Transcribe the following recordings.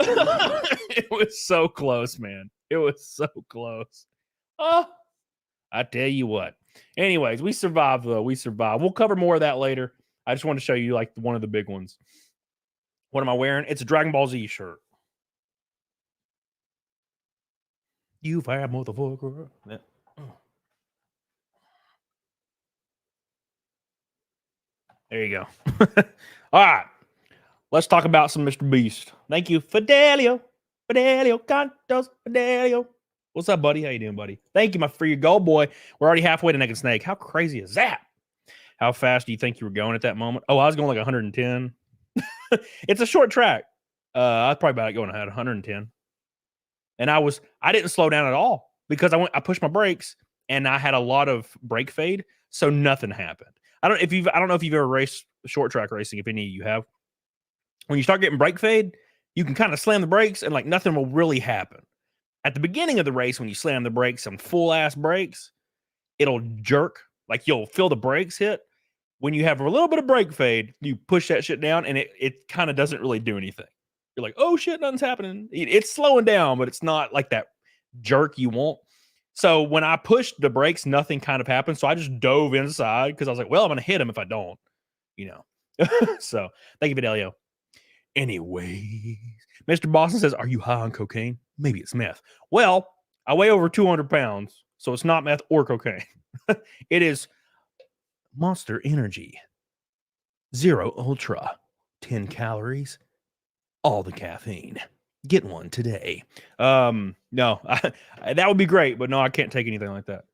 It was so close, man. It was so close. Oh, I tell you what. Anyways, we survived, though. We survived. We'll cover more of that later. I just want to show you, like, one of the big ones. What am I wearing? It's a Dragon Ball Z shirt. You fire motherfucker. Yeah. There you go. All right. Let's talk about some Mr. Beast. Thank you, Fidelio. Fidelio, Cantos, Fidelio. What's up, buddy? How you doing, buddy? Thank you, for your goal, boy. We're already halfway to Naked Snake. How crazy is that? How fast do you think you were going at that moment? Oh, I was going like 110. It's a short track. I was probably about going ahead 110. And I didn't slow down at all because I pushed my brakes and I had a lot of brake fade, so nothing happened. I don't know if you've ever raced short track racing, if any of you have. When you start getting brake fade, you can kind of slam the brakes and like nothing will really happen. At the beginning of the race, when you slam the brakes on full ass brakes, it'll jerk. Like you'll feel the brakes hit. When you have a little bit of brake fade, you push that shit down and it kind of doesn't really do anything. You're like, oh shit, nothing's happening. It's slowing down, but it's not like that jerk you want. So when I pushed the brakes, nothing kind of happened. So I just dove inside because I was like, well, I'm going to hit him if I don't, you know. So thank you, Fidelio. Anyways, Mr. Boston says, are you high on cocaine? Maybe it's meth. Well, I weigh over 200 pounds, so it's not meth or cocaine. It is Monster Energy. Zero Ultra. 10 calories. All the caffeine. Get one today. No, that would be great, but no, I can't take anything like that.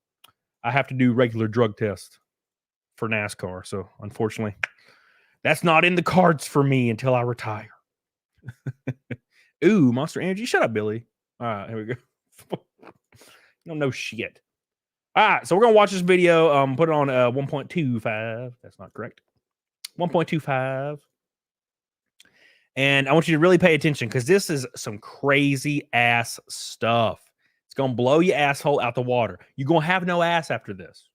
I have to do regular drug tests for NASCAR, so unfortunately, that's not in the cards for me until I retire. Ooh, Monster Energy. Shut up, Billy. All right, here we go. You don't know shit. All right, so we're going to watch this video. Put it on 1.25. That's not correct. 1.25. And I want you to really pay attention because this is some crazy ass stuff. It's going to blow your asshole out the water. You're going to have no ass after this.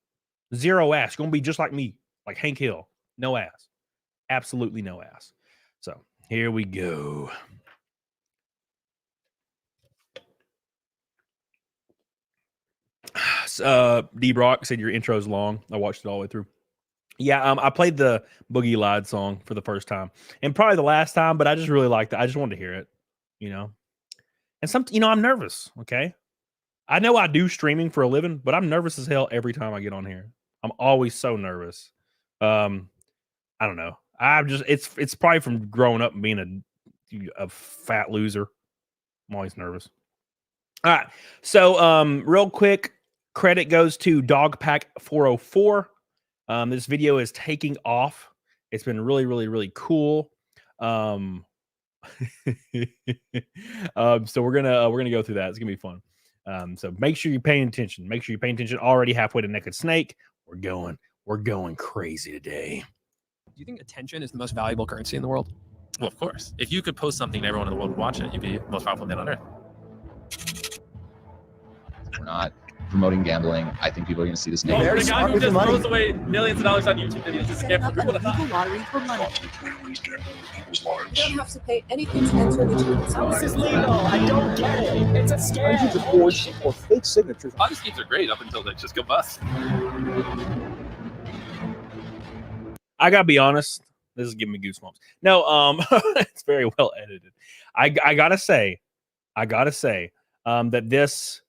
Zero ass. You're going to be just like me, like Hank Hill. No ass. Absolutely no ass. So here we go. D-Brock said your intro is long. I watched it all the way through. Yeah, I played the Boogie Lied song for the first time and probably the last time, but I just really liked it. I just wanted to hear it, you know. And I'm nervous. Okay, I know I do streaming for a living, but I'm nervous as hell every time I get on here. I'm always so nervous. I don't know. It's probably from growing up and being a fat loser. I'm always nervous. All right, so real quick, credit goes to Dogpack 404. This video is taking off. It's been really, really, really cool. So we're gonna go through that. It's gonna be fun. So make sure you're paying attention. Make sure you're paying attention. Already halfway to Naked Snake. We're going crazy today. Do you think attention is the most valuable currency in the world? Well, of course. If you could post something and everyone in the world would watch it, you'd be the most powerful man on earth. We're not promoting gambling. I think people are going to see this. The guy who just throws away millions of dollars on YouTube videos is a scammer. Illegal lottery for money. You don't have to pay anything to enter the chance. How is this legal? I don't get it. It's a scam. Hundreds of forged or fake signatures. All these schemes are great up until they just go bust. I gotta be honest. This is giving me goosebumps. No, it's very well edited. I gotta say that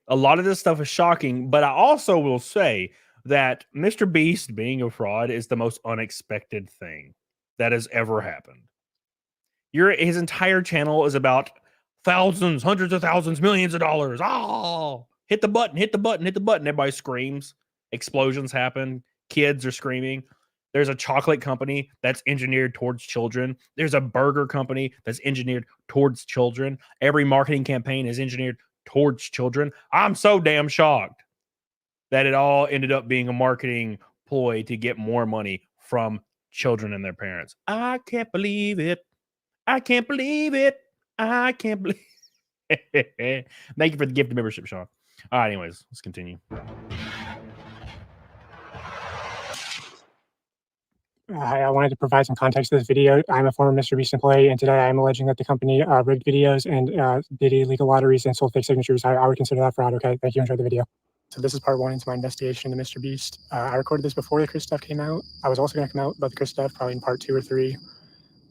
a lot of this stuff is shocking, but I also will say that Mr. Beast being a fraud is the most unexpected thing that has ever happened. His entire channel is about thousands, hundreds of thousands, millions of dollars. Oh, hit the button, hit the button, hit the button. Everybody screams. Explosions happen. Kids are screaming. There's a chocolate company that's engineered towards children. There's a burger company that's engineered towards children. Every marketing campaign is engineered towards children. I'm so damn shocked that it all ended up being a marketing ploy to get more money from children and their parents. I can't believe it. I can't believe it. I can't believe it. Thank you for the gift of membership, Sean. All right, anyways, let's continue. Hi, I wanted to provide some context to this video. I'm a former MrBeast employee, and today I am alleging that the company rigged videos and did illegal lotteries and sold fake signatures. I would consider that fraud. Okay, thank you. Enjoy the video. So this is part one into my investigation into MrBeast. I recorded this before the Chris stuff came out. I was also going to come out about the Chris stuff probably in part 2 or 3.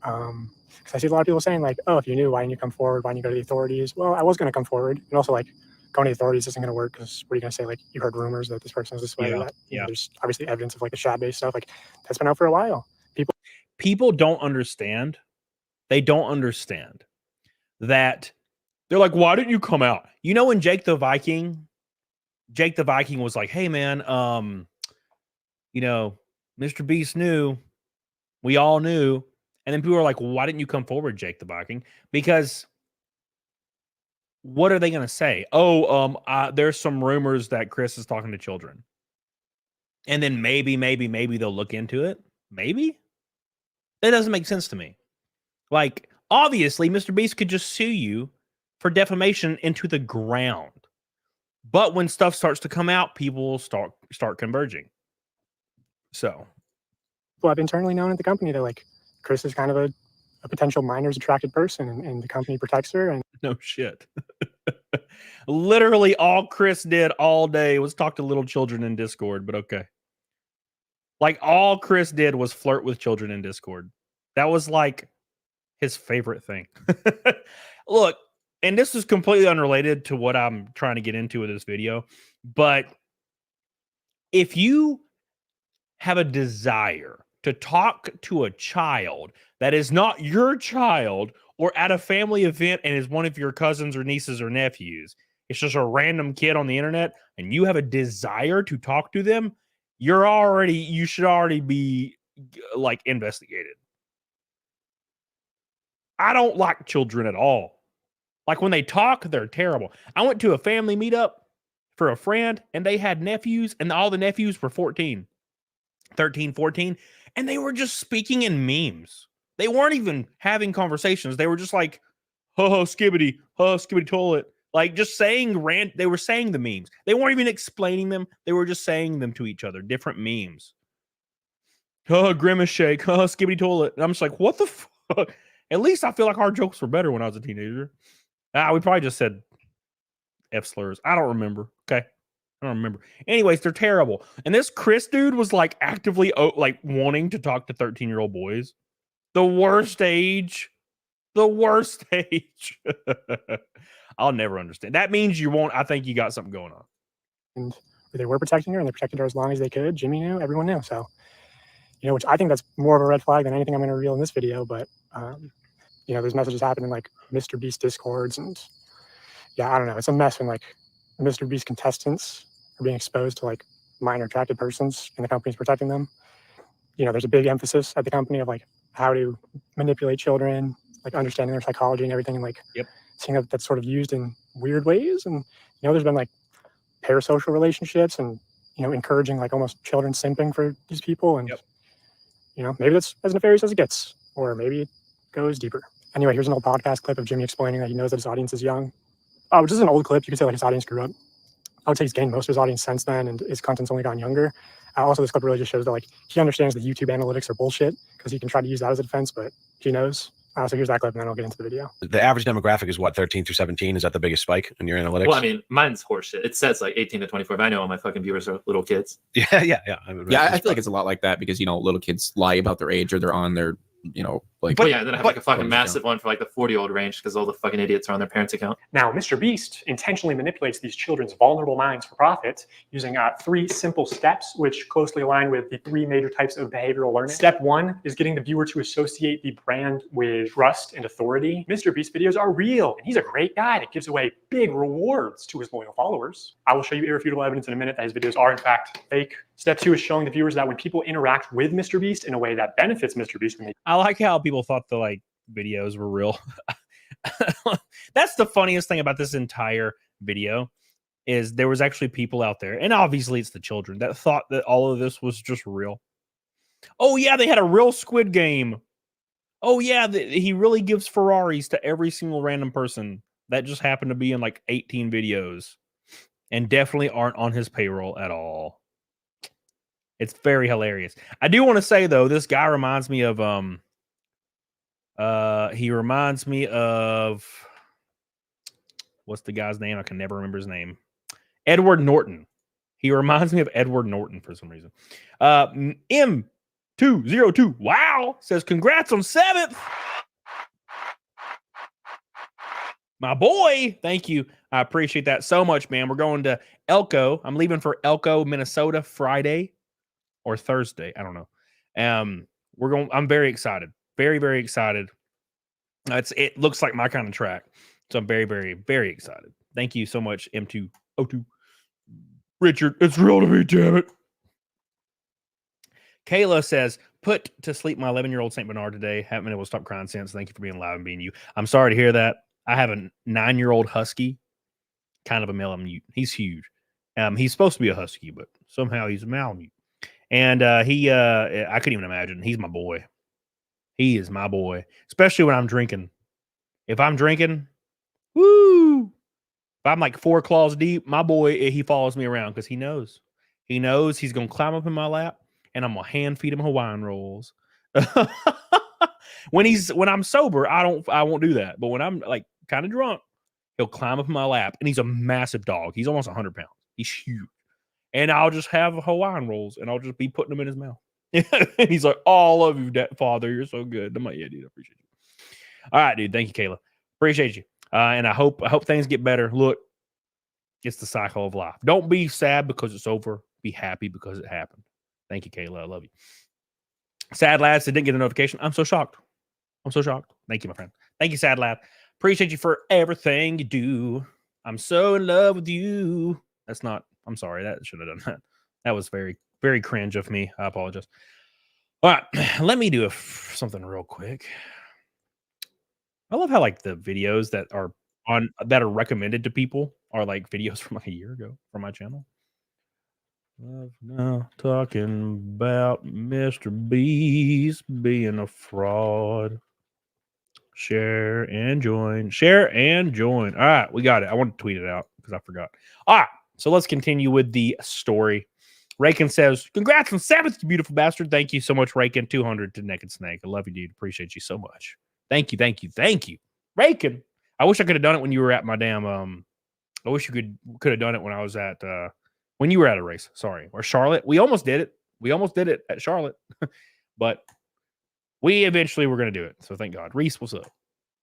Because I see a lot of people saying like, oh, if you knew, why didn't you come forward? Why didn't you go to the authorities? Well, I was going to come forward. And also like going to the authorities isn't going to work because what are you going to say? Like you heard rumors that this person is this way. That, you know, there's obviously evidence of like the shad-based stuff. Like that's been out for a while. People don't understand. They don't understand that they're like, why didn't you come out? You know, when Jake the Viking was like, hey man, you know, Mr. Beast knew, we all knew. And then people are like, well, why didn't you come forward, Jake the Viking? Because what are they going to say? Oh, there's some rumors that Chris is talking to children. And then maybe they'll look into it. Maybe? That doesn't make sense to me. Like, obviously, Mr. Beast could just sue you for defamation into the ground. But when stuff starts to come out, people will start converging. So. Well, I've internally known at the company that like Chris is kind of a potential minors attracted person and the company protects her. And no shit. Literally all Chris did all day was talk to little children in Discord, but okay. Like all Chris did was flirt with children in Discord. That was like his favorite thing. Look, and this is completely unrelated to what I'm trying to get into with this video, but if you have a desire to talk to a child that is not your child or at a family event and is one of your cousins or nieces or nephews, it's just a random kid on the internet and you have a desire to talk to them, you should already be like investigated. I don't like children at all. Like when they talk, they're terrible. I went to a family meetup for a friend and they had nephews and all the nephews were 13, 14, and they were just speaking in memes. They weren't even having conversations. They were just like, skibbity toilet. Like just saying they were saying the memes. They weren't even explaining them. They were just saying them to each other, different memes. Grimace shake, skibbity toilet. And I'm just like, what the fuck? At least I feel like our jokes were better when I was a teenager. We probably just said F slurs. I don't remember. Okay. I don't remember. Anyways, they're terrible. And this Chris dude was like actively like wanting to talk to 13-year-old boys. The worst age. The worst age. I'll never understand. That means you won't. I think you got something going on. And they were protecting her and they protected her as long as they could. Jimmy knew, everyone knew. So, you know, which I think that's more of a red flag than anything I'm going to reveal in this video. But, you know, there's messages happening like Mr. Beast Discords and yeah, I don't know. It's a mess when like Mr. Beast contestants are being exposed to like minor attracted persons and the company's protecting them. You know, there's a big emphasis at the company of like how to manipulate children, like understanding their psychology and everything, and like seeing that that's sort of used in weird ways. And you know, there's been like parasocial relationships and you know, encouraging like almost children simping for these people. And you know, maybe that's as nefarious as it gets, or maybe it goes deeper. Anyway, here's an old podcast clip of Jimmy explaining that he knows that his audience is young. Which is an old clip. You could say like his audience grew up. I would say he's gained most of his audience since then, and his content's only gotten younger. Also, this clip really just shows that like he understands the YouTube analytics are bullshit because he can try to use that as a defense, but he knows. So here's that clip, and then I'll get into the video. The average demographic is what, 13 through 17? Is that the biggest spike in your analytics? Well, I mean, mine's horseshit. It says like 18 to 24, but I know all my fucking viewers are little kids. Yeah. I feel like it's a lot like that because, you know, little kids lie about their age or they're on their, you know, like. But yeah, then I have like a fucking massive one for like the 40-year-old range because all the fucking idiots are on their parents' account. Now, Mr. Beast intentionally manipulates these children's vulnerable minds for profit using 3 simple steps, which closely align with the 3 major types of behavioral learning. Step 1 is getting the viewer to associate the brand with trust and authority. Mr. Beast videos are real, and he's a great guy that gives away big rewards to his loyal followers. I will show you irrefutable evidence in a minute that his videos are in fact fake. Step 2 is showing the viewers that when people interact with Mr. Beast in a way that benefits Mr. Beast, I like how people thought the like videos were real. That's the funniest thing about this entire video is there was actually people out there, and obviously it's the children that thought that all of this was just real. Oh yeah, they had a real Squid Game. Oh yeah, he really gives Ferraris to every single random person that just happened to be in like 18 videos and definitely aren't on his payroll at all. It's very hilarious. I do want to say though, this guy reminds me of he reminds me of what's the guy's name? I can never remember his name. Edward Norton. He reminds me of Edward Norton for some reason. M202 wow says congrats on 7th. My boy, thank you. I appreciate that so much, man. We're going to Elko. I'm leaving for Elko, Minnesota Friday or Thursday. I don't know. We're going. I'm very excited. Very, very excited. It looks like my kind of track. So I'm very, very, very excited. Thank you so much, M202. Richard, it's real to me, damn it. Kayla says, put to sleep my 11-year-old St. Bernard today. Haven't been able to stop crying since. Thank you for being alive and being you. I'm sorry to hear that. I have a 9-year-old husky, kind of a Malamute. He's huge. He's supposed to be a husky, but somehow he's a Malamute. And I couldn't even imagine. He's my boy. He is my boy, especially when I'm drinking. If I'm drinking, woo! If I'm like 4 claws deep, my boy, he follows me around because he knows. He knows he's going to climb up in my lap, and I'm going to hand feed him Hawaiian rolls. When I'm sober, I won't do that. But when I'm like kind of drunk, he'll climb up in my lap, and he's a massive dog. He's almost 100 pounds. He's huge. And I'll just have Hawaiian rolls, and I'll just be putting them in his mouth. And he's like, oh, I love you, Father. You're so good. I'm like, yeah, dude, I appreciate you. All right, dude. Thank you, Kayla. Appreciate you. And I hope things get better. Look, it's the cycle of life. Don't be sad because it's over. Be happy because it happened. Thank you, Kayla. I love you. Sad Lads didn't get a notification. I'm so shocked. I'm so shocked. Thank you, my friend. Thank you, Sad Lad. Appreciate you for everything you do. I'm so in love with you. I'm sorry. That should have done that. That was very, very cringe of me. I apologize. All right. Let me do something real quick. I love how like the videos that are recommended to people are like videos from like a year ago from my channel. Now talking about Mr. Beast being a fraud. Share and join. Share and join. All right, we got it. I want to tweet it out because I forgot. All right, so let's continue with the story. Rakin says, congrats on 7th, you beautiful bastard. Thank you so much, Rakin. 200 to Naked Snake. I love you, dude. Appreciate you so much. Thank you, thank you, thank you. Rakin. I wish I could have done it when you were at my damn I wish you could have done it when I was at when you were at a race. Sorry. Or Charlotte. We almost did it. We almost did it at Charlotte. But we eventually were going to do it. So thank God. Reese, what's up?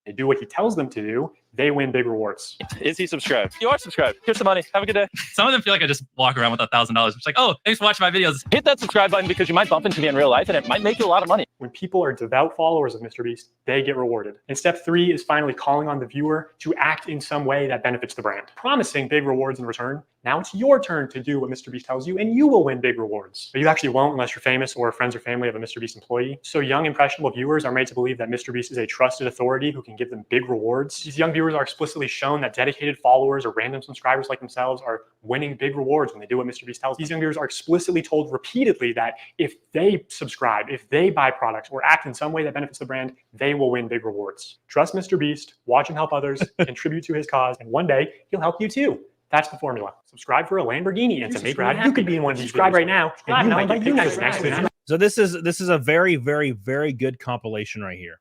They do what he tells them to do, they win big rewards. Is he subscribed? You are subscribed. Here's some money. Have a good day. Some of them feel like I just walk around with $1,000. It's like, oh, thanks for watching my videos. Hit that subscribe button because you might bump into me in real life and it might make you a lot of money. When people are devout followers of Mr. Beast, they get rewarded. And step 3 is finally calling on the viewer to act in some way that benefits the brand, promising big rewards in return. Now it's your turn to do what Mr. Beast tells you, and you will win big rewards. But you actually won't unless you're famous or friends or family of a Mr. Beast employee. So young, impressionable viewers are made to believe that Mr. Beast is a trusted authority who can give them big rewards. These young viewers are explicitly shown that dedicated followers or random subscribers like themselves are winning big rewards when they do what Mr. Beast tells them. These young viewers are explicitly told repeatedly that if they subscribe, if they buy products or act in some way that benefits the brand, they will win big rewards. Trust Mr. Beast, watch him help others, contribute to his cause, and one day he'll help you too. That's the formula. Subscribe for a Lamborghini, and to make it you could be in one of these. Subscribe right now, and you might get pictures next week. So this is a very, very, very good compilation right here.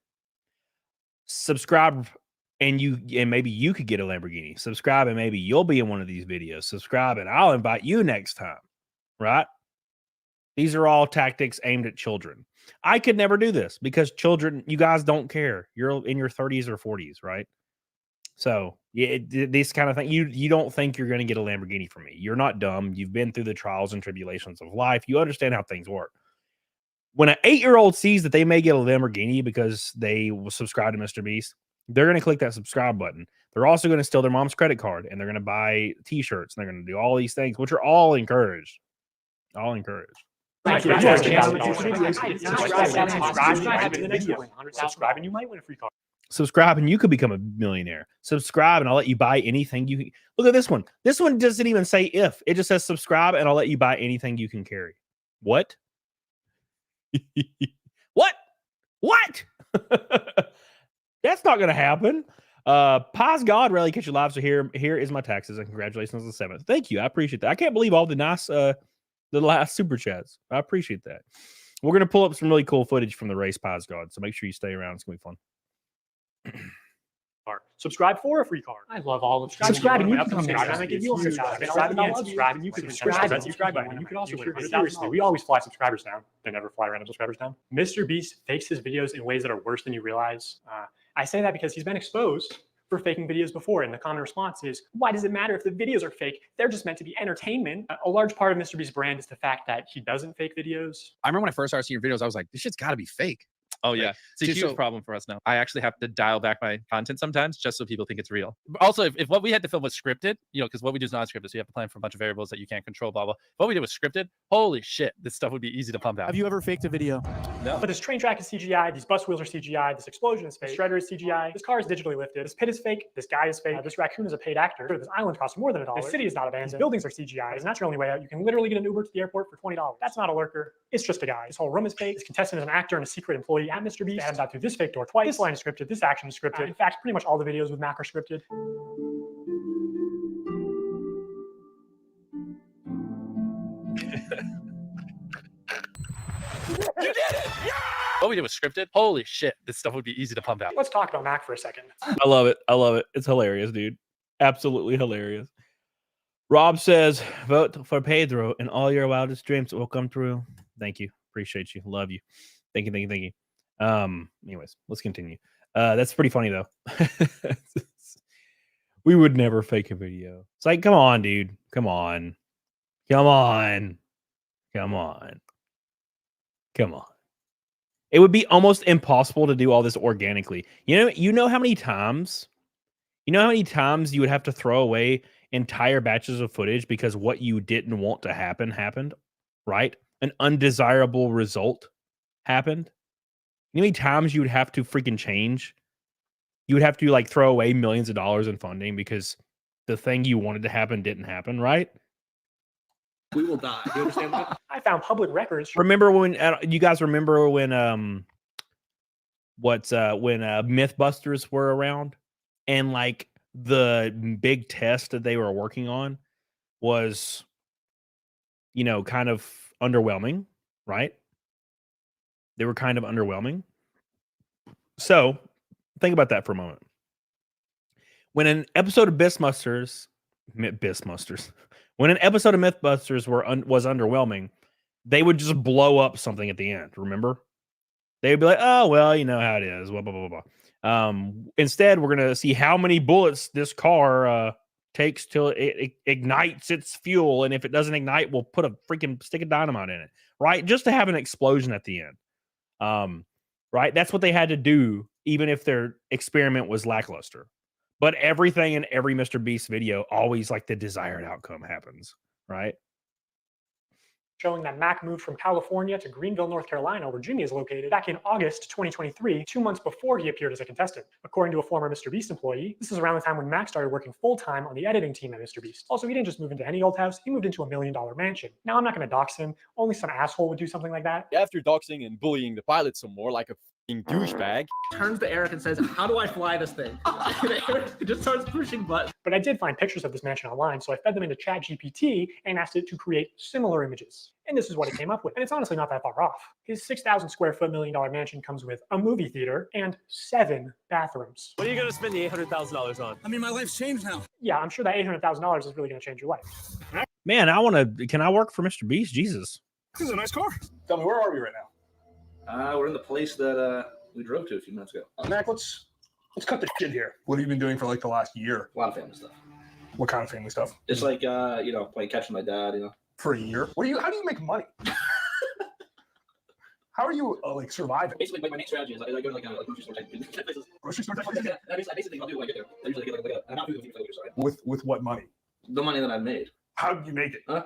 Subscribe, and maybe you could get a Lamborghini. Subscribe, and maybe you'll be in one of these videos. Subscribe, and I'll invite you next time. Right? These are all tactics aimed at children. I could never do this because children, you guys don't care. You're in your 30s or 40s, right? So yeah, this kind of thing, you don't think you're going to get a Lamborghini from me. You're not dumb. You've been through the trials and tribulations of life. You understand how things work. When an 8-year-old sees that they may get a Lamborghini because they will subscribe to Mr. Beast, they're going to click that subscribe button. They're also going to steal their mom's credit card, and they're going to buy t-shirts, and they're going to do all these things, which are all encouraged. All encouraged. Subscribe and you might win a free car. Subscribe and you could become a millionaire. Subscribe and I'll let you buy anything you look at this one. This one doesn't even say if. It just says subscribe and I'll let you buy anything you can carry. What? What? That's not gonna happen. Paz God rarely catch your lives. So here is my taxes and congratulations on the 7th. Thank you. I appreciate that. I can't believe all the nice the last super chats. I appreciate that. We're gonna pull up some really cool footage from the race Pies God, so make sure you stay around. It's gonna be fun. Subscribe for a free card. I love all of Subscribe and you can can come subscribe in. and I give you a subscribe and you can subscribe button. You can also seriously, we always fly subscribers down. They never fly random subscribers down. Mr. Beast fakes his videos in ways that are worse than you realize. I say that because he's been exposed for faking videos before, and the common response is, why does it matter if the videos are fake? They're just meant to be entertainment. A large part of Mr. Beast's brand is the fact that he doesn't fake videos. I remember when I first started seeing your videos, I was like, this shit's got to be fake. Oh yeah, it's a just huge so- problem for us now. I actually have to dial back my content sometimes just so people think it's real. But also, if what we had to film was scripted, you know, because what we do is not scripted, so you have to plan for a bunch of variables that you can't control, blah blah. If what we did was scripted, holy shit, this stuff would be easy to pump out. Have you ever faked a video? No. But this train track is CGI, these bus wheels are CGI, this explosion is fake, this shredder is CGI, this car is digitally lifted, this pit is fake, this guy is fake, this raccoon is a paid actor, this island costs more than $1, this city is not abandoned, these buildings are CGI, and that's your only way out. You can literally get an Uber to the airport for $20. That's not a lurker, it's just a guy. This whole room is fake, this contestant is an actor and a secret employee at Mr. Beast. They had him out through this fake door twice, this line is scripted, this action is scripted. In fact, pretty much all the videos with Mac are scripted. What we did was scripted. Holy shit, this stuff would be easy to pump out. Let's talk about Mac for a second. I love it. I love it. It's hilarious, dude. Absolutely hilarious. Rob says, vote for Pedro and all your wildest dreams will come true. Thank you. Appreciate you. Love you. Thank you. Thank you. Thank you. Anyways, let's continue. That's pretty funny though. We would never fake a video. It's like, come on, dude. Come on. Come on. Come on. Come on. It would be almost impossible to do all this organically. You know how many times you would have to throw away entire batches of footage because what you didn't want to happen happened, right? An undesirable result happened. You know how many times you would have to freaking change? You would have to like throw away millions of dollars in funding because the thing you wanted to happen didn't happen, right? We will die. You understand that? I found public records. Remember when you guys remember when Mythbusters were around and like the big test that they were working on was, you know, kind of underwhelming, right? They were kind of underwhelming. So think about that for a moment. When an episode of when an episode of Mythbusters was underwhelming, they would just blow up something at the end. Remember? They would be like, "Oh well, you know how it is." Blah blah blah blah. Instead, we're gonna see how many bullets this car takes till it ignites its fuel, and if it doesn't ignite, we'll put a freaking stick of dynamite in it, right? Just to have an explosion at the end. Right? That's what they had to do, even if their experiment was lackluster. But everything in every Mr. Beast video, always like the desired outcome happens, right? Showing that Mac moved from California to Greenville, North Carolina, where Jimmy is located, back in August 2023, 2 months before he appeared as a contestant. According to a former Mr. Beast employee, this is around the time when Mac started working full-time on the editing team at Mr. Beast. Also, he didn't just move into any old house, he moved into $1 million mansion. Now, I'm not going to dox him. Only some asshole would do something like that. After doxing and bullying the pilot some more, like a douchebag, Turns to Eric and says, how do I fly this thing? Eric just starts pushing buttons. But I did find pictures of this mansion online, so I fed them into ChatGPT and asked it to create similar images. And this is what it came up with. And it's honestly not that far off. His 6,000 square foot $1 million mansion comes with a movie theater and 7 bathrooms. What are you going to spend the $800,000 on? I mean, my life's changed now. Yeah, I'm sure that $800,000 is really going to change your life. Man, can I work for Mr. Beast? Jesus. This is a nice car. Tell me, where are we right now? We're in the place that we drove to a few minutes ago. Mac, let's cut the shit here. What have you been doing for like the last year? A lot of family stuff. What kind of family stuff? Just like playing catch with my dad. For a year. How do you make money? How are you like surviving? Basically, my main strategy is I go to like a grocery store type places. Grocery store type places? Yeah, I basically I'll do when I get there. I usually get like an amount of food for the sorry. With what money? The money that I've made. How did you make it? Huh?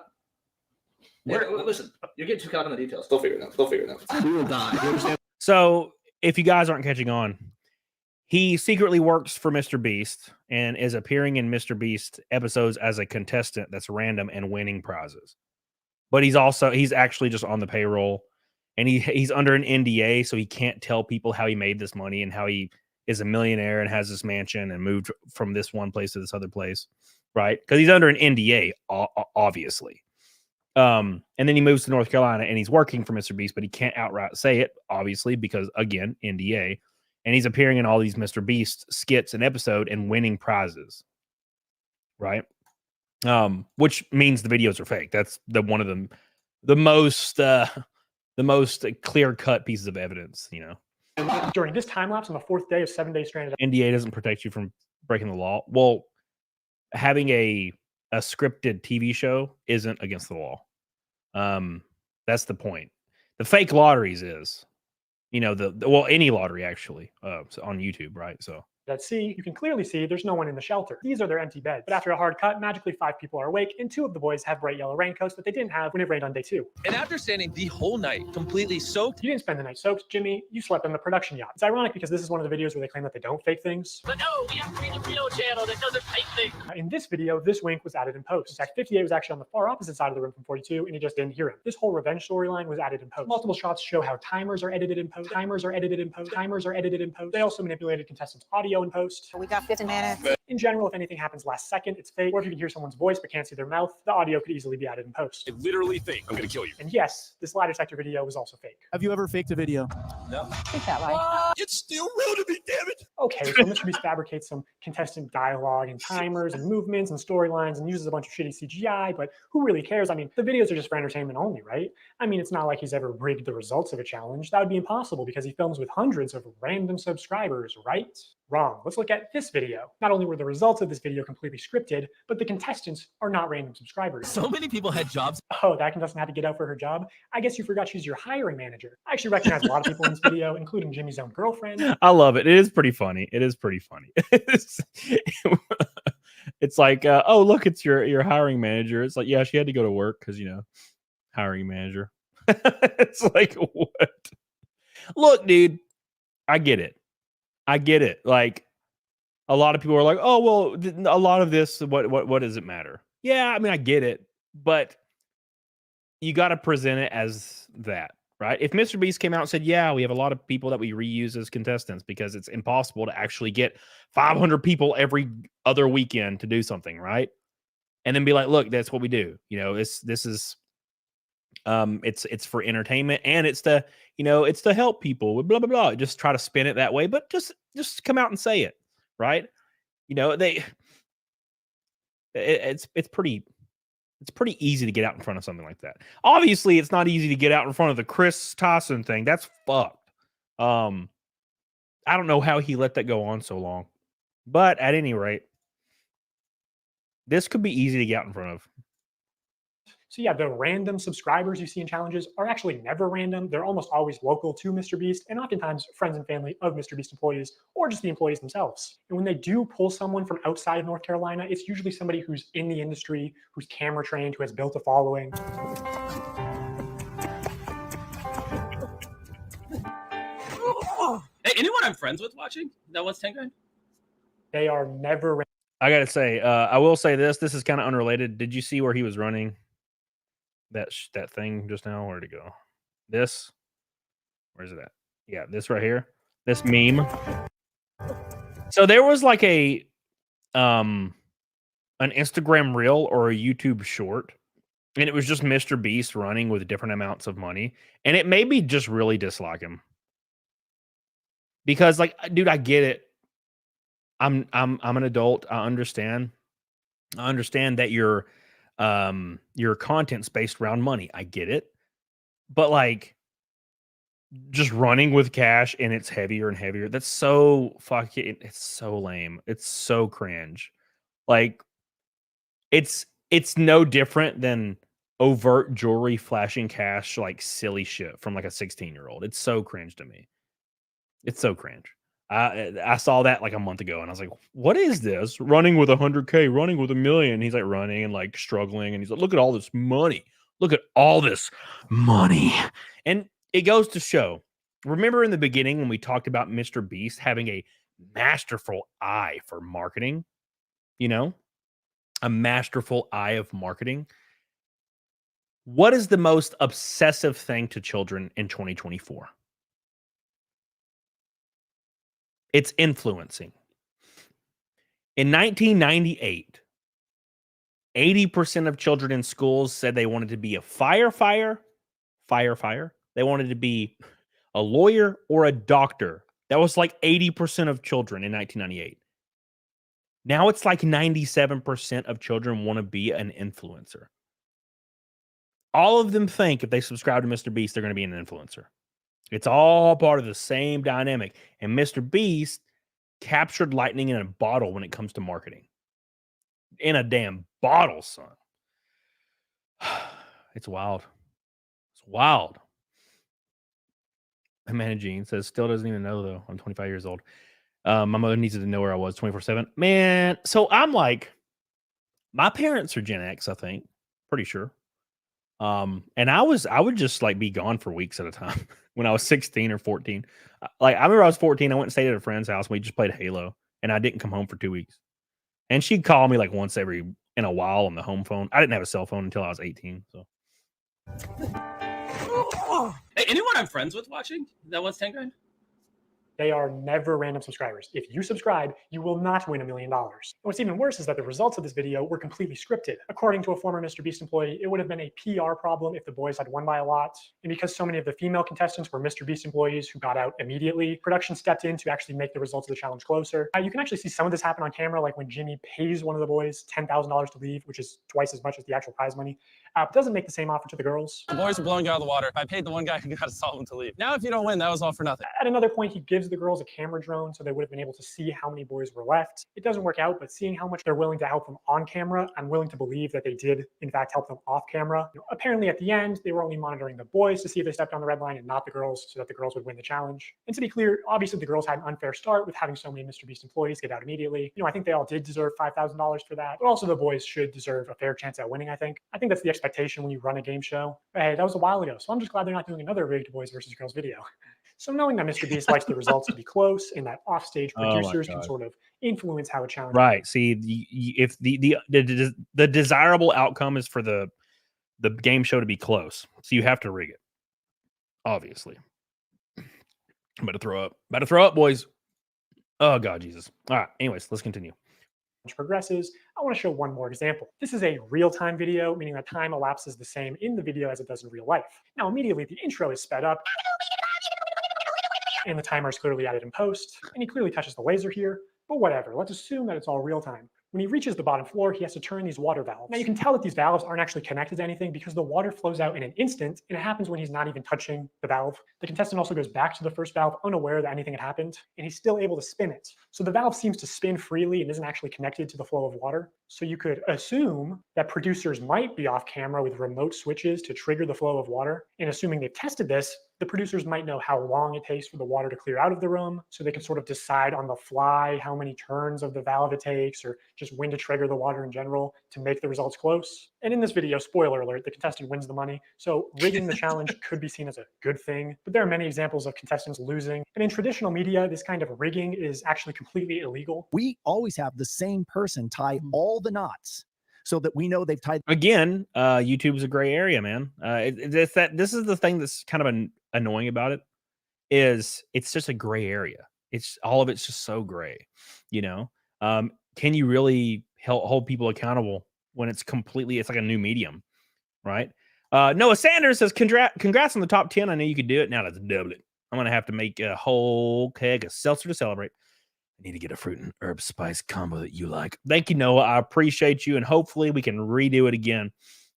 Listen, you're getting too caught up in the details. They'll figure it out. We will die. You understand? So, if you guys aren't catching on, he secretly works for Mr. Beast and is appearing in Mr. Beast episodes as a contestant that's random and winning prizes. But he's actually just on the payroll, and he's under an NDA, so he can't tell people how he made this money and how he is a millionaire and has this mansion and moved from this one place to this other place, right? Because he's under an NDA, obviously. And then he moves to North Carolina and he's working for Mr. Beast, but he can't outright say it, obviously, because again, NDA. And he's appearing in all these Mr. Beast skits and episode and winning prizes. Right. Which means the videos are fake. That's one of them, the most clear cut pieces of evidence, you know. During this time lapse on the 4th day of 7 days stranded. NDA doesn't protect you from breaking the law. Well, having a scripted TV show isn't against the law. That's the point. The fake lotteries is, you know, well, any lottery actually, on YouTube, right? So At sea, you can clearly see there's no one in the shelter. These are their empty beds. But after a hard cut, magically 5 people are awake, and 2 of the boys have bright yellow raincoats that they didn't have when it rained on day 2. And after standing the whole night, completely soaked. You didn't spend the night soaked, Jimmy. You slept on the production yacht. It's ironic because this is one of the videos where they claim that they don't fake things. But no, we have to be the real channel that doesn't fake things. In this video, this wink was added in post. In fact, 58 was actually on the far opposite side of the room from 42, and he just didn't hear him. This whole revenge storyline was added in post. Multiple shots show how timers are edited in post. Timers are edited in post. Timers are edited in post. They also manipulated contestants' audio in post. We got 15 minutes. In general, if anything happens last second, it's fake. Or if you can hear someone's voice but can't see their mouth, the audio could easily be added in post. It's literally fake. I'm gonna kill you. And yes, this lie detector video was also fake. Have you ever faked a video? No. Think that lie. It's still real to me, damn it. Okay, so Mr. Beast fabricates some contestant dialogue and timers and movements and storylines and uses a bunch of shitty CGI, but who really cares? I mean, the videos are just for entertainment only, right? I mean, it's not like he's ever rigged the results of a challenge. That would be impossible because he films with hundreds of random subscribers, right? Wrong. Let's look at this video. Not only were the results of this video completely scripted, but the contestants are not random subscribers. So many people had jobs. Oh, that contestant had to get out for her job? I guess you forgot she's your hiring manager. I actually recognize a lot of people in this video, including Jimmy's own girlfriend. I love it. It is pretty funny. It is pretty funny. It's like, oh, look, it's your hiring manager. It's like, yeah, she had to go to work because, you know, hiring manager. It's like, what? Look, dude, I get it. I get it. Like, a lot of people are like, oh, well, a lot of this, what does it matter? Yeah, I mean, I get it, but you got to present it as that, right? If Mr. Beast came out and said, yeah, we have a lot of people that we reuse as contestants because it's impossible to actually get 500 people every other weekend to do something, right? And then be like, look, that's what we do. You know, this is it's for entertainment and it's to, you know, it's to help people with blah blah blah. Just try to spin it that way, but just come out and say it, right? You know, it's pretty easy to get out in front of something like that. Obviously, it's not easy to get out in front of the Chris Tyson thing. That's fucked. I don't know how he let that go on so long, but at any rate, this could be easy to get out in front of. So yeah, the random subscribers you see in challenges are actually never random. They're almost always local to Mr. Beast and oftentimes friends and family of Mr. Beast employees or just the employees themselves. And when they do pull someone from outside of North Carolina, it's usually somebody who's in the industry, who's camera trained, who has built a following. Hey, anyone I'm friends with watching that wants 10 grand? They are never. I gotta say, I will say this. This is kind of unrelated. Did you see where he was running that thing just now? Where'd it go? This? Where's it at? Yeah, this right here. This meme. So there was like an Instagram reel or a YouTube short, and it was just Mr. Beast running with different amounts of money, and it made me just really dislike him. Because, like, dude, I get it. I'm an adult. I understand that your content's based around money. I get it. But like just running with cash and it's heavier and heavier. That's so fucking, it's so lame. It's so cringe. Like it's no different than overt jewelry flashing cash, like silly shit from like a 16-year-old. It's so cringe to me. It's so cringe. I saw that like a month ago and I was like, what is this? Running with 100K, running with $1 million. He's like running and like struggling. And he's like, look at all this money. Look at all this money. And it goes to show, remember in the beginning when we talked about Mr. Beast having a masterful eye for marketing, you know, a masterful eye of marketing. What is the most obsessive thing to children in 2024? It's influencing. In 1998, 80% of children in schools said they wanted to be a firefighter. They wanted to be a lawyer or a doctor. That was like 80% of children in 1998. Now it's like 97% of children want to be an influencer. All of them think if they subscribe to Mr. Beast, they're going to be an influencer. It's all part of the same dynamic. And Mr. Beast captured lightning in a bottle when it comes to marketing. In a damn bottle, son. It's wild. It's wild. Amanda Jean says, still doesn't even know, though. I'm 25 years old. My mother needs to know where I was 24/7. Man, so I'm like, my parents are Gen X, I think. Pretty sure. And I would just like be gone for weeks at a time when I was 16 or 14. Like, I remember I was 14. I went and stayed at a friend's house. And we just played Halo, and I didn't come home for 2 weeks. And she'd call me like once every in a while on the home phone. I didn't have a cell phone until I was 18. So, Hey, anyone I'm friends with watching that wants 10 grand? They are never random subscribers. If you subscribe, you will not win $1 million. And what's even worse is that the results of this video were completely scripted. According to a former Mr. Beast employee, it would have been a PR problem if the boys had won by a lot. And because so many of the female contestants were Mr. Beast employees who got out immediately, production stepped in to actually make the results of the challenge closer. You can actually see some of this happen on camera, like when Jimmy pays one of the boys $10,000 to leave, which is twice as much as the actual prize money. It doesn't make the same offer to the girls. The boys are blowing you out of the water. I paid the one guy who got to solve him to leave. Now, if you don't win, that was all for nothing. At another point, he gives the girls a camera drone so they would have been able to see how many boys were left. It doesn't work out, but seeing how much they're willing to help them on camera, I'm willing to believe that they did, in fact, help them off camera. Apparently, at the end, they were only monitoring the boys to see if they stepped on the red line and not the girls, so that the girls would win the challenge. And to be clear, obviously, the girls had an unfair start with having so many Mr. Beast employees get out immediately. I think they all did deserve $5,000 for that, but also the boys should deserve a fair chance at winning, I think. I think that's the expectation when you run a game show. But hey, that was a while ago, so I'm just glad they're not doing another rigged boys versus girls video. So knowing that Mr. Beast likes the results to be close and that offstage producers can sort of influence how a challenge. Right. See, if the desirable outcome is for the game show to be close, so you have to rig it. Obviously. I'm about to throw up. About to throw up, boys. Oh God, Jesus. All right. Anyways, let's continue. Progresses, I want to show one more example. This is a real-time video, meaning that time elapses the same in the video as it does in real life. Now, immediately, the intro is sped up, and the timer is clearly added in post, and he clearly touches the laser here, but whatever, let's assume that it's all real-time. When he reaches the bottom floor, he has to turn these water valves. Now, you can tell that these valves aren't actually connected to anything because the water flows out in an instant, and it happens when he's not even touching the valve. The contestant also goes back to the first valve unaware that anything had happened, and he's still able to spin it. So the valve seems to spin freely and isn't actually connected to the flow of water. So you could assume that producers might be off camera with remote switches to trigger the flow of water. And assuming they've tested this, the producers might know how long it takes for the water to clear out of the room, so they can sort of decide on the fly how many turns of the valve it takes, or just when to trigger the water in general to make the results close. And in this video, spoiler alert, the contestant wins the money. So rigging the challenge could be seen as a good thing, but there are many examples of contestants losing. And in traditional media, this kind of rigging is actually completely illegal. We always have the same person tie all the knots so that we know they've tied. Again, YouTube's a gray area, man. This is the thing that's kind of annoying about it, is it's just a gray area. It's all of it's just so gray, Can you really hold people accountable when it's like a new medium, right? Noah Sanders says, congrats on the top 10. I know you could do it. Now let's double it. I'm going to have to make a whole keg of seltzer to celebrate. I need to get a fruit and herb spice combo that you like. Thank you, Noah. I appreciate you. And hopefully we can redo it again.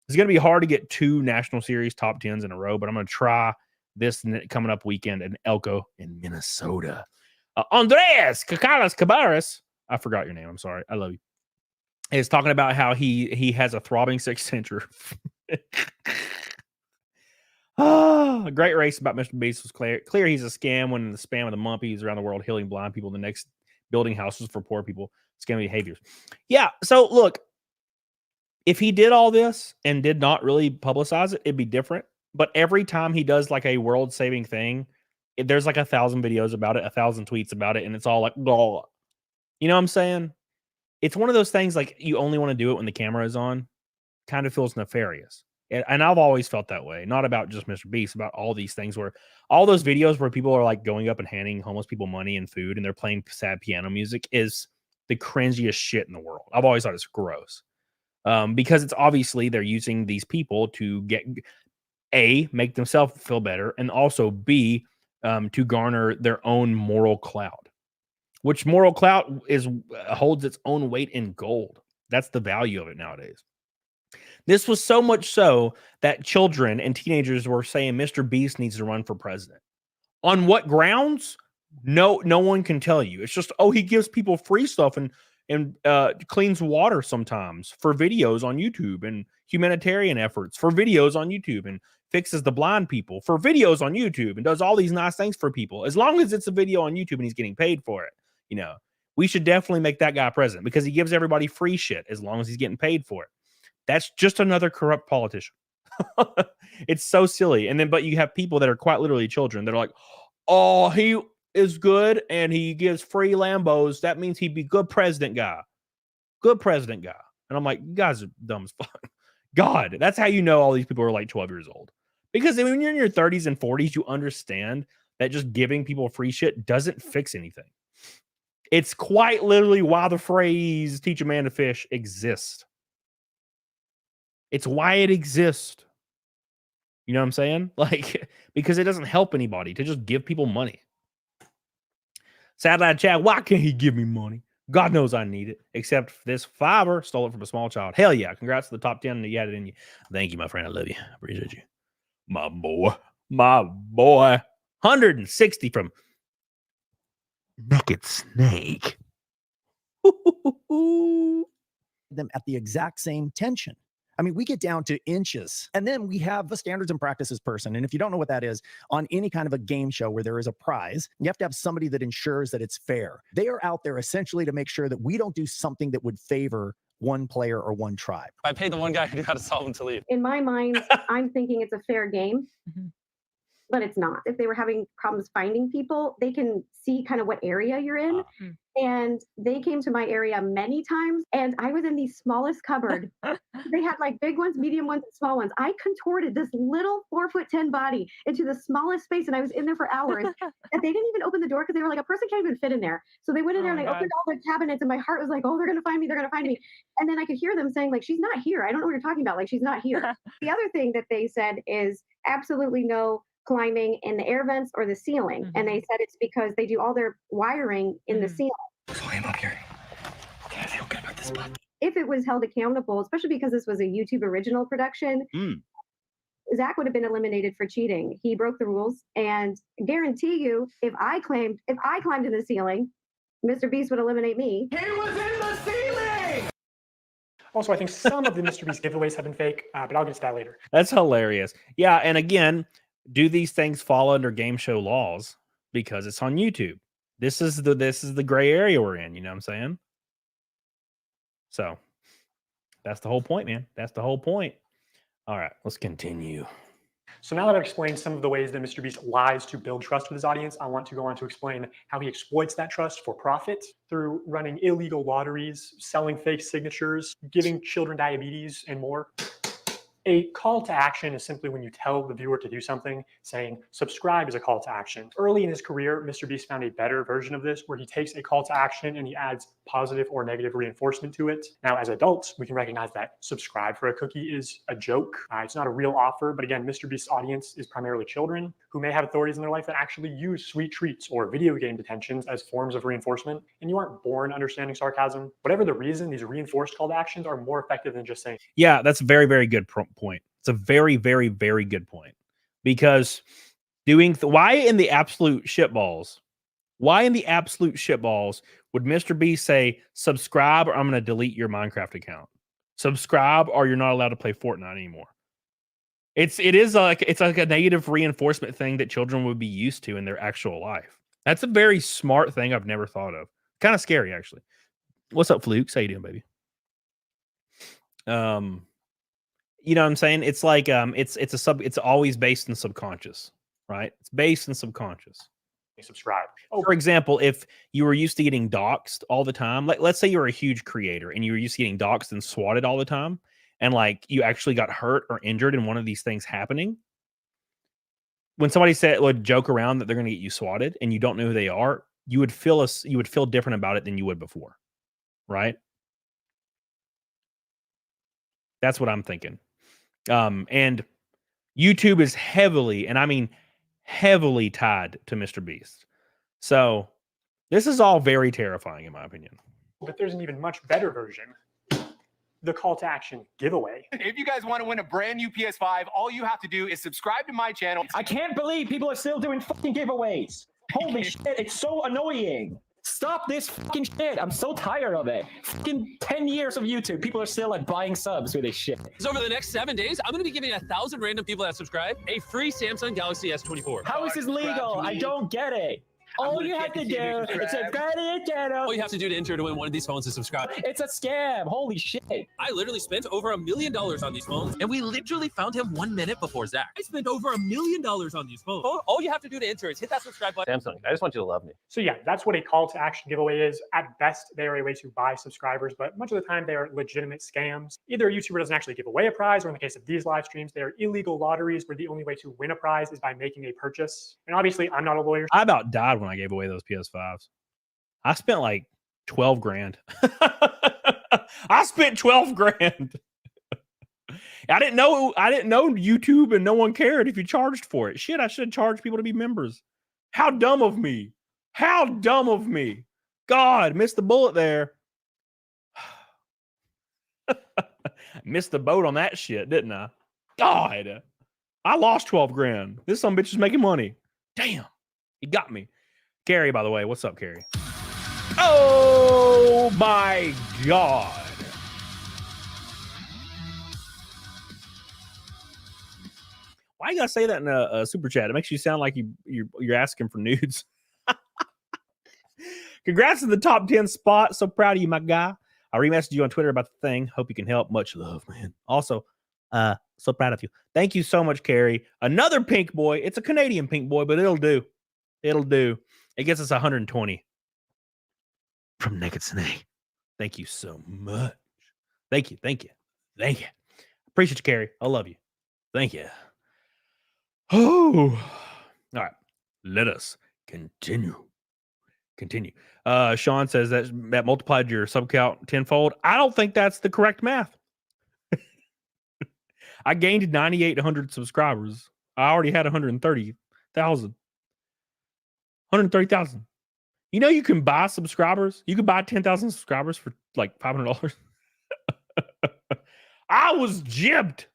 It's going to be hard to get 2 National Series top 10s in a row, but I'm going to try this coming up weekend in Elko in Minnesota. Andreas Cacalas Cabarras, I forgot your name. I'm sorry. I love you. Is talking about how he has a throbbing sixth center. A great race about Mr. Beast was clear he's a scam when the spam of the mumpies around the world healing blind people, the next building houses for poor people, scammy behaviors. Yeah, so look, if he did all this and did not really publicize it, it'd be different. But every time he does like a world-saving thing, there's like 1,000 videos about it, 1,000 tweets about it, and it's all like, blah. You know what I'm saying? It's one of those things like you only want to do it when the camera is on. Kind of feels nefarious. And I've always felt that way. Not about just Mr. Beast, about all these things where all those videos where people are like going up and handing homeless people money and food and they're playing sad piano music is the cringiest shit in the world. I've always thought it's gross. because it's obviously they're using these people to get make themselves feel better, and also B, to garner their own moral clout, which moral clout holds its own weight in gold. That's the value of it nowadays. This was so much so that children and teenagers were saying Mr. Beast needs to run for president. On what grounds? No one can tell you. It's just, oh, he gives people free stuff and cleans water sometimes for videos on YouTube, and humanitarian efforts for videos on YouTube, and fixes the blind people for videos on YouTube, and does all these nice things for people. As long as it's a video on YouTube and he's getting paid for it, we should definitely make that guy president because he gives everybody free shit as long as he's getting paid for it. That's just another corrupt politician. It's so silly. And then, but you have people that are quite literally children that are like, oh, he is good and he gives free Lambos. That means he'd be good president guy. Good president guy. And I'm like, you guys are dumb as fuck. God, that's how you know all these people are like 12 years old. Because when you're in your 30s and 40s, you understand that just giving people free shit doesn't fix anything. It's quite literally why the phrase teach a man to fish exists. It's why it exists. You know what I'm saying? Like, because it doesn't help anybody to just give people money. Sad lad Chad, why can't he give me money? God knows I need it. Except for this fiver, stole it from a small child. Hell yeah. Congrats to the top 10 that you had it in you. Thank you, my friend. I love you. I appreciate you. My boy. My boy. 160 from Naked Snake. Them at the exact same tension. I mean, we get down to inches, and then we have a standards and practices person. And if you don't know what that is, on any kind of a game show where there is a prize, you have to have somebody that ensures that it's fair. They are out there essentially to make sure that we don't do something that would favor one player or one tribe. I paid the one guy who knew how to solve them to leave. In my mind, I'm thinking it's a fair game, but it's not. If they were having problems finding people, they can see kind of what area you're in. And they came to my area many times, and I was in the smallest cupboard. They had like big ones, medium ones, and small ones. I contorted this little 4'10" body into the smallest space, and I was in there for hours. And they didn't even open the door because they were like, a person can't even fit in there. So they went in there and they opened all their cabinets, and my heart was like, oh, they're gonna find me, they're gonna find me. And then I could hear them saying, like, she's not here. I don't know what you're talking about. Like, she's not here. The other thing that they said is absolutely no climbing in the air vents or the ceiling. And they said it's because they do all their wiring in the ceiling. So I'm up here. Okay, I feel good about this spot. If it was held accountable, especially because this was a YouTube original production, Zach would have been eliminated for cheating. He broke the rules, and guarantee you, if I climbed in the ceiling, Mr. Beast would eliminate me. He was in the ceiling! Also, I think some of the Mr. Beast giveaways have been fake, but I'll get to that later. That's hilarious. Yeah, and again, do these things fall under game show laws? Because it's on YouTube. This is the gray area we're in, you know what I'm saying? So that's the whole point, man. That's the whole point. All right, let's continue. So now that I've explained some of the ways that Mr. Beast lies to build trust with his audience, I want to go on to explain how he exploits that trust for profit through running illegal lotteries, selling fake signatures, giving children diabetes, and more. A call to action is simply when you tell the viewer to do something, saying subscribe is a call to action. Early in his career, Mr. Beast found a better version of this where he takes a call to action and he adds positive or negative reinforcement to it. Now, as adults, we can recognize that subscribe for a cookie is a joke. It's not a real offer, but again, Mr. Beast's audience is primarily children who may have authorities in their life that actually use sweet treats or video game detentions as forms of reinforcement, and you aren't born understanding sarcasm. Whatever the reason, these reinforced call to actions are more effective than just saying. Yeah, that's a very, very good point. It's a very, very, very good point. Because why in the absolute shitballs would Mr. Beast say, subscribe or I'm going to delete your Minecraft account? Subscribe or you're not allowed to play Fortnite anymore. It's like a negative reinforcement thing that children would be used to in their actual life. That's a very smart thing I've never thought of. Kind of scary, actually. What's up, Flukes? How you doing, baby? You know what I'm saying? It's like it's always based in subconscious, right? It's based in subconscious. Subscribe. For example, if you were used to getting doxxed all the time, like let's say you were a huge creator and you were used to getting doxxed and swatted all the time, and like you actually got hurt or injured in one of these things happening, when somebody would joke around that they're going to get you swatted and you don't know who they are, you would feel different about it than you would before, right? That's what I'm thinking. And YouTube is heavily, and I mean heavily tied to Mr. Beast. So this is all very terrifying in my opinion. But there's an even much better version. The call to action giveaway. If you guys want to win a brand new PS5, all you have to do is subscribe to my channel. I can't believe people are still doing fucking giveaways. Holy shit, it's so annoying. Stop this fucking shit. I'm so tired of it. Fucking 10 years of YouTube. People are still like buying subs with this shit. So over the next 7 daes, I'm going to be giving 1,000 random people that subscribe a free Samsung Galaxy S24. How is this legal? I don't get it. All you have to do is subscribe to the channel. All you have to do to enter to win one of these phones is subscribe. It's a scam. Holy shit. I literally spent over $1 million on these phones, and we literally found him 1 minute before Zach. I spent over $1 million on these phones. All you have to do to enter is hit that subscribe button. Samsung, I just want you to love me. So yeah, that's what a call to action giveaway is. At best, they are a way to buy subscribers, but much of the time they are legitimate scams. Either a YouTuber doesn't actually give away a prize, or in the case of these live streams, they are illegal lotteries where the only way to win a prize is by making a purchase. And obviously, I'm not a lawyer. I about died when I gave away those PS5s. I spent like 12 grand. I spent 12 grand. I didn't know YouTube, and no one cared if you charged for it. Shit, I should have charged people to be members. How dumb of me. How dumb of me. God, missed the bullet there. Missed the boat on that shit, didn't I? God. I lost 12 grand. This some bitch is making money. Damn. He got me. Carrie, by the way, what's up, Carrie? Oh my God. Why you gotta say that in a super chat? It makes you sound like you're asking for nudes. Congrats to the top 10 spot. So proud of you, my guy. I remessaged you on Twitter about the thing. Hope you can help. Much love, man. Also, so proud of you. Thank you so much, Carrie. Another pink boy. It's a Canadian pink boy, but it'll do. It'll do. It gets us 120 from Naked Snake. Thank you so much. Thank you. Thank you. Thank you. Appreciate you, Carrie. I love you. Thank you. Oh, all right. Let us continue. Sean says that multiplied your sub count tenfold. I don't think that's the correct math. I gained 9,800 subscribers. I already had 130,000. 130,000. You know you can buy subscribers. You can buy 10,000 subscribers for like $500. I was jibbed.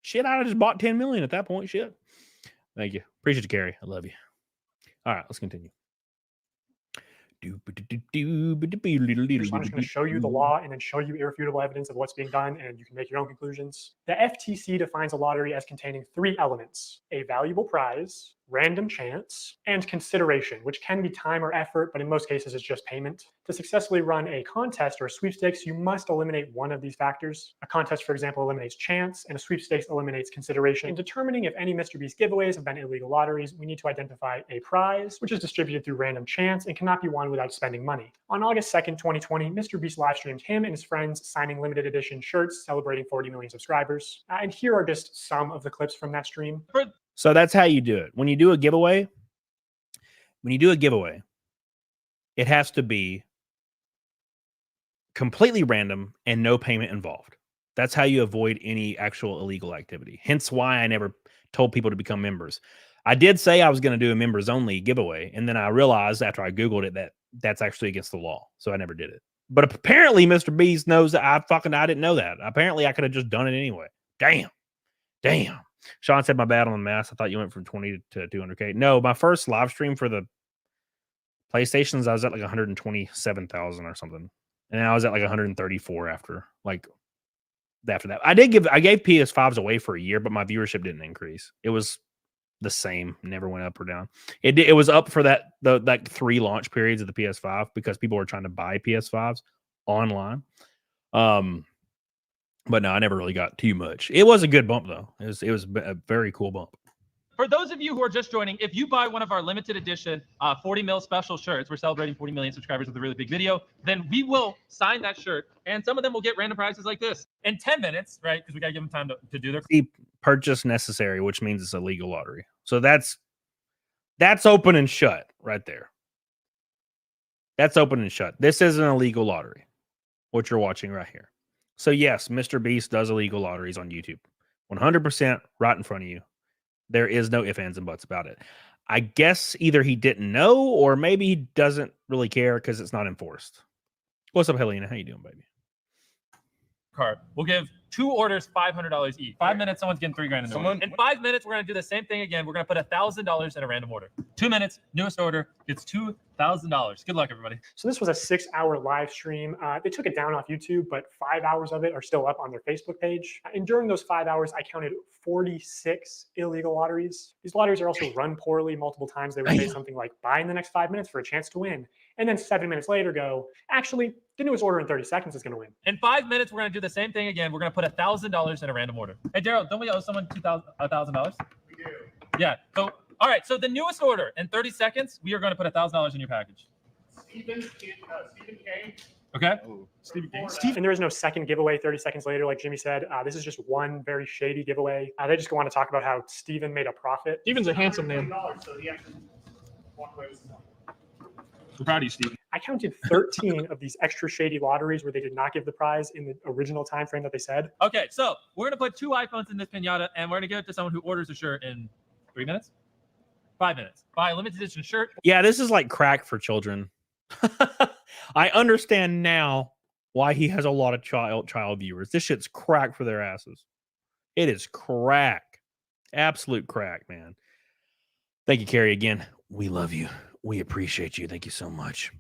Shit, I just bought 10 million at that point. Shit. Thank you. Appreciate you, Carrie. I love you. All right, let's continue. I'm just going to show you the law and then show you irrefutable evidence of what's being done, and you can make your own conclusions. The FTC defines a lottery as containing 3 elements: a valuable prize, random chance, and consideration, which can be time or effort, but in most cases it's just payment. To successfully run a contest or a sweepstakes, you must eliminate one of these factors. A contest, for example, eliminates chance, and a sweepstakes eliminates consideration. In determining if any Mr. Beast giveaways have been illegal lotteries, we need to identify a prize, which is distributed through random chance and cannot be won without spending money. On August 2nd, 2020, Mr. Beast live streamed him and his friends signing limited edition shirts celebrating 40 million subscribers. And here are just some of the clips from that stream. So that's how you do it. When you do a giveaway, it has to be completely random and no payment involved. That's how you avoid any actual illegal activity. Hence why I never told people to become members. I did say I was going to do a members only giveaway, and then I realized after I Googled it that that's actually against the law. So I never did it. But apparently Mr. Beast knows that I didn't know that. Apparently I could have just done it anyway. Damn. Sean said, my bad on the math. I thought you went from 20 to 200K. No, my first live stream for the PlayStations, I was at like 127,000 or something. And I was at like 134 after that. I gave PS5s away for a year, but my viewership didn't increase. It was the same, never went up or down. It was up for the 3 launch periods of the PS5 because people were trying to buy PS5s online. But no, I never really got too much. It was a good bump though. It was a very cool bump. For those of you who are just joining, if you buy one of our limited edition 40 mil special shirts, we're celebrating 40 million subscribers with a really big video, then we will sign that shirt, and some of them will get random prizes like this in 10 minutes, right? Because we got to give them time to do their purchase necessary, which means it's a legal lottery. So that's open and shut right there. That's open and shut. This is an illegal lottery, what you're watching right here. So yes, Mr. Beast does illegal lotteries on YouTube. 100% right in front of you. There is no ifs, ands, and buts about it. I guess either he didn't know or maybe he doesn't really care because it's not enforced. What's up, Helena? How you doing, baby? Card. We'll give 2 orders $500 each. 5 minutes, someone's getting $3 grand in the order. In 5 minutes, we're gonna do the same thing again. We're gonna put $1,000 in a random order. 2 minutes, newest order gets $2,000. Good luck, everybody. So this was a 6-hour live stream. They took it down off YouTube, but 5 hours of it are still up on their Facebook page. And during those 5 hours, I counted 46 illegal lotteries. These lotteries are also run poorly multiple times. They would say something like, buy in the next 5 minutes for a chance to win. And then 7 minutes later go, actually, the newest order in 30 seconds is going to win. In 5 minutes, we're going to do the same thing again. We're going to put $1,000 in a random order. Hey, Daryl, don't we owe someone $1,000? We do. Yeah. So, all right. So the newest order in 30 seconds, we are going to put $1,000 in your package. Stephen K. Okay. And there is no second giveaway 30 seconds later, like Jimmy said. This is just one very shady giveaway. They just want to talk about how Steven made a profit. Steven's a handsome name. So he has to walk away with some money. We're proud of you, Steven. I counted 13 of these extra shady lotteries where they did not give the prize in the original time frame that they said. Okay, so we're going to put 2 iPhones in this pinata, and we're going to give it to someone who orders a shirt in 3 minutes? 5 minutes. Buy a limited edition shirt. Yeah, this is like crack for children. I understand now why he has a lot of child viewers. This shit's crack for their asses. It is crack. Absolute crack, man. Thank you, Carrie, again. We love you. We appreciate you. Thank you so much.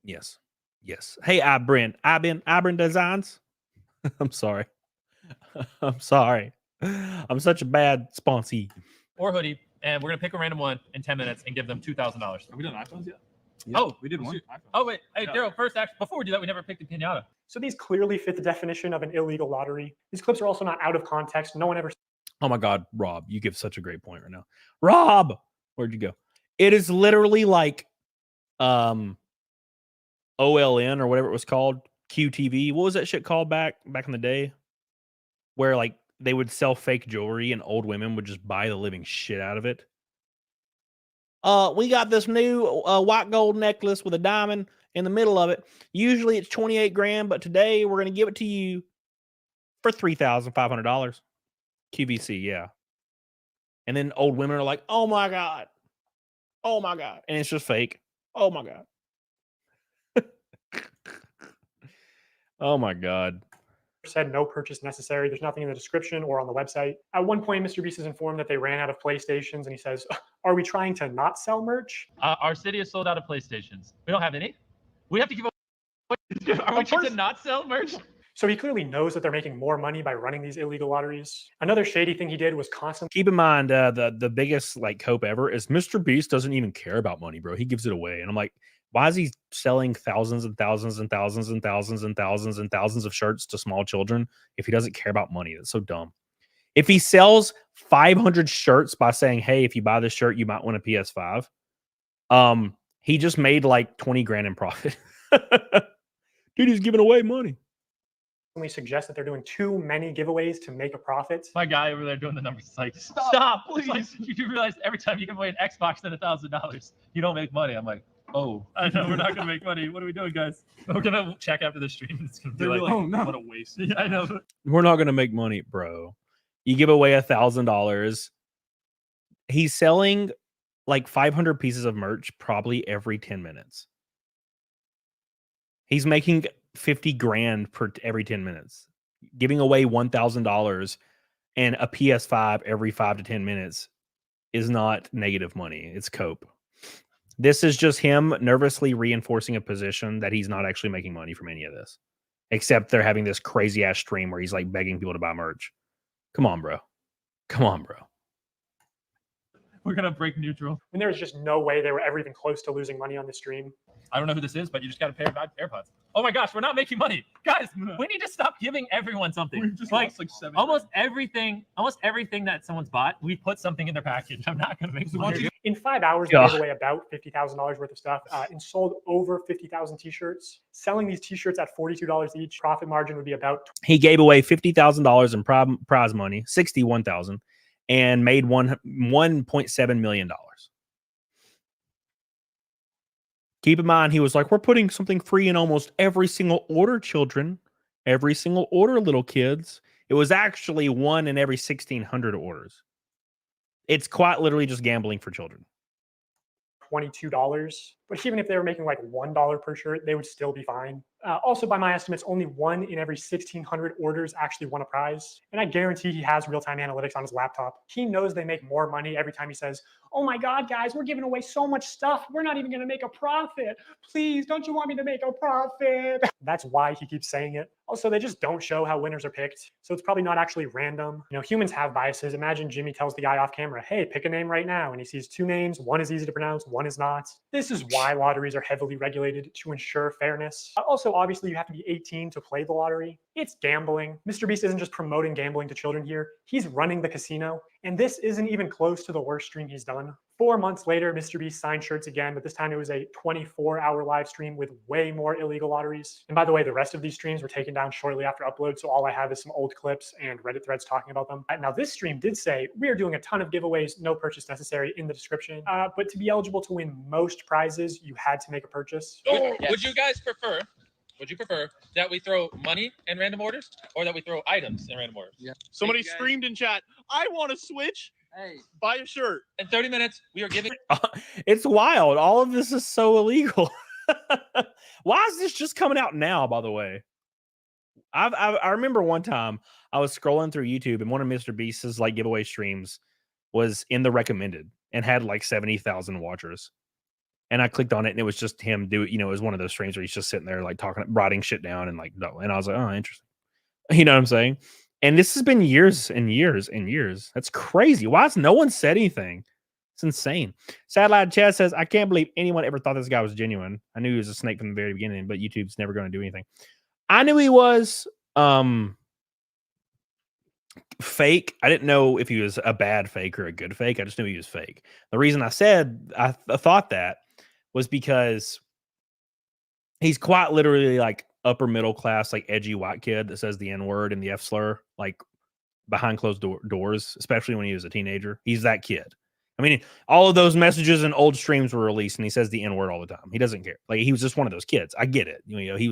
Yes. Hey, Ibrin Designs. I'm sorry. I'm sorry. I'm such a bad sponsee. Or hoodie, and we're going to pick a random one in 10 minutes and give them $2,000. Have we done iPhones yet? Oh, we did one. Oh, wait. Hey, Daryl, first, actually, before we do that, we never picked a pinata. So these clearly fit the definition of an illegal lottery. These clips are also not out of context. No one ever. Oh my God, Rob, you give such a great point right now. Rob, where'd you go? It is literally like OLN or whatever it was called, QTV. What was that shit called back in the day? Where like they would sell fake jewelry and old women would just buy the living shit out of it. We got this new white gold necklace with a diamond in the middle of it. Usually it's 28 grand, but today we're going to give it to you for $3,500. QVC, yeah. And then old women are like, oh my God. Oh my God. And it's just fake. Oh my God. Oh my God. Said no purchase necessary. There's nothing in the description or on the website. At one point, Mr. Beast is informed that they ran out of PlayStations, and he says, are we trying to not sell merch? Our city is sold out of PlayStations. We don't have any. We have to give away. Are we trying to not sell merch? So he clearly knows that they're making more money by running these illegal lotteries. Another shady thing he did was constantly. Keep in mind, the biggest like hope ever is Mr. Beast doesn't even care about money, bro. He gives it away. And I'm like, why is he selling thousands and thousands and thousands and thousands and thousands and thousands of shirts to small children if he doesn't care about money? That's so dumb. If he sells 500 shirts by saying, hey, if you buy this shirt, you might win a PS5. He just made like 20 grand in profit. Dude, he's giving away money. We suggest that they're doing too many giveaways to make a profit. My guy over there doing the numbers is like, stop, please. Like, you do realize every time you give away an Xbox and $1,000, you don't make money. I'm like, oh, I know we're not gonna make money. What are we doing, guys? We're gonna check after the stream. It's gonna be like, oh no, what a waste. Yeah, I know. We're not gonna make money, bro. You give away $1,000. He's selling like 500 pieces of merch probably every 10 minutes. He's making 50 grand per every 10 minutes, giving away $1,000 and a PS5 every 5 to 10 minutes is not negative money. It's cope. This is just him nervously reinforcing a position that he's not actually making money from any of this, except they're having this crazy ass stream where he's like begging people to buy merch. Come on, bro. Come on, bro. We're going to break neutral. And there was just no way they were ever even close to losing money on the stream. I don't know who this is, but you just got a pair of AirPods. Oh my gosh, we're not making money. Guys, we need to stop giving everyone something. We just like lost like 7 almost everything that someone's bought, we put something in their package. I'm not going to make money. In 5 hours, they gave away about $50,000 worth of stuff and sold over 50,000 t-shirts. Selling these t-shirts at $42 each, profit margin would be about. He gave away $50,000 in prize money, $61,000, and made $1.7 million. Keep in mind, he was like, we're putting something free in almost every single order, children. Every single order, little kids. It was actually 1 in every 1,600 orders. It's quite literally just gambling for children. $22. But even if they were making like $1 per shirt, they would still be fine. Also, by my estimates, only 1 in every 1,600 orders actually won a prize. And I guarantee he has real-time analytics on his laptop. He knows they make more money every time he says, oh my God, guys, we're giving away so much stuff. We're not even going to make a profit. Please, don't you want me to make a profit? That's why he keeps saying it. Also, they just don't show how winners are picked. So it's probably not actually random. You know, humans have biases. Imagine Jimmy tells the guy off camera, hey, pick a name right now. And he sees 2 names. One is easy to pronounce, one is not. This is why lotteries are heavily regulated, to ensure fairness. Also, obviously, you have to be 18 to play the lottery. It's gambling. MrBeast isn't just promoting gambling to children here. He's running the casino. And this isn't even close to the worst stream he's done. 4 months later, MrBeast signed shirts again, but this time it was a 24-hour live stream with way more illegal lotteries. And by the way, the rest of these streams were taken down shortly after upload, so all I have is some old clips and Reddit threads talking about them. Now, this stream did say, we are doing a ton of giveaways, no purchase necessary in the description. But to be eligible to win most prizes, you had to make a purchase. Would you guys prefer? Would you prefer that we throw money in random orders or that we throw items in random orders? Yeah. Somebody screamed in chat, I want to switch. Hey, buy a shirt. In 30 minutes, we are giving. It's wild. All of this is so illegal. Why is this just coming out now, by the way? I remember one time I was scrolling through YouTube and one of MrBeast's like giveaway streams was in the recommended and had like 70,000 watchers. And I clicked on it and it was just him it was one of those streams where he's just sitting there like writing shit down and like, no. And I was like, oh, interesting. You know what I'm saying? And this has been years and years and years. That's crazy. Why has no one said anything? It's insane. Sad Lad Chad says, I can't believe anyone ever thought this guy was genuine. I knew he was a snake from the very beginning, but YouTube's never going to do anything. I knew he was fake. I didn't know if he was a bad fake or a good fake. I just knew he was fake. The reason I said I thought that was because he's quite literally like upper middle class, like edgy white kid that says the N-word and the F slur, like behind closed doors, especially when he was a teenager. He's that kid. I mean, all of those messages and old streams were released and he says the N-word all the time. He doesn't care. Like he was just one of those kids. I get it. You know, he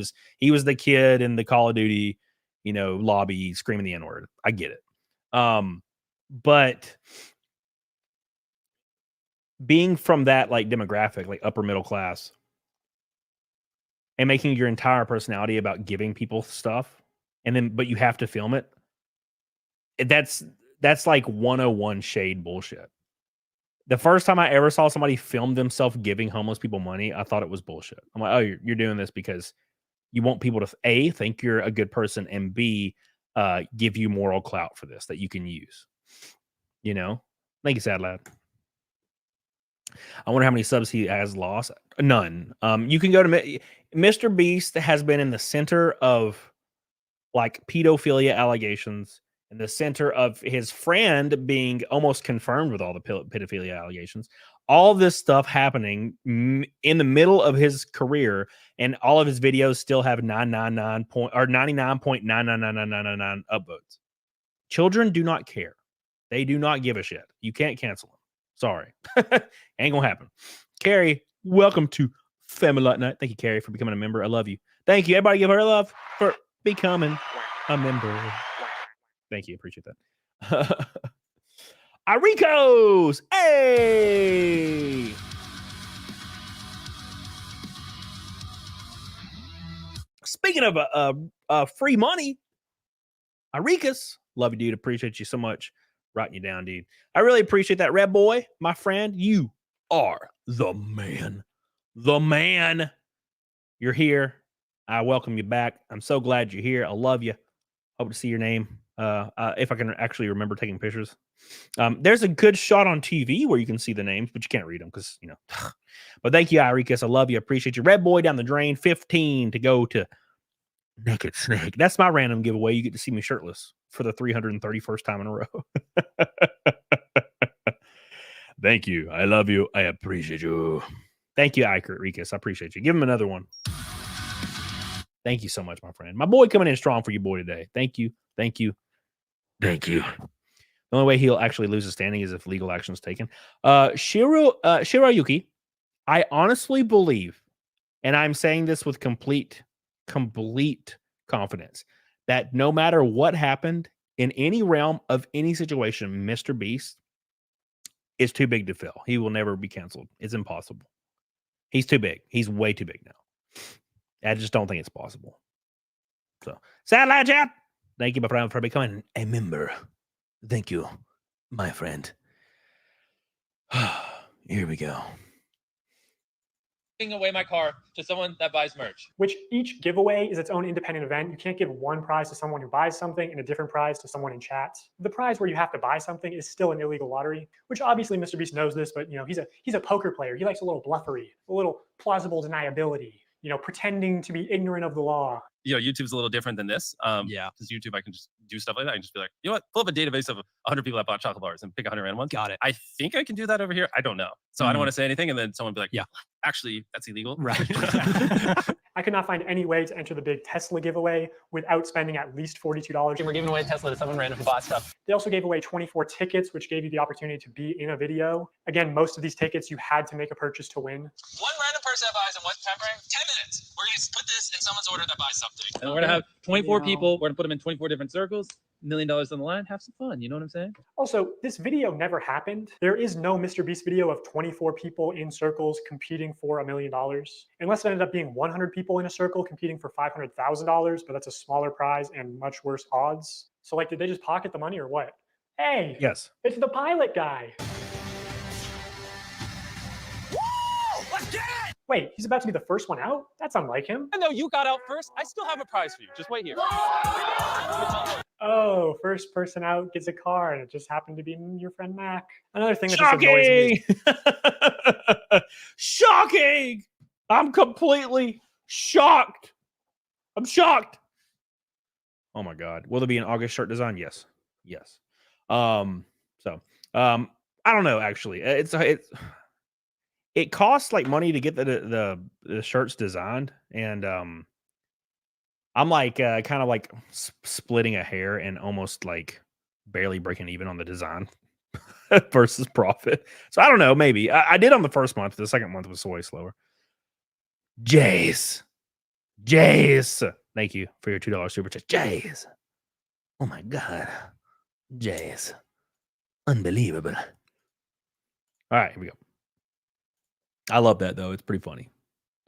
was the kid in the Call of Duty, lobby screaming the N-word. I get it. But being from that like demographic, like upper middle class, and making your entire personality about giving people stuff, but you have to film it. That's like 101 shade bullshit. The first time I ever saw somebody film themselves giving homeless people money, I thought it was bullshit. I'm like, oh, you're doing this because you want people to A, think you're a good person, and B, give you moral clout for this that you can use. Thank you, Sad Lad. I wonder how many subs he has lost. None. You can go to MrBeast has been in the center of like pedophilia allegations, in the center of his friend being almost confirmed with all the pedophilia allegations. All this stuff happening in the middle of his career, and all of his videos still have 99.9999999 upvotes. Children do not care. They do not give a shit. You can't cancel them. Sorry. Ain't gonna happen. Carrie, welcome to Family Night. Thank you, Carrie, for becoming a member. I love you. Thank you. Everybody give her love for becoming a member. Thank you. Appreciate that. Aricos. Hey. Speaking of free money, Aricos. Love you, dude. Appreciate you so much. Writing you down, dude. I really appreciate that. Red boy, my friend, you are the man. The man. You're here. I welcome you back. I'm so glad you're here. I love you. Hope to see your name. If I can actually remember taking pictures. There's a good shot on TV where you can see the names, but you can't read them because, But thank you, Iricus. I love you. Appreciate you. Red boy down the drain. 15 to go to Naked Snake. That's my random giveaway. You get to see me shirtless for the 331st time in a row. Thank you. I love you. I appreciate you. Thank you, Iricus. I appreciate you. Give him another one. Thank you so much, my friend. My boy coming in strong for you, boy, today. Thank you. Thank you. Thank you. The only way he'll actually lose his standing is if legal action is taken. Shirayuki, I honestly believe And I'm saying this with complete confidence that no matter what happened in any realm of any situation, Mr. Beast is too big to fail. He will never be canceled. It's impossible. He's too big. He's way too big now. I just don't think it's possible. So, Satellite Chat, thank you, my friend, for becoming a member. Thank you, my friend. Here we go. Giving away my car to someone that buys merch. Which each giveaway is its own independent event. You can't give one prize to someone who buys something and a different prize to someone in chat. The prize where you have to buy something is still an illegal lottery, which obviously Mr. Beast knows this, but he's a poker player. He likes a little bluffery, a little plausible deniability, pretending to be ignorant of the law. YouTube's a little different than this. Yeah. Because YouTube, I can just do stuff like that. I can just be like, you know what? Pull up a database of 100 people that bought chocolate bars and pick 100 random ones. Got it. I think I can do that over here. I don't know. So I don't want to say anything. And then someone be like, yeah, actually, that's illegal. Right. I could not find any way to enter the big Tesla giveaway without spending at least $42. We're giving away a Tesla to someone random who bought stuff. They also gave away 24 tickets, which gave you the opportunity to be in a video. Again, most of these tickets, you had to make a purchase to win. One random person that buys in what time frame? 10 minutes. We're going to put this in someone's order that buys something. And we're going to have 24 people. We're going to put them in 24 different circles. $1 million on the line. Have some fun. You know what I'm saying? Also, this video never happened. There is no Mr. Beast video of 24 people in circles competing for $1 million. Unless it ended up being 100 people in a circle competing for $500,000, but that's a smaller prize and much worse odds. So did they just pocket the money or what? Hey, yes, it's the pilot guy. Let's get it! Wait, he's about to be the first one out? That's unlike him. I know you got out first. I still have a prize for you. Just wait here. Oh, first person out gets a car, and it just happened to be your friend Mac. Another thing that just annoys me. Shocking! I'm completely shocked. I'm shocked. Oh my God. Will there be an August shirt design? Yes. Yes. I don't know, actually. It costs money to get the shirts designed, and I'm kind of splitting a hair and almost barely breaking even on the design versus profit. So I don't know, maybe I did on the first month. The second month was way slower. Jace, thank you for your $2 super chat. Jace, oh my God, Jace, unbelievable. All right, here we go. I love that though. It's pretty funny.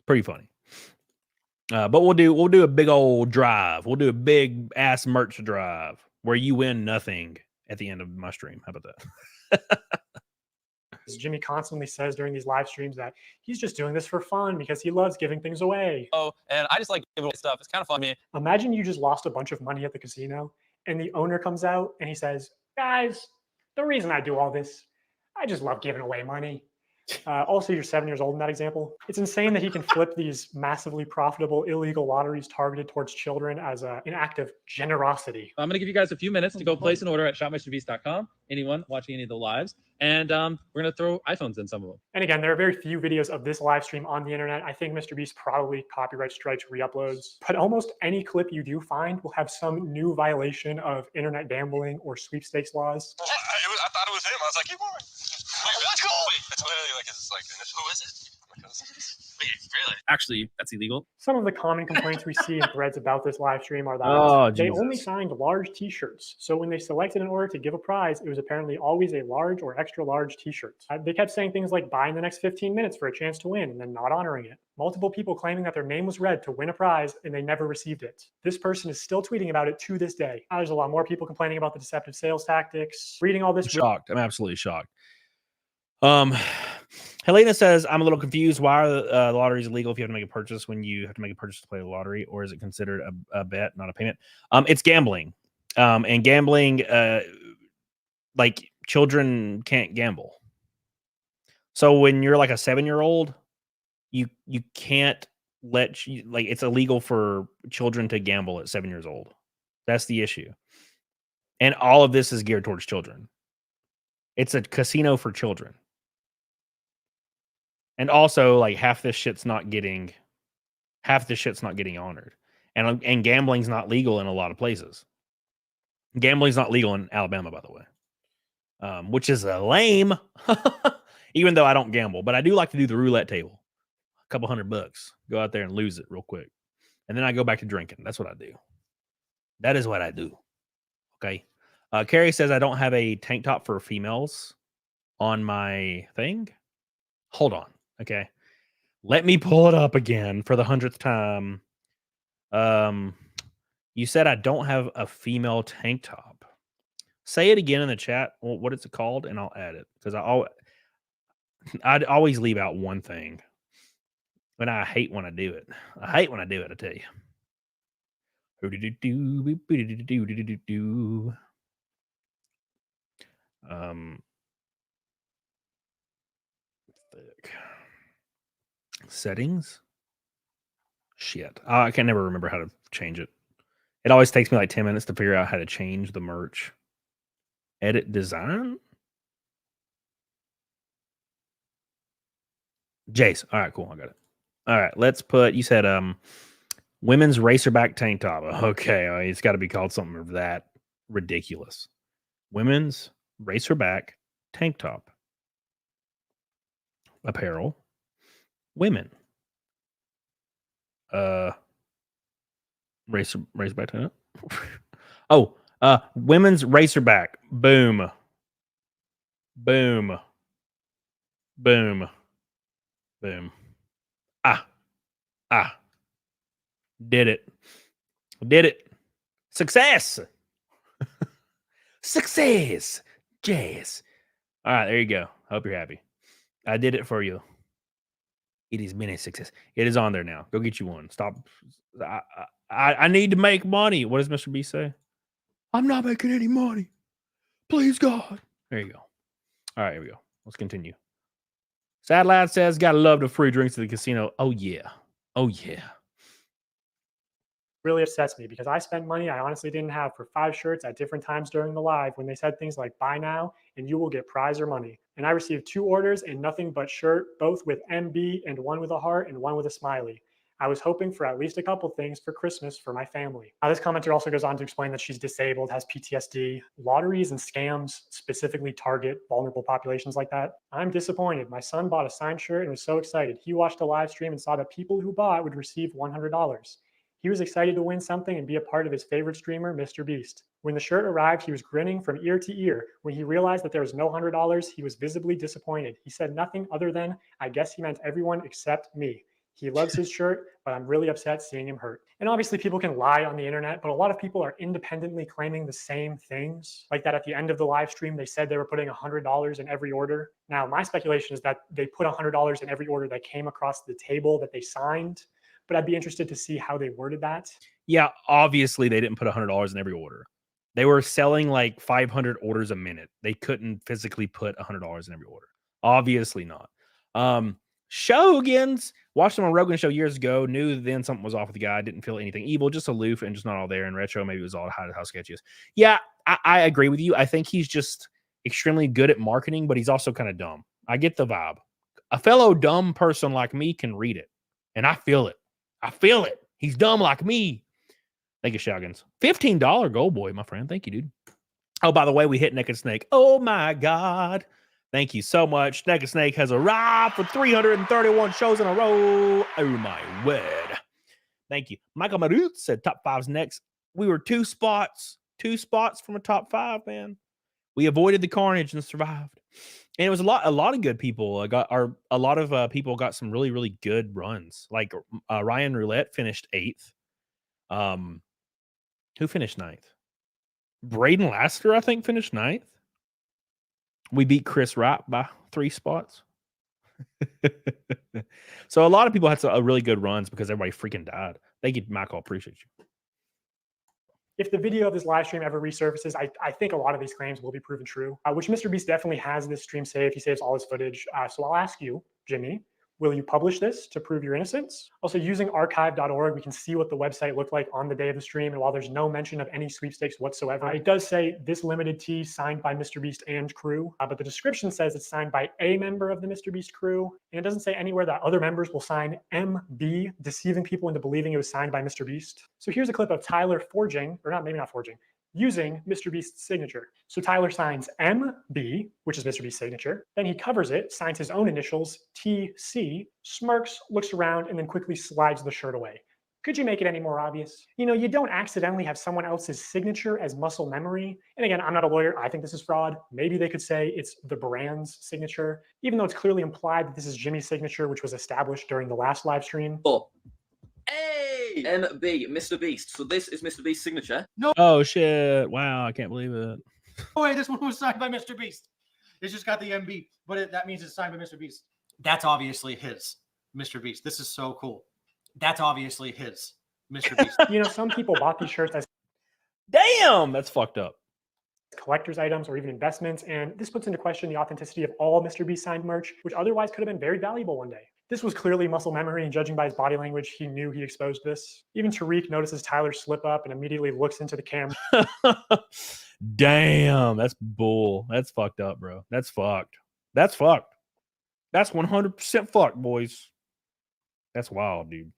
But we'll do a big old drive. We'll do a big ass merch drive where you win nothing at the end of my stream. How about that? Jimmy constantly says during these live streams that he's just doing this for fun because he loves giving things away. Oh, and I just like giving away stuff. It's kind of fun to me. Imagine you just lost a bunch of money at the casino and the owner comes out and he says, guys, the reason I do all this, I just love giving away money. Also, you're 7 years old in that example. It's insane that he can flip these massively profitable illegal lotteries targeted towards children as an act of generosity. I'm going to give you guys a few minutes to go place an order at shopmrbeast.com. Anyone watching any of the lives. And we're going to throw iPhones in some of them. And again, there are very few videos of this live stream on the internet. I think Mr. Beast probably copyright strikes re-uploads. But almost any clip you do find will have some new violation of internet gambling or sweepstakes laws. I thought it was him. I was like, keep going. Let's go. Wait, that's literally his initial. Who is it? Wait, really? Actually, that's illegal. Some of the common complaints we see in threads about this live stream are that they Jesus. only signed large t-shirts. So when they selected an order to give a prize, it was apparently always a large or extra large t-shirt. They kept saying things like buy in the next 15 minutes for a chance to win and then not honoring it. Multiple people claiming that their name was read to win a prize and they never received it. This person is still tweeting about it to this day. There's a lot more people complaining about the deceptive sales tactics. Reading all this. I'm shocked. I'm absolutely shocked. Helena says, I'm a little confused. Why are the lotteries illegal if you have to make a purchase when you have to make a purchase to play the lottery, or is it considered a bet, not a payment? It's gambling. And gambling, children can't gamble. So when you're like a 7-year-old, you can't it's illegal for children to gamble at 7 years old. That's the issue. And all of this is geared towards children. It's a casino for children. And also, half this shit's not getting honored. And gambling's not legal in a lot of places. Gambling's not legal in Alabama, by the way. Which is lame. Even though I don't gamble. But I do like to do the roulette table. couple $100. Go out there and lose it real quick. And then I go back to drinking. That's what I do. That is what I do. Okay. Carrie says I don't have a tank top for females on my thing. Hold on. Okay. Let me pull it up again for the 100th time. You said I don't have a female tank top. Say it again in the chat. What is it called? And I'll add it. Because I'd always leave out one thing. And I hate when I do it. I hate when I do it, I tell you. Settings. Shit. I can never remember how to change it. It always takes me like 10 minutes to figure out how to change the merch. Edit design. Jace. All right, cool. I got it. All right, let's put, you said women's racerback tank top. Okay, it's got to be called something of that ridiculous. Women's racerback tank top. Apparel. Women. Racerback tank top. Women's racerback. Boom. Boom. Boom. Boom. Did it. Did it. Success. Success. Jazz. All right, there you go. Hope you're happy. I did it for you. It has been a success. It is on there now. Go get you one. Stop. I need to make money. What does Mr. Beast say? I'm not making any money. Please, God. There you go. All right, here we go. Let's continue. Sad Lad says, gotta love the free drinks at the casino. Oh, yeah. Oh, yeah. Really upsets me because I spent money I honestly didn't have for 5 shirts at different times during the live when they said things like buy now and you will get prize or money. And I received 2 orders and nothing but shirt, both with MB and one with a heart and one with a smiley. I was hoping for at least a couple things for Christmas for my family. Now, this commenter also goes on to explain that she's disabled, has PTSD. Lotteries and scams specifically target vulnerable populations like that. I'm disappointed. My son bought a signed shirt and was so excited. He watched a live stream and saw that people who bought would receive $100. He was excited to win something and be a part of his favorite streamer, Mr. Beast. When the shirt arrived, he was grinning from ear to ear. When he realized that there was no $100, he was visibly disappointed. He said nothing other than, I guess he meant everyone except me. He loves his shirt, but I'm really upset seeing him hurt. And obviously people can lie on the internet, but a lot of people are independently claiming the same things. Like that at the end of the live stream, they said they were putting $100 in every order. Now, my speculation is that they put $100 in every order that came across the table that they signed. But I'd be interested to see how they worded that. Yeah, obviously they didn't put $100 in every order. They were selling like 500 orders a minute. They couldn't physically put $100 in every order. Obviously not. Shogans, watched him on Rogan's show years ago, knew then something was off with the guy, didn't feel anything evil, just aloof and just not all there. In retro, maybe it was all how sketchy is. Yeah, I agree with you. I think he's just extremely good at marketing, but he's also kind of dumb. I get the vibe. A fellow dumb person like me can read it, and I feel it. I feel it. He's dumb like me. Thank you, Shoggins. $15 gold boy, my friend. Thank you, dude. Oh, by the way, we hit Naked Snake. Oh, my God. Thank you so much. Naked Snake has arrived for 331 shows in a row. Oh, my word. Thank you. Michael Marut said top 5's next. We were 2 spots from a top 5, man. We avoided the carnage and survived. And it was a lot of good people. A lot of people got some really, really good runs. Like Ryan Roulette finished 8th. Who finished 9th? Braden Laster, I think, finished 9th. We beat Chris Wright by 3 spots. So a lot of people had some really good runs because everybody freaking died. Thank you, Michael. Appreciate you. If the video of this live stream ever resurfaces, I think a lot of these claims will be proven true, which Mr. Beast definitely has this stream saved. He saves all his footage. So I'll ask you, Jimmy, will you publish this to prove your innocence? Also, using archive.org, we can see what the website looked like on the day of the stream. And while there's no mention of any sweepstakes whatsoever, it does say this limited tee signed by Mr. Beast and crew. But the description says it's signed by a member of the Mr. Beast crew. And it doesn't say anywhere that other members will sign MB, deceiving people into believing it was signed by Mr. Beast. So here's a clip of Tyler forging, or not, maybe not forging, using Mr. Beast's signature. So Tyler signs MB, which is Mr. Beast's signature. Then he covers it, signs his own initials, TC, smirks, looks around, and then quickly slides the shirt away. Could you make it any more obvious? You know, you don't accidentally have someone else's signature as muscle memory. And again, I'm not a lawyer. I think this is fraud. Maybe they could say it's the brand's signature, even though it's clearly implied that this is Jimmy's signature, which was established during the last live stream. Hey, MB, Mr. Beast. So this is Mr. Beast's signature. No Oh shit! Wow, I can't believe it. way, this one was signed by Mr. Beast. It's just got the MB, but that means it's signed by Mr. Beast. That's obviously his, Mr. Beast. This is so cool. That's obviously his, Mr. Beast. You know, some people bought these shirts as Damn, that's fucked up. collector's items or even investments, and this puts into question the authenticity of all Mr. Beast signed merch, which otherwise could have been very valuable one day. This was clearly muscle memory, and judging by his body language, he knew he exposed this. Even Tariq notices Tyler slip up and immediately looks into the camera. Damn, that's bull. That's fucked up, bro. That's fucked. That's fucked. That's 100% fucked, boys. That's wild, dude.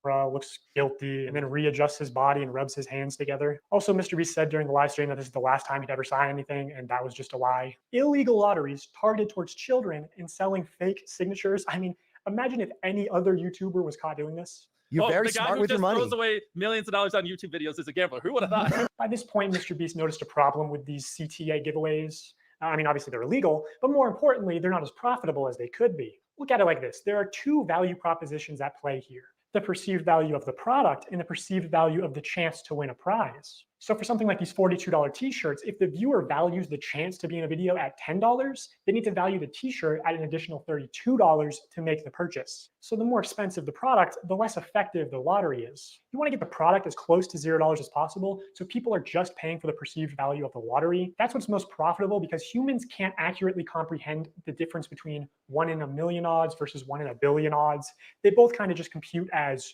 Looks guilty and then readjusts his body and rubs his hands together. Also, Mr. Beast said during the live stream that this is the last time he'd ever sign anything, and that was just a lie. Illegal lotteries targeted towards children and selling fake signatures. I mean, imagine if any other YouTuber was caught doing this. You're very the guy smart who with your just money. throws away millions of dollars on YouTube videos is a gambler. Who would have thought? By this point, Mr. Beast noticed a problem with these CTA giveaways. I mean, obviously they're illegal, but more importantly, they're not as profitable as they could be. Look at it like this. There are two value propositions at play here: the perceived value of the product and the perceived value of the chance to win a prize. So for something like these $42 t-shirts, if the viewer values the chance to be in a video at $10, they need to value the t-shirt at an additional $32 to make the purchase. So the more expensive the product, the less effective the lottery is. You want to get the product as close to $0 as possible, so people are just paying for the perceived value of the lottery. That's what's most profitable, because humans can't accurately comprehend the difference between 1 in a million odds versus 1 in a billion odds. They both kind of just compute as,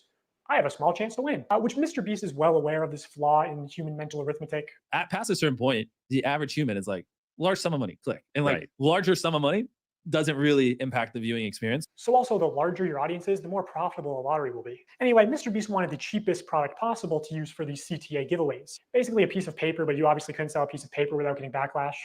I have a small chance to win, which Mr. Beast is well aware of this flaw in human mental arithmetic. At past a certain point, the average human is like, large sum of money, click. And like larger sum of money doesn't really impact the viewing experience. So also, the larger your audience is, the more profitable a lottery will be. Anyway, Mr. Beast wanted the cheapest product possible to use for these CTA giveaways. Basically a piece of paper, but you obviously couldn't sell a piece of paper without getting backlash.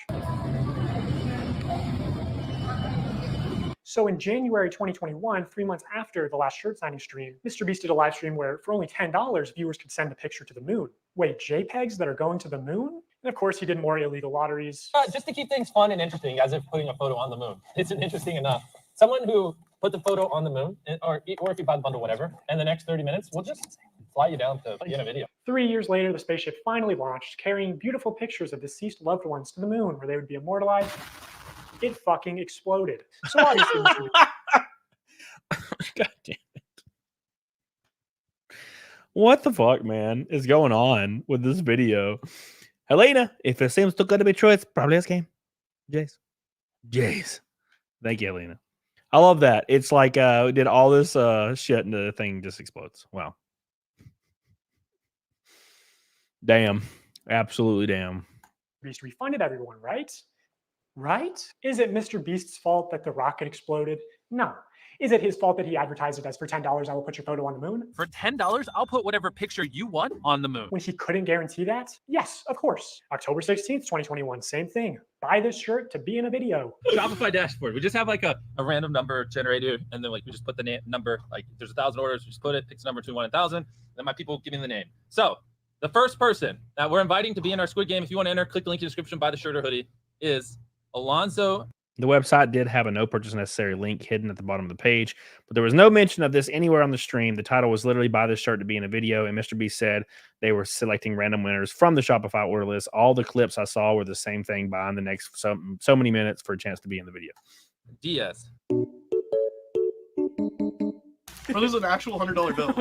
So in January 2021, 3 months after the last shirt signing stream, Mr. Beast did a live stream where for only $10, viewers could send a picture to the moon. Wait, JPEGs that are going to the moon? And of course, he did more illegal lotteries. Just to keep things fun and interesting, as if putting a photo on the moon isn't interesting enough. Someone who put the photo on the moon, or if you buy the bundle, whatever, and the next 30 minutes, we'll just fly you down to be in a video. 3 years later, the spaceship finally launched, carrying beautiful pictures of deceased loved ones to the moon, where they would be immortalized. It fucking exploded. So obviously, God damn it. What the fuck, man, is going on with this video? Helena, if it seems too good to be true, it's probably a scam. Jace. Thank you, Helena. I love that. It's like we did all this shit and the thing just explodes. Wow. Damn. Absolutely damn. Beast refunded everyone, right? Right? Is it Mr. Beast's fault that the rocket exploded? No. Is it his fault that he advertised it as, for $10, I will put your photo on the moon? For $10, I'll put whatever picture you want on the moon. When he couldn't guarantee that? Yes, of course. October 16th, 2021, same thing. Buy this shirt to be in a video. Shopify dashboard. We just have like a random number generator, and then like we just put the number, like there's 1,000 orders, we just put it, picks a number between 1 and 1,000, then my people give me the name. So the first person that we're inviting to be in our Squid Game, if you want to enter, click the link in the description, buy the shirt or hoodie, is Alonzo. The website did have a no purchase necessary link hidden at the bottom of the page, but there was no mention of this anywhere on the stream. The title was literally buy this shirt to be in a video, and Mr. Beast said they were selecting random winners from the Shopify order list. All the clips I saw were the same thing, buying the next so many minutes for a chance to be in the video. Diaz. Bro, there's an actual $100 bill.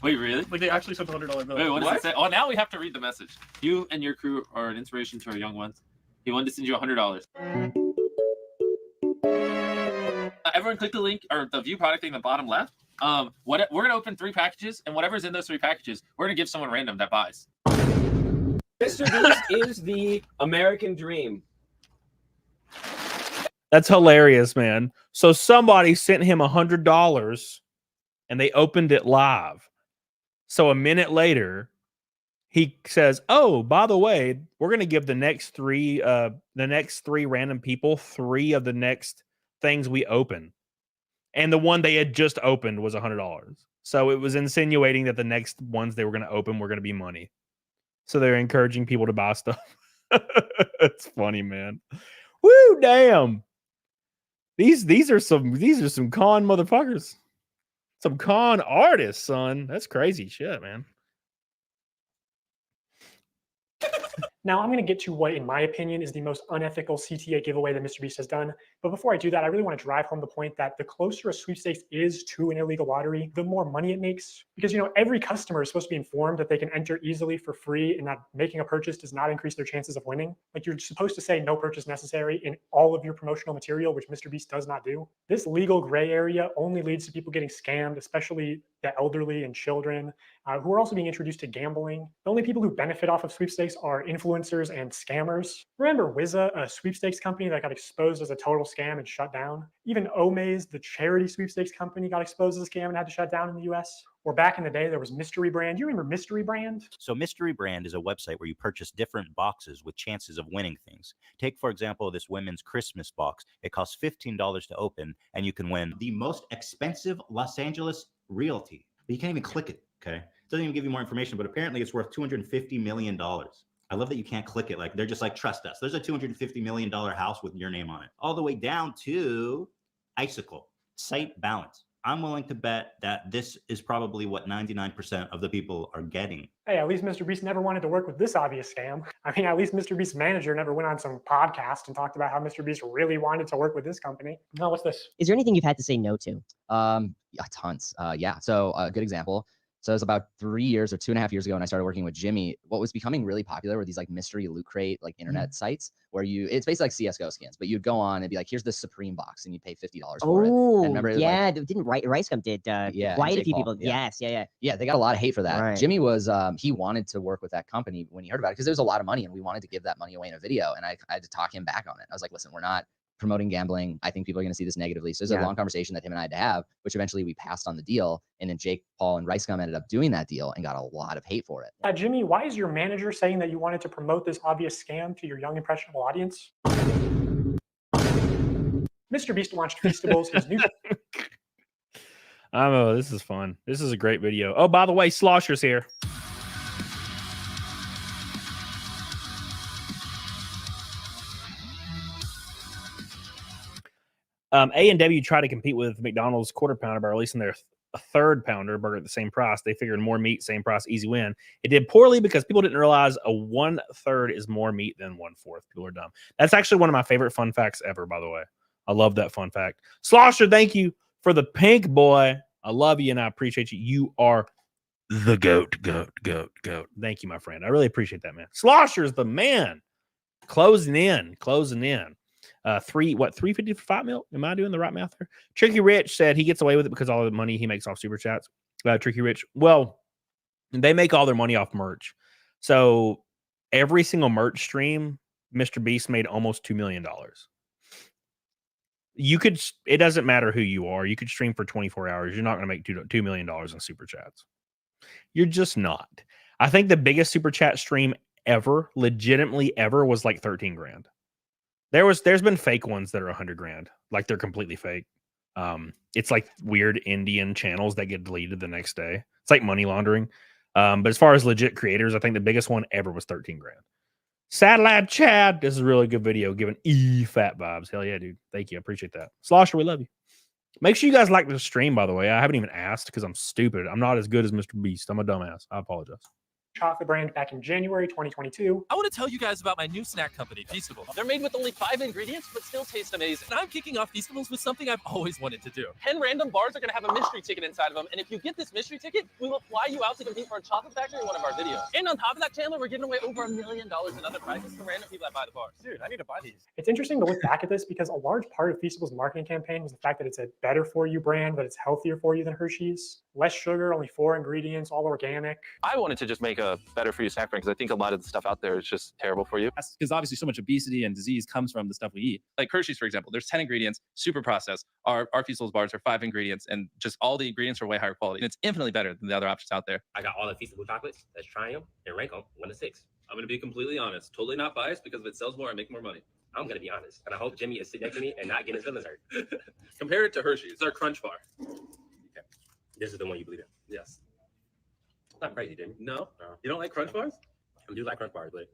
Wait, really? Like they actually sent the $100 bill. Wait, what does it say? Oh, now we have to read the message. You and your crew are an inspiration to our young ones. He wanted to send you $100. Everyone click the link or the view product thing in the bottom left. We're gonna open 3 packages, and whatever's in those 3 packages, we're gonna give someone random that buys. Mr. Beast is the American dream. That's hilarious, man. So somebody sent him $100 and they opened it live. So a minute later, he says, "Oh, by the way, we're going to give the next three random people 3 of the next things we open." And the one they had just opened was $100. So it was insinuating that the next ones they were going to open were going to be money. So they're encouraging people to buy stuff. It's funny, man. Woo, damn. These are some con motherfuckers. Some con artists, son. That's crazy shit, man. Now, I'm going to get to what, in my opinion, is the most unethical CTA giveaway that MrBeast has done. But before I do that, I really want to drive home the point that the closer a sweepstakes is to an illegal lottery, the more money it makes. Because, you know, every customer is supposed to be informed that they can enter easily for free and that making a purchase does not increase their chances of winning. Like, you're supposed to say no purchase necessary in all of your promotional material, which MrBeast does not do. This legal gray area only leads to people getting scammed, especially the elderly and children, who are also being introduced to gambling. The only people who benefit off of sweepstakes are influencers and scammers. Remember Wizza, a sweepstakes company that got exposed as a total scam and shut down? Even Omaze, the charity sweepstakes company, got exposed as a scam and had to shut down in the US. Or back in the day, there was Mystery Brand. You remember Mystery Brand? So Mystery Brand is a website where you purchase different boxes with chances of winning things. Take, for example, this women's Christmas box. It costs $15 to open, and you can win the most expensive Los Angeles realty. But you can't even click it, okay? It doesn't even give you more information, but apparently it's worth $250 million. I love that you can't click it. Like, they're just like, trust us. There's a $250 million house with your name on it. All the way down to Icicle, site balance. I'm willing to bet that this is probably what 99% of the people are getting. Hey, at least MrBeast never wanted to work with this obvious scam. I mean, at least MrBeast's manager never went on some podcast and talked about how MrBeast really wanted to work with this company. No, what's this? Is there anything you've had to say no to? Yeah, tons. Yeah. So a good example. So it was about 3 years or 2.5 years ago when I started working with Jimmy. What was becoming really popular were these like mystery loot crate, like internet sites where it's basically like CSGO skins, but you'd go on and be like, here's the Supreme box and you pay $50 for it. Oh, And remember, yeah. like, didn't RiceGum did quite a few people. Yeah. Yes. Yeah. They got a lot of hate for that. Right. Jimmy was, he wanted to work with that company when he heard about it because there was a lot of money and we wanted to give that money away in a video. And I had to talk him back on it. I was like, listen, we're not promoting gambling. I think people are going to see this negatively. So there's a long conversation that him and I had to have, which eventually we passed on the deal. And then Jake Paul and RiceGum ended up doing that deal and got a lot of hate for it. Jimmy, why is your manager saying that you wanted to promote this obvious scam to your young, impressionable audience? MrBeast launched Feastables, his new... This is fun. This is a great video. Oh, by the way, Slosher's here. A&W tried to compete with McDonald's quarter pounder by releasing their third pounder burger at the same price. They figured more meat, same price, easy win. It did poorly because people didn't realize a 1/3 is more meat than 1/4. People are dumb. That's actually one of my favorite fun facts ever, by the way. I love that fun fact. Slosher, thank you for the pink, boy. I love you and I appreciate you. You are the goat. Thank you, my friend. I really appreciate that, man. Slosher's the man. Closing in. 350 for 5 mil? Am I doing the right math there? Tricky Rich said he gets away with it because all the money he makes off super chats. Tricky Rich. Well, they make all their money off merch. So every single merch stream, MrBeast made almost $2 million. It doesn't matter who you are. You could stream for 24 hours. You're not going to make $2 million in super chats. You're just not. I think the biggest super chat stream ever, legitimately ever, was like 13 grand. There's been fake ones that are 100 grand. Like they're completely fake. It's like weird Indian channels that get deleted the next day. It's like money laundering. But as far as legit creators, I think the biggest one ever was 13 grand. Sad Lad Chad, this is a really good video, giving fat vibes. Hell yeah, dude. Thank you. I appreciate that. Slosher, we love you. Make sure you guys like the stream, by the way. I haven't even asked because I'm stupid. I'm not as good as MrBeast. I'm a dumbass. I apologize. Chocolate brand back in January 2022. I want to tell you guys about my new snack company, Feastables. They're made with only 5 ingredients, but still taste amazing. And I'm kicking off Feastables with something I've always wanted to do. 10 random bars are going to have a mystery ticket inside of them. And if you get this mystery ticket, we will fly you out to compete for a chocolate factory in one of our videos. And on top of that, Chandler, we're giving away over $1 million in other prizes to random people that buy the bars. Dude, I need to buy these. It's interesting to look back at this because a large part of Feastables' marketing campaign was the fact that it's a better for you brand, that it's healthier for you than Hershey's. Less sugar, only 4 ingredients, all organic. I wanted to just make a better for you snack brand, because I think a lot of the stuff out there is just terrible for you. Because obviously so much obesity and disease comes from the stuff we eat. Like Hershey's, for example, there's 10 ingredients, super processed. Our Feastables bars are 5 ingredients, and just all the ingredients are way higher quality. And it's infinitely better than the other options out there. I got all the Feastable chocolates. Let's try them and rank them 1 to 6. I'm going to be completely honest. Totally not biased, because if it sells more, I make more money. I'm going to be honest. And I hope Jimmy is sitting next to me and not getting his feelings hurt. Compare it to Hershey. It's our Crunch Bar. Okay. This is the one you believe in? Yes. Not crazy, Jimmy. No? You don't like Crunch Bars? I do like Crunch Bars, but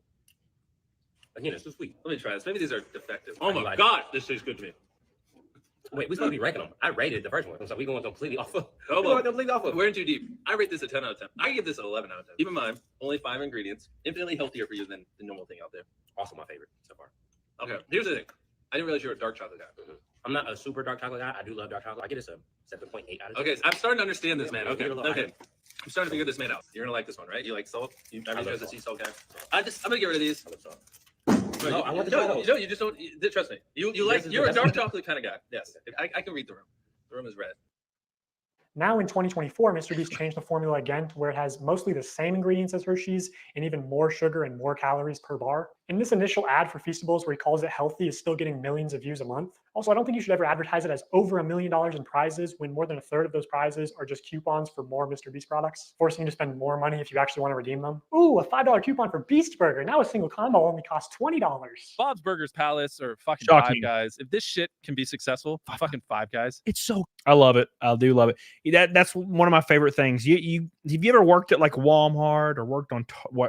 again, it's too sweet. Let me try this. Maybe these are defective. Oh I do my like God, this tastes good to me. Wait, we're supposed to be ranking them. I rated the first one, so we're going completely off of. Oh, We're going completely off of. we're in too deep. I rate this a 10 out of 10. I give this an 11 out of 10. Keep in mind, only 5 ingredients. Infinitely healthier for you than the normal thing out there. Also my favorite so far. Okay, here's the thing. I didn't realize you were a dark chocolate guy. I'm not a super dark chocolate guy. I do love dark chocolate. I get it a 7.8 out of 10. Okay, so I'm starting to understand this, man. Yeah, Okay, you're a little okay. higher. I'm starting to figure this man out. You're gonna like this one, right? You like salt? You I love guys a salt. sea salt guy. I'm gonna get rid of these. I love salt. No, No, I want to no, try you those. don't. You just don't. Trust me. You like. You're a that's dark what- chocolate kind of guy. Yes, I can read the room. The room is red. Now in 2024, Mr. Beast changed the formula again to where it has mostly the same ingredients as Hershey's and even more sugar and more calories per bar. And this initial ad for Feastables where he calls it healthy is still getting millions of views a month. Also, I don't think you should ever advertise it as over $1 million in prizes when more than a third of those prizes are just coupons for more Mr. Beast products, forcing you to spend more money if you actually want to redeem them. Ooh, a $5 coupon for Beast Burger. Now a single combo only costs $20. Bob's Burgers Palace or fucking Shocking. Five Guys. If this shit can be successful, fucking Five Guys. It's so I love it. I do love it. That's one of my favorite things. You have you ever worked at like Walmart or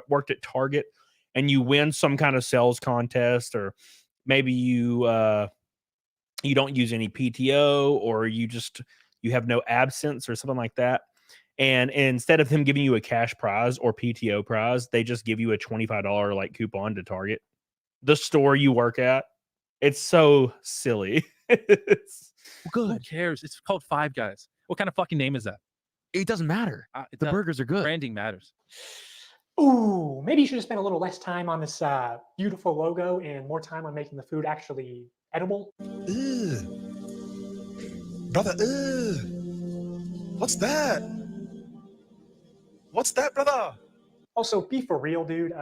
worked at Target and you win some kind of sales contest, or maybe you don't use any PTO, or you have no absence or something like that. And instead of him giving you a cash prize or PTO prize, they just give you a $25 like coupon to Target, the store you work at. It's so silly. Who cares? It's called Five Guys. What kind of fucking name is that? It doesn't matter. The burgers are good. Branding matters. Ooh, maybe you should have spent a little less time on this beautiful logo and more time on making the food actually edible. Brother, what's that? What's that, brother? Also, be for real, dude.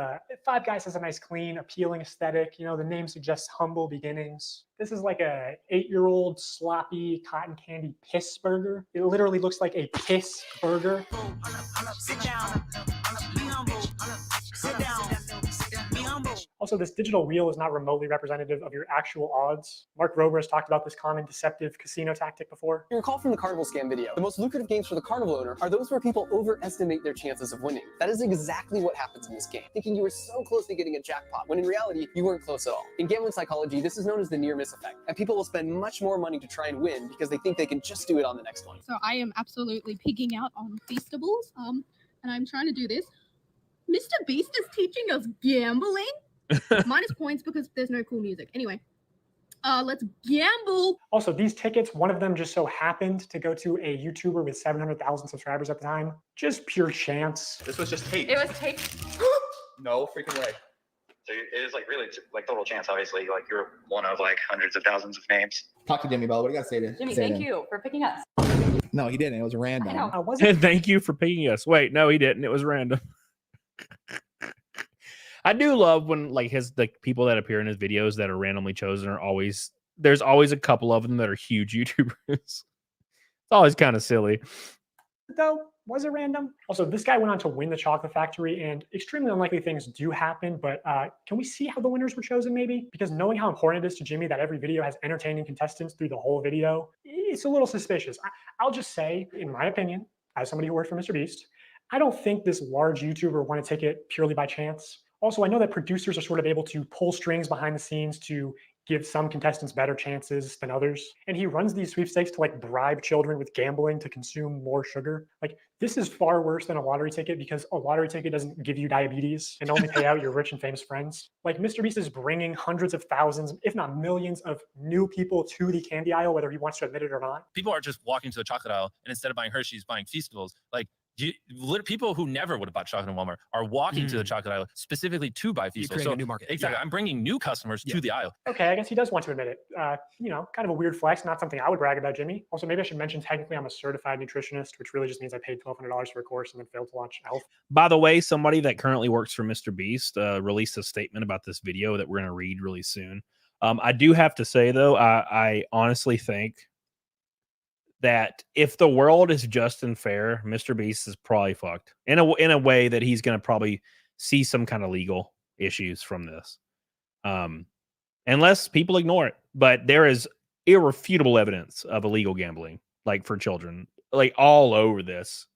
Five Guys has a nice, clean, appealing aesthetic. You know, the name suggests humble beginnings. This is like a 8-year-old sloppy cotton candy piss burger. It literally looks like a piss burger. Sit down. Be humble. Sit down. Be humble. Also, this digital wheel is not remotely representative of your actual odds. Mark Rober has talked about this common deceptive casino tactic before. You recall from the carnival scam video, the most lucrative games for the carnival owner are those where people overestimate their chances of winning. That is exactly what happens in this game, thinking you were so close to getting a jackpot, when in reality, you weren't close at all. In gambling psychology, this is known as the near miss effect, and people will spend much more money to try and win because they think they can just do it on the next one. So I am absolutely pigging out on Feastables, and I'm trying to do this. Mr. Beast is teaching us gambling. Minus points because there's no cool music. Anyway, let's gamble. Also, these tickets, one of them just so happened to go to a YouTuber with 700,000 subscribers at the time. Just pure chance. This was just hate. It was taped. No freaking way. So it is like really like total chance, obviously. Like you're one of like hundreds of thousands of names. Talk to Jimmy Bell. What do you got to say to Jimmy, say thank to- you for picking us. No, he didn't. It was random. I know. Thank you for picking us. Wait, no, he didn't. It was random. I do love when like people that appear in his videos that are randomly chosen there's always a couple of them that are huge YouTubers. It's always kind of silly. Though, was it random? Also, this guy went on to win the Chocolate Factory, and extremely unlikely things do happen, but can we see how the winners were chosen maybe? Because knowing how important it is to Jimmy that every video has entertaining contestants through the whole video, it's a little suspicious. I'll just say, in my opinion, as somebody who worked for Mr. Beast, I don't think this large YouTuber won a ticket purely by chance. Also, I know that producers are sort of able to pull strings behind the scenes to give some contestants better chances than others. And he runs these sweepstakes to like bribe children with gambling to consume more sugar. Like, this is far worse than a lottery ticket because a lottery ticket doesn't give you diabetes and only pay out your rich and famous friends. Like, Mr. Beast is bringing hundreds of thousands, if not millions, of new people to the candy aisle, whether he wants to admit it or not. People are just walking to the chocolate aisle, and instead of buying Hershey's, buying Feastables. Like, People who never would have bought chocolate in Walmart are walking to the chocolate aisle specifically to buy Feastables. creating a new market. Exactly. Yeah. I'm bringing new customers to the aisle. Okay, I guess he does want to admit it. Kind of a weird flex, not something I would brag about, Jimmy. Also, maybe I should mention technically I'm a certified nutritionist, which really just means I paid $1,200 for a course and then failed to launch health. By the way, somebody that currently works for MrBeast released a statement about this video that we're going to read really soon. I do have to say, though, I honestly think that if the world is just and fair, MrBeast is probably fucked in a way that he's going to probably see some kind of legal issues from this, unless people ignore it. But there is irrefutable evidence of illegal gambling, like for children, like all over this.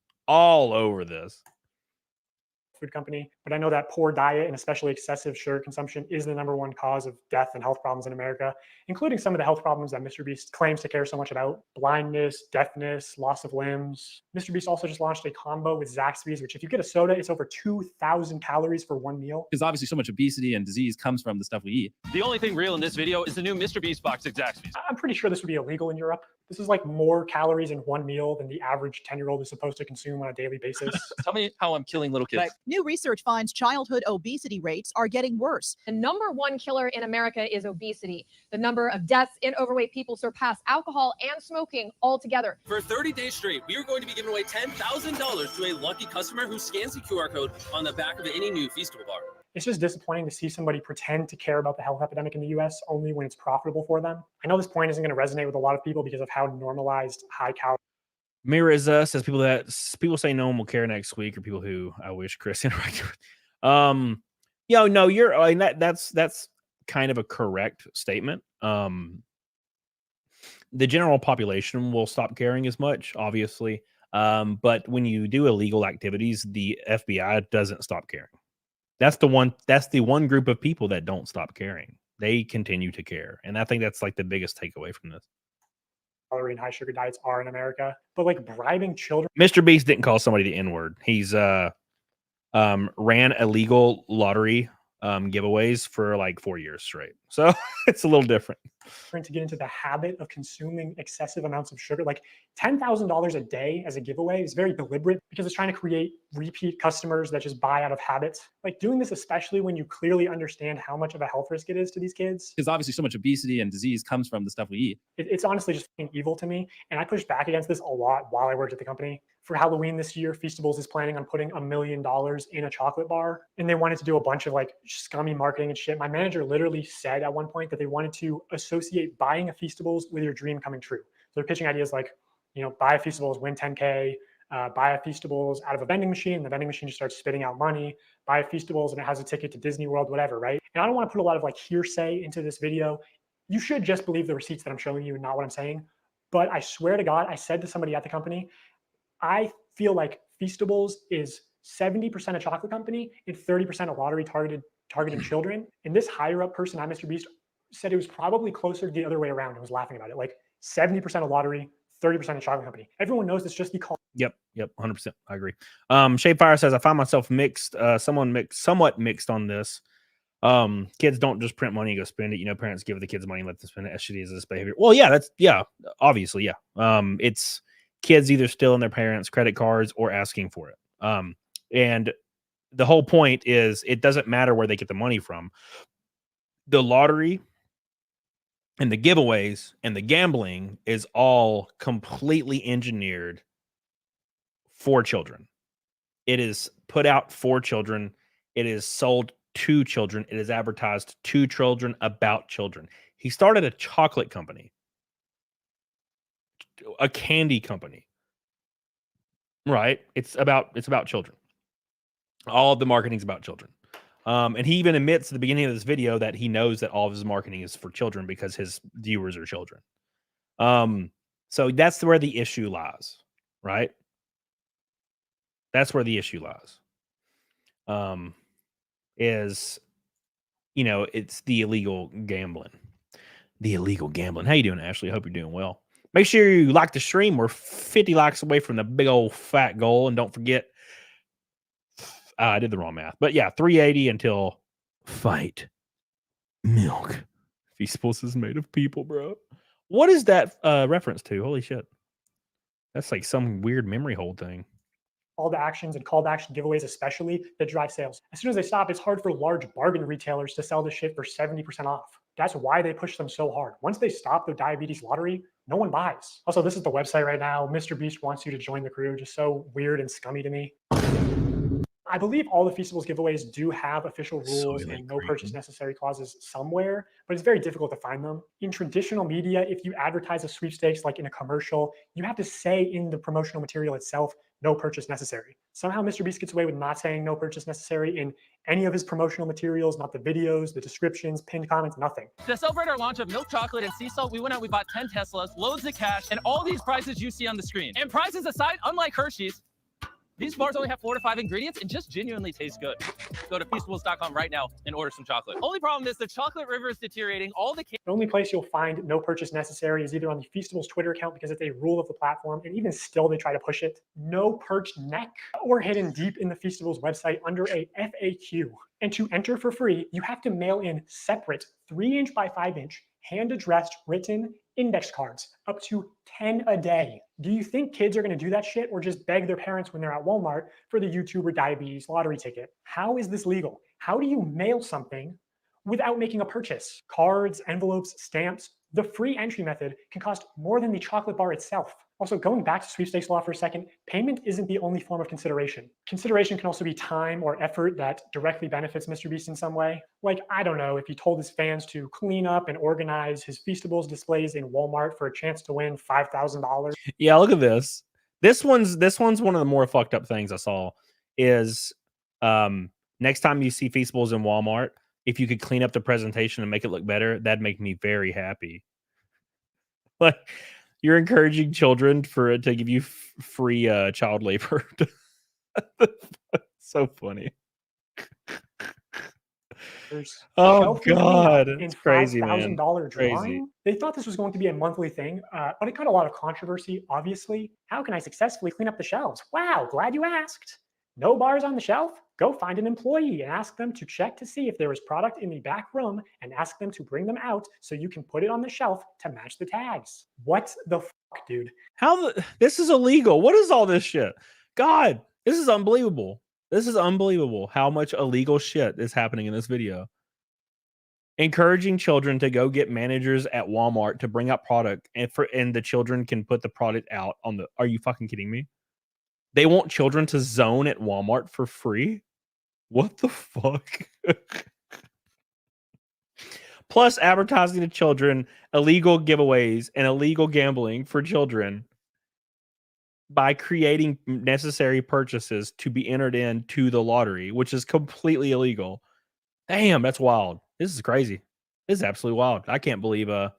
Food company, but I know that poor diet and especially excessive sugar consumption is the #1 cause of death and health problems in America, including some of the health problems that MrBeast claims to care so much about: blindness, deafness, loss of limbs. MrBeast also just launched a combo with Zaxby's, which if you get a soda, it's over 2,000 calories for one meal. Because obviously so much obesity and disease comes from the stuff we eat. The only thing real in this video is the new MrBeast box at Zaxby's. I'm pretty sure this would be illegal in Europe. This is like more calories in one meal than the average 10-year-old is supposed to consume on a daily basis. Tell me how I'm killing little kids. New research finds childhood obesity rates are getting worse. The #1 killer in America is obesity. The number of deaths in overweight people surpass alcohol and smoking altogether. For 30 days straight, we are going to be giving away $10,000 to a lucky customer who scans the QR code on the back of any new Feastable bar. It's just disappointing to see somebody pretend to care about the health epidemic in the US only when it's profitable for them. I know this point isn't going to resonate with a lot of people because of how normalized high calorie. Miraza says people say no one will care next week, or people who I wish Chris interacted with. No, you're I mean, that's kind of a correct statement. The general population will stop caring as much, obviously. But when you do illegal activities, the FBI doesn't stop caring. That's the one group of people that don't stop caring. They continue to care. And I think that's like the biggest takeaway from this. Calorie and high sugar diets are in America, but like bribing children. MrBeast didn't call somebody the N-word. He's ran illegal lottery giveaways for like 4 years straight. So it's a little different. To get into the habit of consuming excessive amounts of sugar, like $10,000 a day as a giveaway is very deliberate because it's trying to create repeat customers that just buy out of habit. Like doing this, especially when you clearly understand how much of a health risk it is to these kids. Because obviously so much obesity and disease comes from the stuff we eat. It's honestly just evil to me. And I pushed back against this a lot while I worked at the company. For Halloween this year, Feastables is planning on putting $1 million in a chocolate bar. And they wanted to do a bunch of like scummy marketing and shit. My manager literally said at one point that they wanted to associate buying a Feastables with your dream coming true. So they're pitching ideas like, buy a Feastables, win 10K, buy a Feastables out of a vending machine. The vending machine just starts spitting out money. Buy a Feastables and it has a ticket to Disney World, whatever, right? And I don't want to put a lot of like hearsay into this video. You should just believe the receipts that I'm showing you and not what I'm saying. But I swear to God, I said to somebody at the company, I feel like Feastables is 70% a chocolate company and 30% a lottery targeting children. And this higher up person at MrBeast said it was probably closer the other way around and was laughing about it. Like 70% a lottery, 30% a chocolate company. Everyone knows it's just the call. Yep, 100%. I agree. Shade Fire says I find myself mixed, somewhat mixed on this. Kids don't just print money and go spend it. Parents give the kids money and let them spend it. STD is this behavior. Well, obviously, yeah. It's kids either stealing their parents' credit cards or asking for it. And the whole point is it doesn't matter where they get the money from. The lottery and the giveaways and the gambling is all completely engineered for children. It is put out for children. It is sold to children. It is advertised to children about children. He started a chocolate company, a candy company, right? It's about children. All of the marketing is about children. And he even admits at the beginning of this video that he knows that all of his marketing is for children because his viewers are children. So that's where the issue lies, right? That's where the issue lies. It's the illegal gambling. The illegal gambling. How you doing, Ashley? Hope you're doing well. Make sure you like the stream. We're 50 likes away from the big old fat goal. And don't forget, I did the wrong math. But yeah, 380 until fight milk. Feastables is made of people, bro. What is that reference to? Holy shit. That's like some weird memory hole thing. All the actions and call to action giveaways especially that drive sales. As soon as they stop, it's hard for large bargain retailers to sell this shit for 70% off. That's why they push them so hard. Once they stop the diabetes lottery, no one buys. Also, this is the website right now. Mr. Beast wants you to join the crew. Just so weird and scummy to me. I believe all the Feastables giveaways do have official rules and no purchase necessary clauses somewhere, but it's very difficult to find them. In traditional media, if you advertise a sweepstakes like in a commercial, you have to say in the promotional material itself, no purchase necessary. Somehow Mr. Beast gets away with not saying no purchase necessary in any of his promotional materials, not the videos, the descriptions, pinned comments, nothing. To celebrate our launch of milk chocolate and sea salt, we went out, we bought 10 Teslas, loads of cash, and all these prizes you see on the screen. And prizes aside, unlike Hershey's, these bars only have 4 to 5 ingredients and just genuinely taste good. Go to Feastables.com right now and order some chocolate. Only problem is the chocolate river is deteriorating. The only place you'll find no purchase necessary is either on the Feastables Twitter account because it's a rule of the platform, and even still they try to push it. No perch neck, or hidden deep in the Feastables website under a FAQ. And to enter for free, you have to mail in separate 3-inch by 5-inch hand-addressed written index cards, up to 10 a day. Do you think kids are going to do that shit or just beg their parents when they're at Walmart for the YouTuber diabetes lottery ticket? How is this legal? How do you mail something without making a purchase? Cards, envelopes, stamps. The free entry method can cost more than the chocolate bar itself. Also, going back to sweepstakes law for a second, payment isn't the only form of consideration. Consideration can also be time or effort that directly benefits Mr. Beast in some way. Like, I don't know, if he told his fans to clean up and organize his Feastables displays in Walmart for a chance to win $5,000. Yeah, look at this. This one's one of the more fucked up things I saw is next time you see Feastables in Walmart, if you could clean up the presentation and make it look better, that'd make me very happy. Like, you're encouraging children to give you free child labor. So funny. Oh God, it's crazy, man. $5,000 Crazy. drawing. They thought this was going to be a monthly thing, but it got a lot of controversy, obviously. How can I successfully clean up the shelves? Wow, glad you asked. No bars on the shelf? Go find an employee and ask them to check to see if there is product in the back room and ask them to bring them out so you can put it on the shelf to match the tags. What the fuck, dude? This is illegal. What is all this shit? God, this is unbelievable. This is unbelievable how much illegal shit is happening in this video. Encouraging children to go get managers at Walmart to bring out product and the children can put the product out on the. Are you fucking kidding me? They want children to zone at Walmart for free? What the fuck? Plus advertising to children illegal giveaways and illegal gambling for children by creating necessary purchases to be entered into the lottery, which is completely illegal. Damn, that's wild. This is crazy. This is absolutely wild. I can't believe it.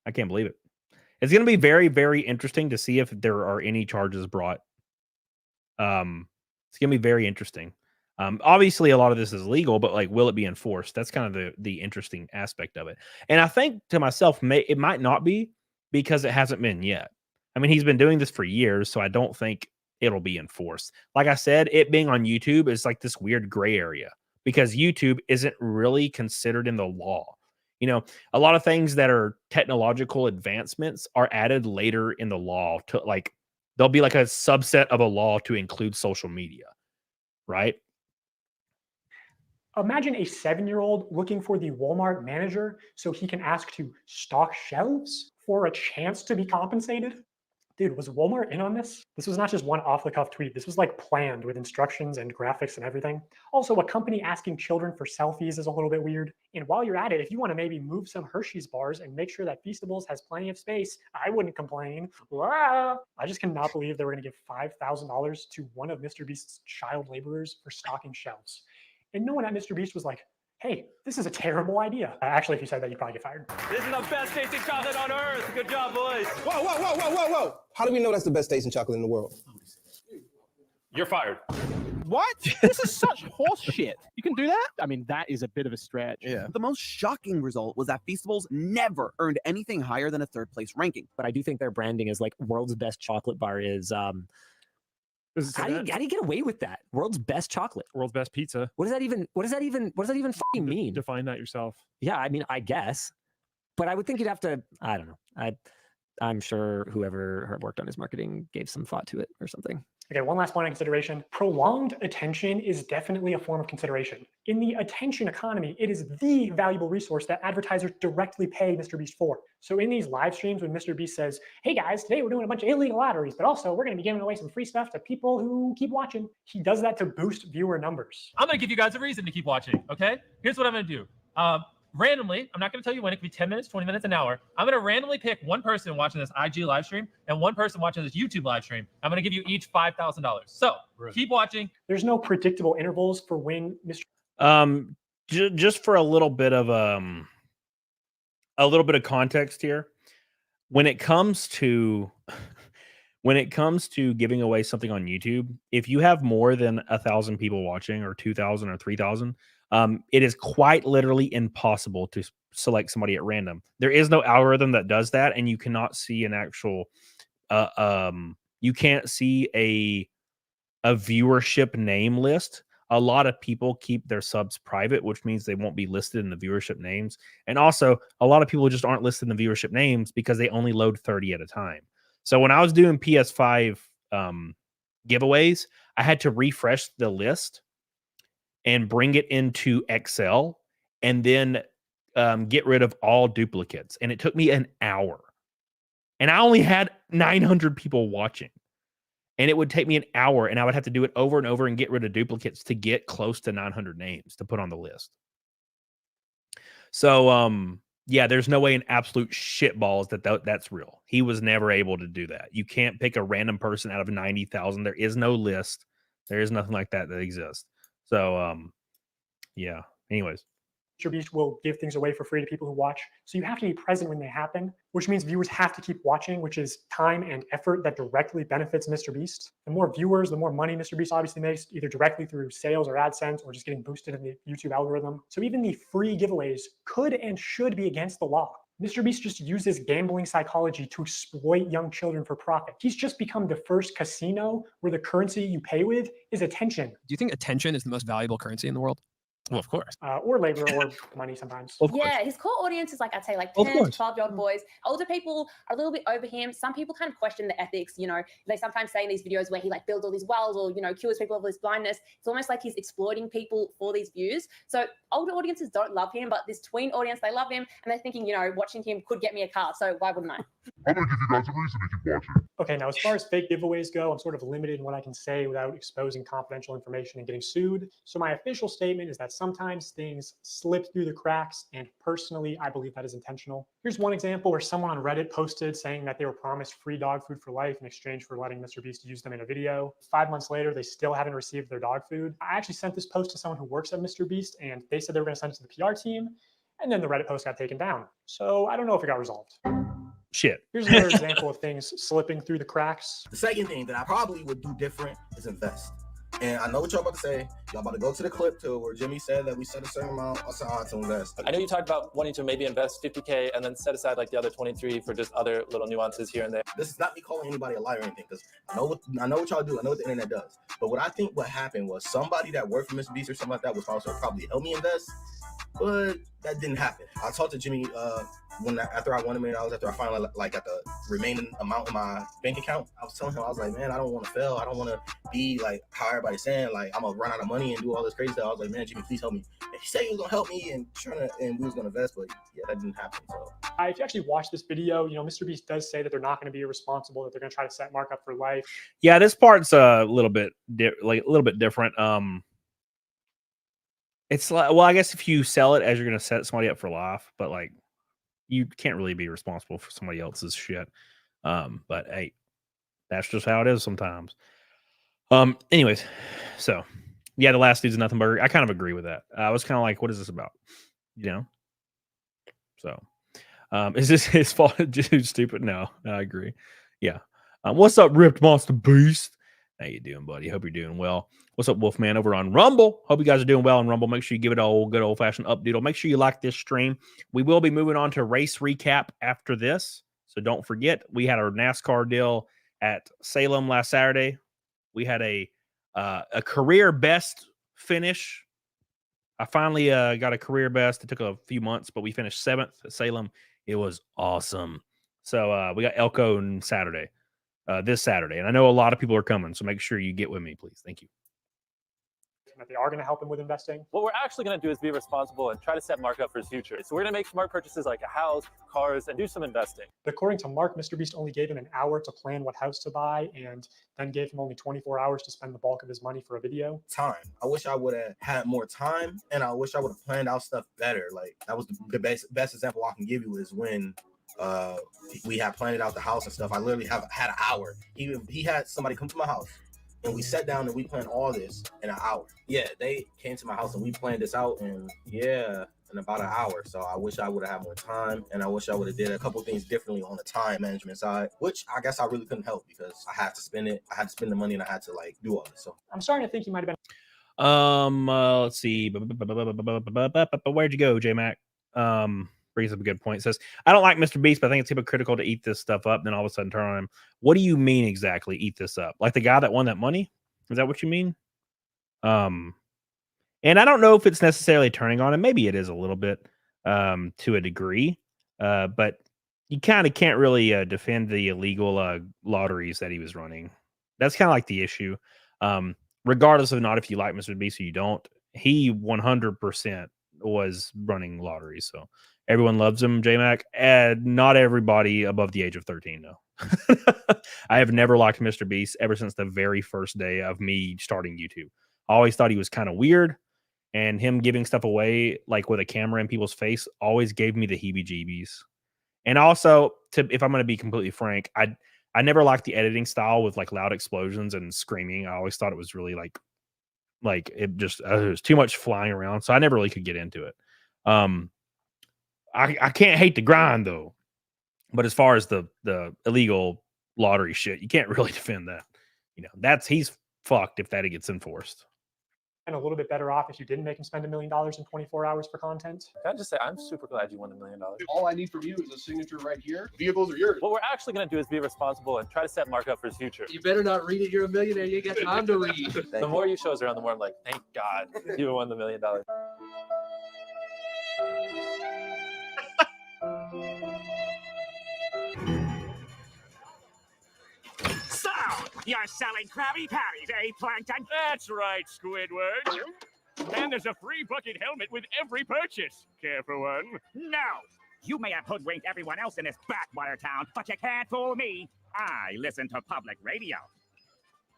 It's going to be very, very interesting to see if there are any charges brought. It's gonna be very interesting. Obviously a lot of this is legal, but like, will it be enforced? That's kind of the interesting aspect of it. And I think to myself, it might not be because it hasn't been yet. I mean, he's been doing this for years, so I don't think it'll be enforced. Like I said, it being on YouTube is like this weird gray area because YouTube isn't really considered in the law. You know, a lot of things that are technological advancements are added later in the law to like. There'll be like a subset of a law to include social media, right? Imagine a 7-year-old looking for the Walmart manager so he can ask to stock shelves for a chance to be compensated. Dude, was Walmart in on this? This was not just one off-the-cuff tweet. This was like planned with instructions and graphics and everything. Also, a company asking children for selfies is a little bit weird. And while you're at it, if you want to maybe move some Hershey's bars and make sure that Feastables has plenty of space, I wouldn't complain. Wow. I just cannot believe they were going to give $5,000 to one of Mr. Beast's child laborers for stocking shelves. And no one at Mr. Beast was like, hey, this is a terrible idea. Actually, if you said that, you'd probably get fired. This is the best tasting chocolate on earth. Good job, boys. Whoa. How do we know that's the best tasting chocolate in the world? You're fired. What? This is such horse shit. You can do that? I mean, that is a bit of a stretch. Yeah. The most shocking result was that Feastables never earned anything higher than a 3rd place ranking. But I do think their branding is like world's best chocolate bar is how do you get away with that? World's best chocolate. World's best pizza. What does that even fucking mean? Define that yourself. Yeah, I mean, I guess. But I would think you'd have to, I don't know. I'm sure whoever worked on his marketing gave some thought to it or something. Okay, one last point on consideration. Prolonged attention is definitely a form of consideration. In the attention economy, it is the valuable resource that advertisers directly pay MrBeast for. So in these live streams, when MrBeast says, hey guys, today we're doing a bunch of illegal lotteries, but also we're going to be giving away some free stuff to people who keep watching, he does that to boost viewer numbers. I'm going to give you guys a reason to keep watching, okay? Here's what I'm going to do. Randomly, I'm not going to tell you when, it could be 10 minutes, 20 minutes, an hour. I'm going to randomly pick one person watching this IG live stream and one person watching this YouTube live stream. I'm going to give you each $5,000. So keep watching. There's no predictable intervals for when Mr. Just for a little bit of context here, when it comes to giving away something on YouTube, if you have more than 1,000 people watching, or 2,000 or 3,000, it is quite literally impossible to select somebody at random. There is no algorithm that does that, and you cannot see an actual you can't see a viewership name list. A lot of people keep their subs private, which means they won't be listed in the viewership names. And also, a lot of people just aren't listed in the viewership names because they only load 30 at a time. So when I was doing PS5 giveaways, I had to refresh the list and bring it into Excel, and then get rid of all duplicates. And it took me an hour. And I only had 900 people watching. And it would take me an hour, and I would have to do it over and over and get rid of duplicates to get close to 900 names to put on the list. So, yeah, there's no way in absolute shitballs that's real. He was never able to do that. You can't pick a random person out of 90,000. There is no list. There is nothing like that exists. So, yeah. Anyways. MrBeast will give things away for free to people who watch. So you have to be present when they happen, which means viewers have to keep watching, which is time and effort that directly benefits MrBeast. The more viewers, the more money MrBeast obviously makes, either directly through sales or AdSense, or just getting boosted in the YouTube algorithm. So even the free giveaways could and should be against the law. MrBeast just uses gambling psychology to exploit young children for profit. He's just become the first casino where the currency you pay with is attention. Do you think attention is the most valuable currency in the world? Well, of course. Or labor or money sometimes. Yeah, his core audience is like, I'd say like 10 to 12-year-old boys. Older people are a little bit over him. Some people kind of question the ethics, you know. They sometimes say in these videos where he like builds all these wells or, you know, cures people of this blindness. It's almost like he's exploiting people for these views. So older audiences don't love him, but this tween audience, they love him. And they're thinking, you know, watching him could get me a car. So why wouldn't I? I'm going to give you guys a reason to keep watching. Okay, now as far as fake giveaways go, I'm sort of limited in what I can say without exposing confidential information and getting sued. So my official statement is that sometimes things slip through the cracks, and personally, I believe that is intentional. Here's one example where someone on Reddit posted saying that they were promised free dog food for life in exchange for letting MrBeast use them in a video. 5 months later, they still haven't received their dog food. I actually sent this post to someone who works at MrBeast, and they said they were going to send it to the PR team, and then the Reddit post got taken down. So I don't know if it got resolved. Shit. Here's another example of things slipping through the cracks. The second thing that I probably would do different is invest. And I know what y'all about to say. Y'all about to go to the clip too, where Jimmy said that we set a certain amount aside to invest. I know you talked about wanting to maybe invest 50K and then set aside like the other 23 for just other little nuances here and there. This is not me calling anybody a liar or anything, because I know what y'all do. I know what the internet does. But what I think what happened was somebody that worked for MrBeast or something like that was also probably help me invest. But that didn't happen. I talked to Jimmy after I won $1 million, after I finally like got the remaining amount in my bank account. I was telling him, I was like, man, I don't want to fail. I don't want to be like how everybody's saying, like I'm gonna run out of money and do all this crazy stuff. I was like, man, Jimmy, please help me. And he said he was gonna help me and we was gonna invest, but yeah, that didn't happen. So if you actually watch this video, you know, MrBeast does say that they're not going to be irresponsible, that they're going to try to set Mark up for life. Yeah, this part's a little bit different. It's like, well, I guess if you sell it as you're going to set somebody up for life, but like you can't really be responsible for somebody else's shit. But hey, that's just how it is sometimes. Anyways, so yeah, the last dude's nothing burger. I kind of agree with that. I was kind of like, what is this about? You know? So, is this his fault? Dude, stupid? No, I agree. Yeah. What's up, Ripped Monster Beast? How you doing, buddy? Hope you're doing well. What's up, Wolfman, over on Rumble? Hope you guys are doing well on Rumble. Make sure you give it a good old-fashioned updoodle. Make sure you like this stream. We will be moving on to race recap after this, so don't forget, we had our NASCAR deal at Salem last Saturday. We had a career best finish. I finally got a career best. It took a few months, but we finished 7th at Salem. It was awesome. So we got Elko on Saturday. this Saturday. And I know a lot of people are coming, so make sure you get with me, please. Thank you. That they are going to help him with investing. What we're actually going to do is be responsible and try to set Mark up for his future. So we're going to make smart purchases like a house, cars, and do some investing. But according to Mark, MrBeast only gave him an hour to plan what house to buy and then gave him only 24 hours to spend the bulk of his money for a video. Time. I wish I would have had more time, and I wish I would have planned out stuff better. Like, that was the best example I can give you is when we had planned out the house and stuff. I literally had an hour. He had somebody come to my house. And we sat down and we planned all this in an hour. Yeah, they came to my house and we planned this out in about an hour. So I wish I would have had more time, and I wish I would have did a couple of things differently on the time management side, which I guess I really couldn't help because I had to spend it. I had to spend the money and I had to like do all this. So I'm starting to think he might have been. Let's see. Where'd you go, J-Mac? Brings up a good point. It says, I don't like Mr. Beast, but I think it's hypocritical to eat this stuff up, then all of a sudden turn on him. What do you mean exactly, eat this up? Like the guy that won that money? Is that what you mean? And I don't know if it's necessarily turning on him. Maybe it is a little bit to a degree. But you kind of can't really defend the illegal lotteries that he was running. That's kind of like the issue. Regardless of not if you like Mr. Beast or you don't, he 100% was running lotteries. So everyone loves him, J-Mac. Not everybody above the age of 13, though. I have never liked Mr. Beast ever since the very first day of me starting YouTube. I always thought he was kind of weird, and him giving stuff away like with a camera in people's face always gave me the heebie-jeebies. And also, if I'm going to be completely frank, I never liked the editing style with like loud explosions and screaming. I always thought it was really like it just it was too much flying around, so I never really could get into it. I can't hate the grind though, but as far as the illegal lottery shit, you can't really defend that. You know, he's fucked if that gets enforced. And a little bit better off if you didn't make him spend $1 million in 24 hours for content. Can I just say, I'm super glad you won $1 million. All I need from you is a signature right here. Vehicles are yours. What we're actually going to do is be responsible and try to set Mark up for his future. You better not read it. You're a millionaire. You ain't got time to read. The more you show us around, the more I'm like, thank God you won the $1 million. So, you're selling Krabby Patties, eh, Plankton? That's right, Squidward. And there's a free bucket helmet with every purchase. Care for one? No! You may have hoodwinked everyone else in this backwater town, but you can't fool me. I listen to public radio.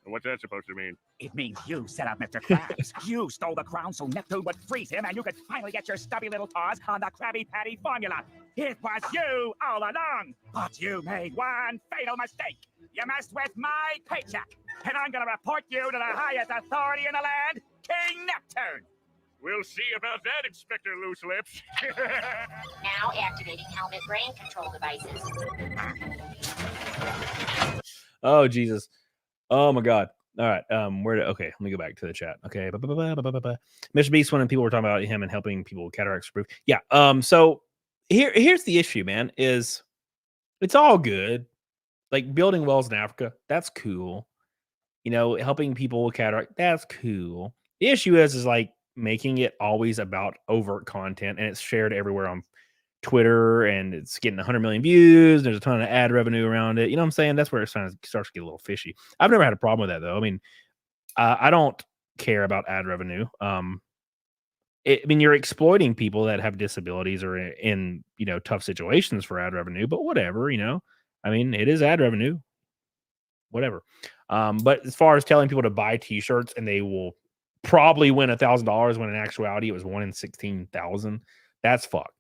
What's that supposed to mean? It means you set up Mr. Krabs. You stole the crown so Neptune would freeze him and you could finally get your stubby little paws on the Krabby Patty formula. It was you all along, but you made one fatal mistake. You messed with my paycheck, and I'm gonna report you to the highest authority in the land, King Neptune. We'll see about that, Inspector Loose Lips. Now activating helmet brain control devices. Oh, Jesus. Oh, my God. All right. Okay, let me go back to the chat. Okay. Mr. Beast, when people were talking about him and helping people with cataracts proof. Yeah. So here's the issue, man, is it's all good. Like building wells in Africa, that's cool. You know, helping people with cataract, that's cool. The issue is like making it always about overt content, and it's shared everywhere on Twitter, and it's getting 100 million views. There's a ton of ad revenue around it. You know what I'm saying? That's where it starts to get a little fishy. I've never had a problem with that though. I mean, I don't care about ad revenue. I mean, you're exploiting people that have disabilities or in tough situations for ad revenue, but whatever, I mean, it is ad revenue, whatever. But as far as telling people to buy t-shirts and they will probably win $1,000 when in actuality it was 1 in 16,000, that's fucked.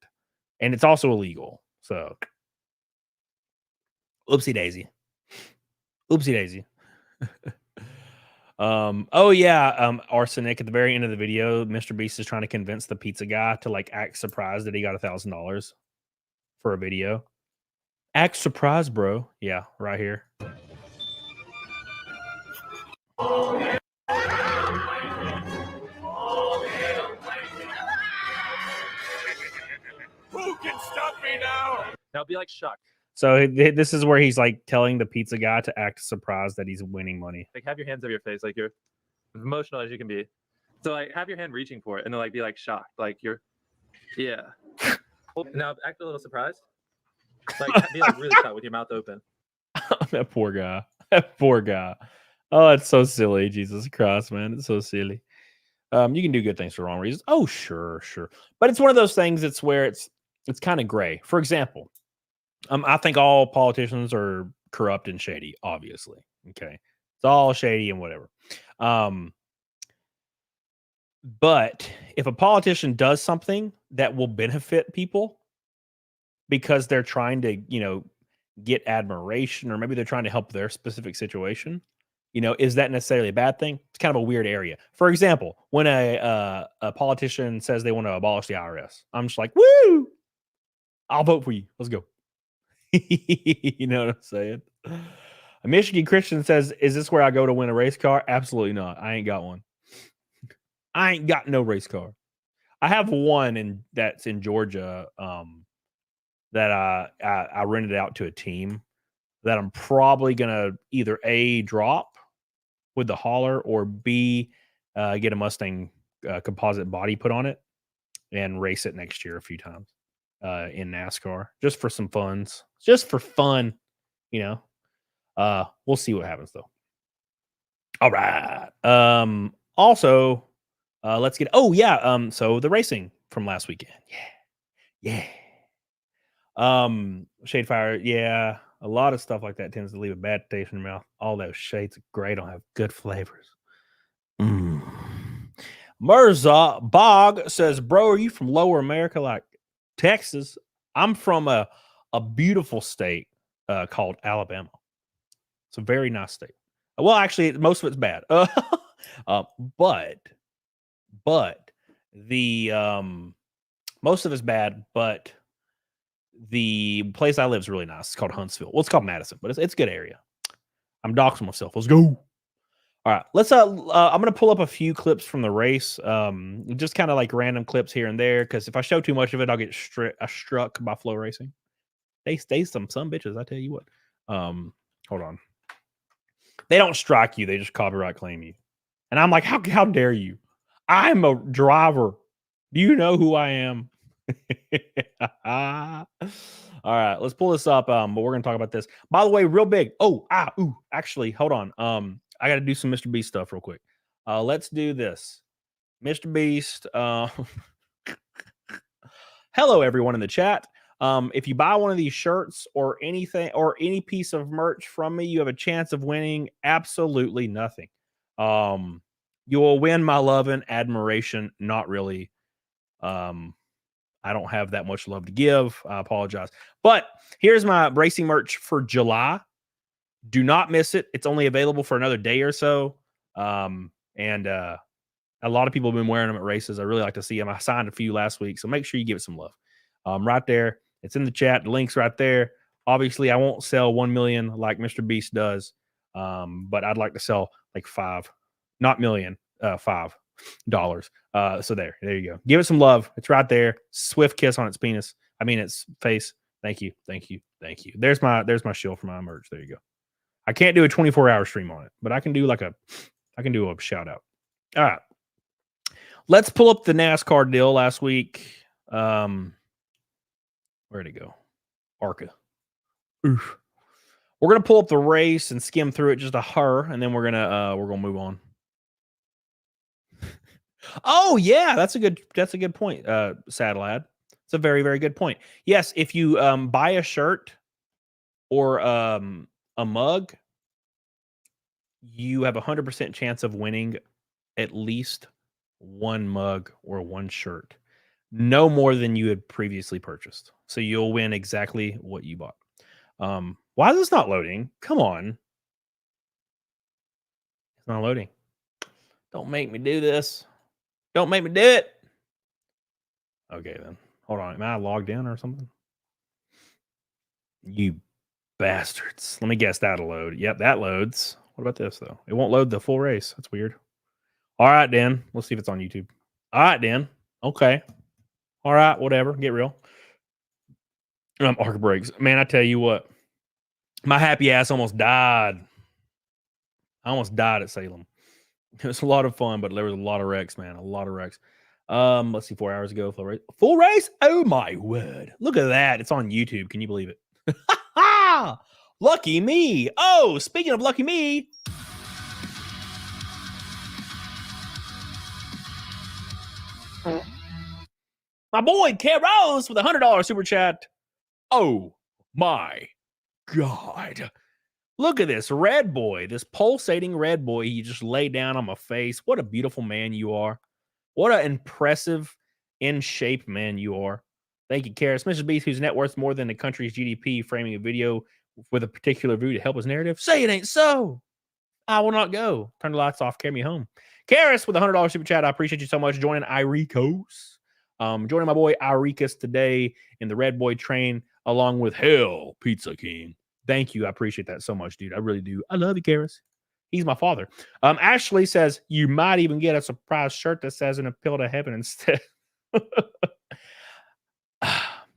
And it's also illegal. So oopsie daisy. Oopsie daisy. Oh yeah, Arsenic at the very end of the video, Mr. Beast is trying to convince the pizza guy to like act surprised that he got $1,000 for a video. Act surprised, bro. Yeah, right here. Who can stop me now? Now be like shocked. So this is where he's like telling the pizza guy to act surprised that he's winning money. Like have your hands over your face, like you're emotional as you can be. So like have your hand reaching for it and then like be like shocked, like you're, yeah. Now act a little surprised. Like be like really shocked with your mouth open. That poor guy. That poor guy. Oh, it's so silly. Jesus Christ, man. It's so silly. You can do good things for wrong reasons. Oh, sure. But it's one of those things that's where it's kind of gray. For example, I think all politicians are corrupt and shady, obviously. Okay. It's all shady and whatever. But if a politician does something that will benefit people because they're trying to, get admiration, or maybe they're trying to help their specific situation, is that necessarily a bad thing? It's kind of a weird area. For example, when a politician says they want to abolish the IRS, I'm just like, woo! I'll vote for you. Let's go. You know what I'm saying? A Michigan Christian says, is this where I go to win a race car? Absolutely not. I ain't got one. I ain't got no race car. I have one that's in Georgia that I rented out to a team that I'm probably going to either A, drop with the hauler, or B, get a Mustang composite body put on it and race it next year a few times in NASCAR, just for some funds. Just for fun, we'll see what happens, though. All right. Also, let's get... Oh, yeah. So the racing from last weekend. Yeah. Shadefire, yeah. A lot of stuff like that tends to leave a bad taste in your mouth. All those shades of gray don't have good flavors. Mirza Bog says, bro, are you from lower America like Texas? I'm from a beautiful state called Alabama. It's a very nice state. Well, actually, most of it's bad. But the most of it's bad, but the place I live is really nice. It's called Huntsville. Well, it's called Madison, but it's a good area. I'm doxing myself. Let's go. All right, let's I'm gonna pull up a few clips from the race, just kind of like random clips here and there, because if I show too much of it, I'll get struck by Flow Racing. They stay some bitches, I tell you what. Hold on. They don't strike you, they just copyright claim you. And I'm like, how dare you? I'm a driver. Do you know who I am? All right, let's pull this up. But we're gonna talk about this. By the way, real big. Actually, hold on. I got to do some Mr. Beast stuff real quick. Let's do this. Mr. Beast. Hello, everyone in the chat. If you buy one of these shirts or anything or any piece of merch from me, you have a chance of winning absolutely nothing. You will win my love and admiration. Not really. I don't have that much love to give. I apologize. But here's my racing merch for July. Do not miss it. It's only available for another day or so. And a lot of people have been wearing them at races. I really like to see them. I signed a few last week, so make sure you give it some love. Right there. It's in the chat. The link's right there. Obviously, I won't sell 1 million like Mr. Beast does. But I'd like to sell like 5, not million, $5. So there you go. Give it some love. It's right there. Swift kiss on its penis. I mean its face. Thank you. There's my shield for my merch. There you go. I can't do a 24-hour stream on it, but I can do a shout out. All right. Let's pull up the NASCAR deal last week. Where'd it go? ARCA. Oof. We're gonna pull up the race and skim through it just and then we're gonna move on. Oh yeah, that's a good point, Sad Lad. It's a very, very good point. Yes, if you buy a shirt or a mug, you have a 100% chance of winning at least one mug or one shirt, no more than you had previously purchased. So you'll win exactly what you bought. Why is this not loading? Come on. It's not loading. Don't make me do this. Don't make me do it. Okay, then. Hold on. Am I logged in or something? You bastards. Let me guess that'll load. Yep, that loads. What about this, though? It won't load the full race. That's weird. All right, Dan. Let's see if it's on YouTube. All right, Dan. Okay. All right, whatever. Get real. Arc breaks. Man, I tell you what. My happy ass almost died. I almost died at Salem. It was a lot of fun, but there was a lot of wrecks, man. A lot of wrecks. Let's see, 4 hours ago, full race. Oh my word! Look at that. It's on YouTube. Can you believe it? Lucky me. Oh, speaking of lucky me. My boy, Caros with a $100 super chat. Oh my God. Look at this red boy, this pulsating red boy. He just laid down on my face. What a beautiful man you are. What an impressive, in shape man you are. Thank you, Karis. Mr. Beast, whose net worth more than the country's GDP, framing a video with a particular view to help his narrative. Say it ain't so. I will not go. Turn the lights off. Carry me home. Karis with a $100 super chat. I appreciate you so much joining Irikos. Joining my boy Irikos today in the Red Boy train, along with Hell Pizza King. Thank you. I appreciate that so much, dude. I really do. I love you, Karis. He's my father. Ashley says you might even get a surprise shirt that says an appeal to heaven instead.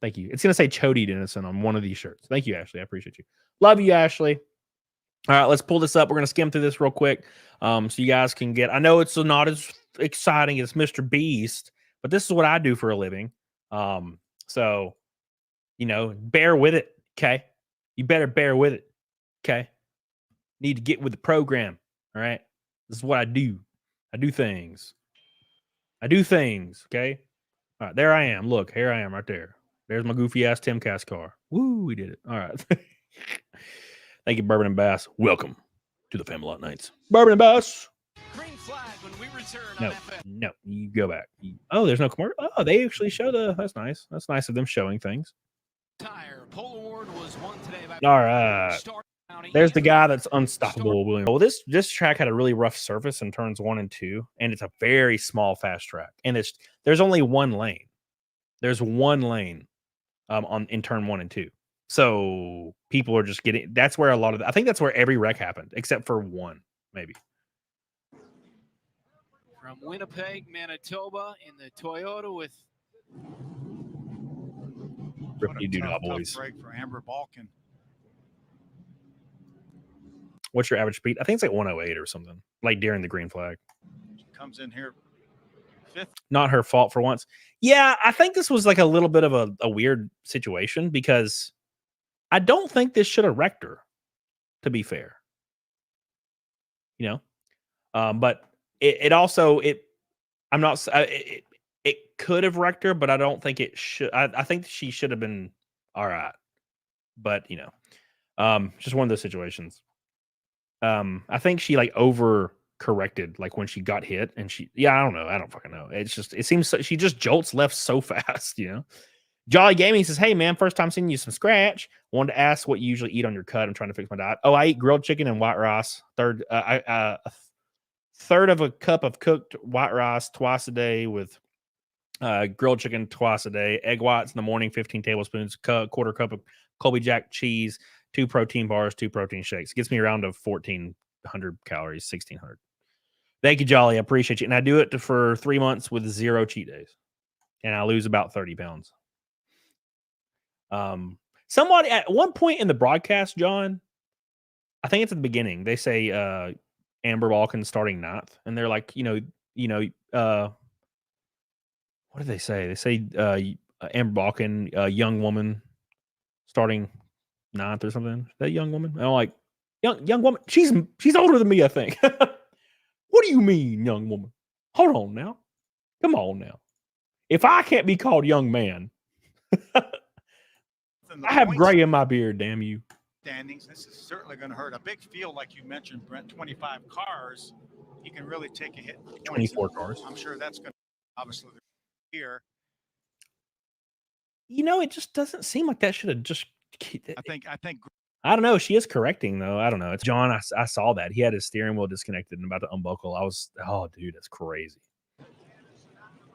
Thank you. It's going to say Chody Dennison on one of these shirts. Thank you, Ashley. I appreciate you. Love you, Ashley. All right, let's pull this up. We're going to skim through this real quick so you guys can get... I know it's not as exciting as Mr. Beast, but this is what I do for a living. So, you know, bear with it, okay? You better bear with it, okay? Need to get with the program, all right? This is what I do. I do things. Okay? All right, there I am. Look, here I am right there. There's my goofy-ass Timcast car. Woo, we did it. All right. Thank you, Bourbon and Bass. Welcome to the Famelot Nights. Bourbon and Bass. Green flag when we return No, on FM. no, you go back. Oh, there's no commercial. Oh, they actually show the... That's nice. That's nice of them showing things. Tire Poll Award was won today by All right. There's the guy that's unstoppable, William. Well, this track had a really rough surface in turns 1 and 2, and it's a very small fast track. And there's only one lane. There's one lane in turn 1 and 2. So people are just getting... That's where a lot of... I think that's where every wreck happened, except for one, maybe. from Winnipeg, Manitoba, in the Toyota with... Rippy Doodah boys. Break for Amber Balkan. What's your average speed? I think it's like 108 or something, like during the green flag. She comes in here 5th. Not her fault for once. Yeah, I think this was like a little bit of a weird situation because I don't think this should have wrecked her, to be fair. You know? But it also, I'm not... It could have wrecked her, but I don't think it should. I think she should have been all right. But, you know, just one of those situations. I think she like over corrected like when she got hit and I don't know. I don't fucking know. It's just, it seems she just jolts left so fast, you know. Jolly Gaming says, hey man, first time seeing you some scratch. Wanted to ask what you usually eat on your cut. I'm trying to fix my diet. Oh, I eat grilled chicken and white rice. A third of a cup of cooked white rice twice a day with grilled chicken twice a day, egg whites in the morning, 15 tablespoons, quarter cup of Colby Jack cheese, 2 protein bars, 2 protein shakes. It gets me around to 1,400 calories, 1,600. Thank you, Jolly. I appreciate you. And I do it for 3 months with 0 cheat days. And I lose about 30 pounds. Somebody at one point in the broadcast, John, I think it's at the beginning, they say Amber Balkan starting 9th. And they're like, what do they say? They say Amber Balkan, young woman, starting 9th or something. That young woman? And I'm like, young woman. She's older than me, I think. What do you mean, young woman? Hold on now. Come on now. If I can't be called young man, I have gray in my beard. Damn you. Standings. This is certainly going to hurt. A big field, like you mentioned, Brent. 25 cars. He can really take a hit. 24 cars. I'm sure that's going to obviously here. You know, it just doesn't seem like that should have just... I think I don't know. She is correcting, though. I don't know. It's John. I saw that. He had his steering wheel disconnected and about to unbuckle. I was... Oh, dude, that's crazy.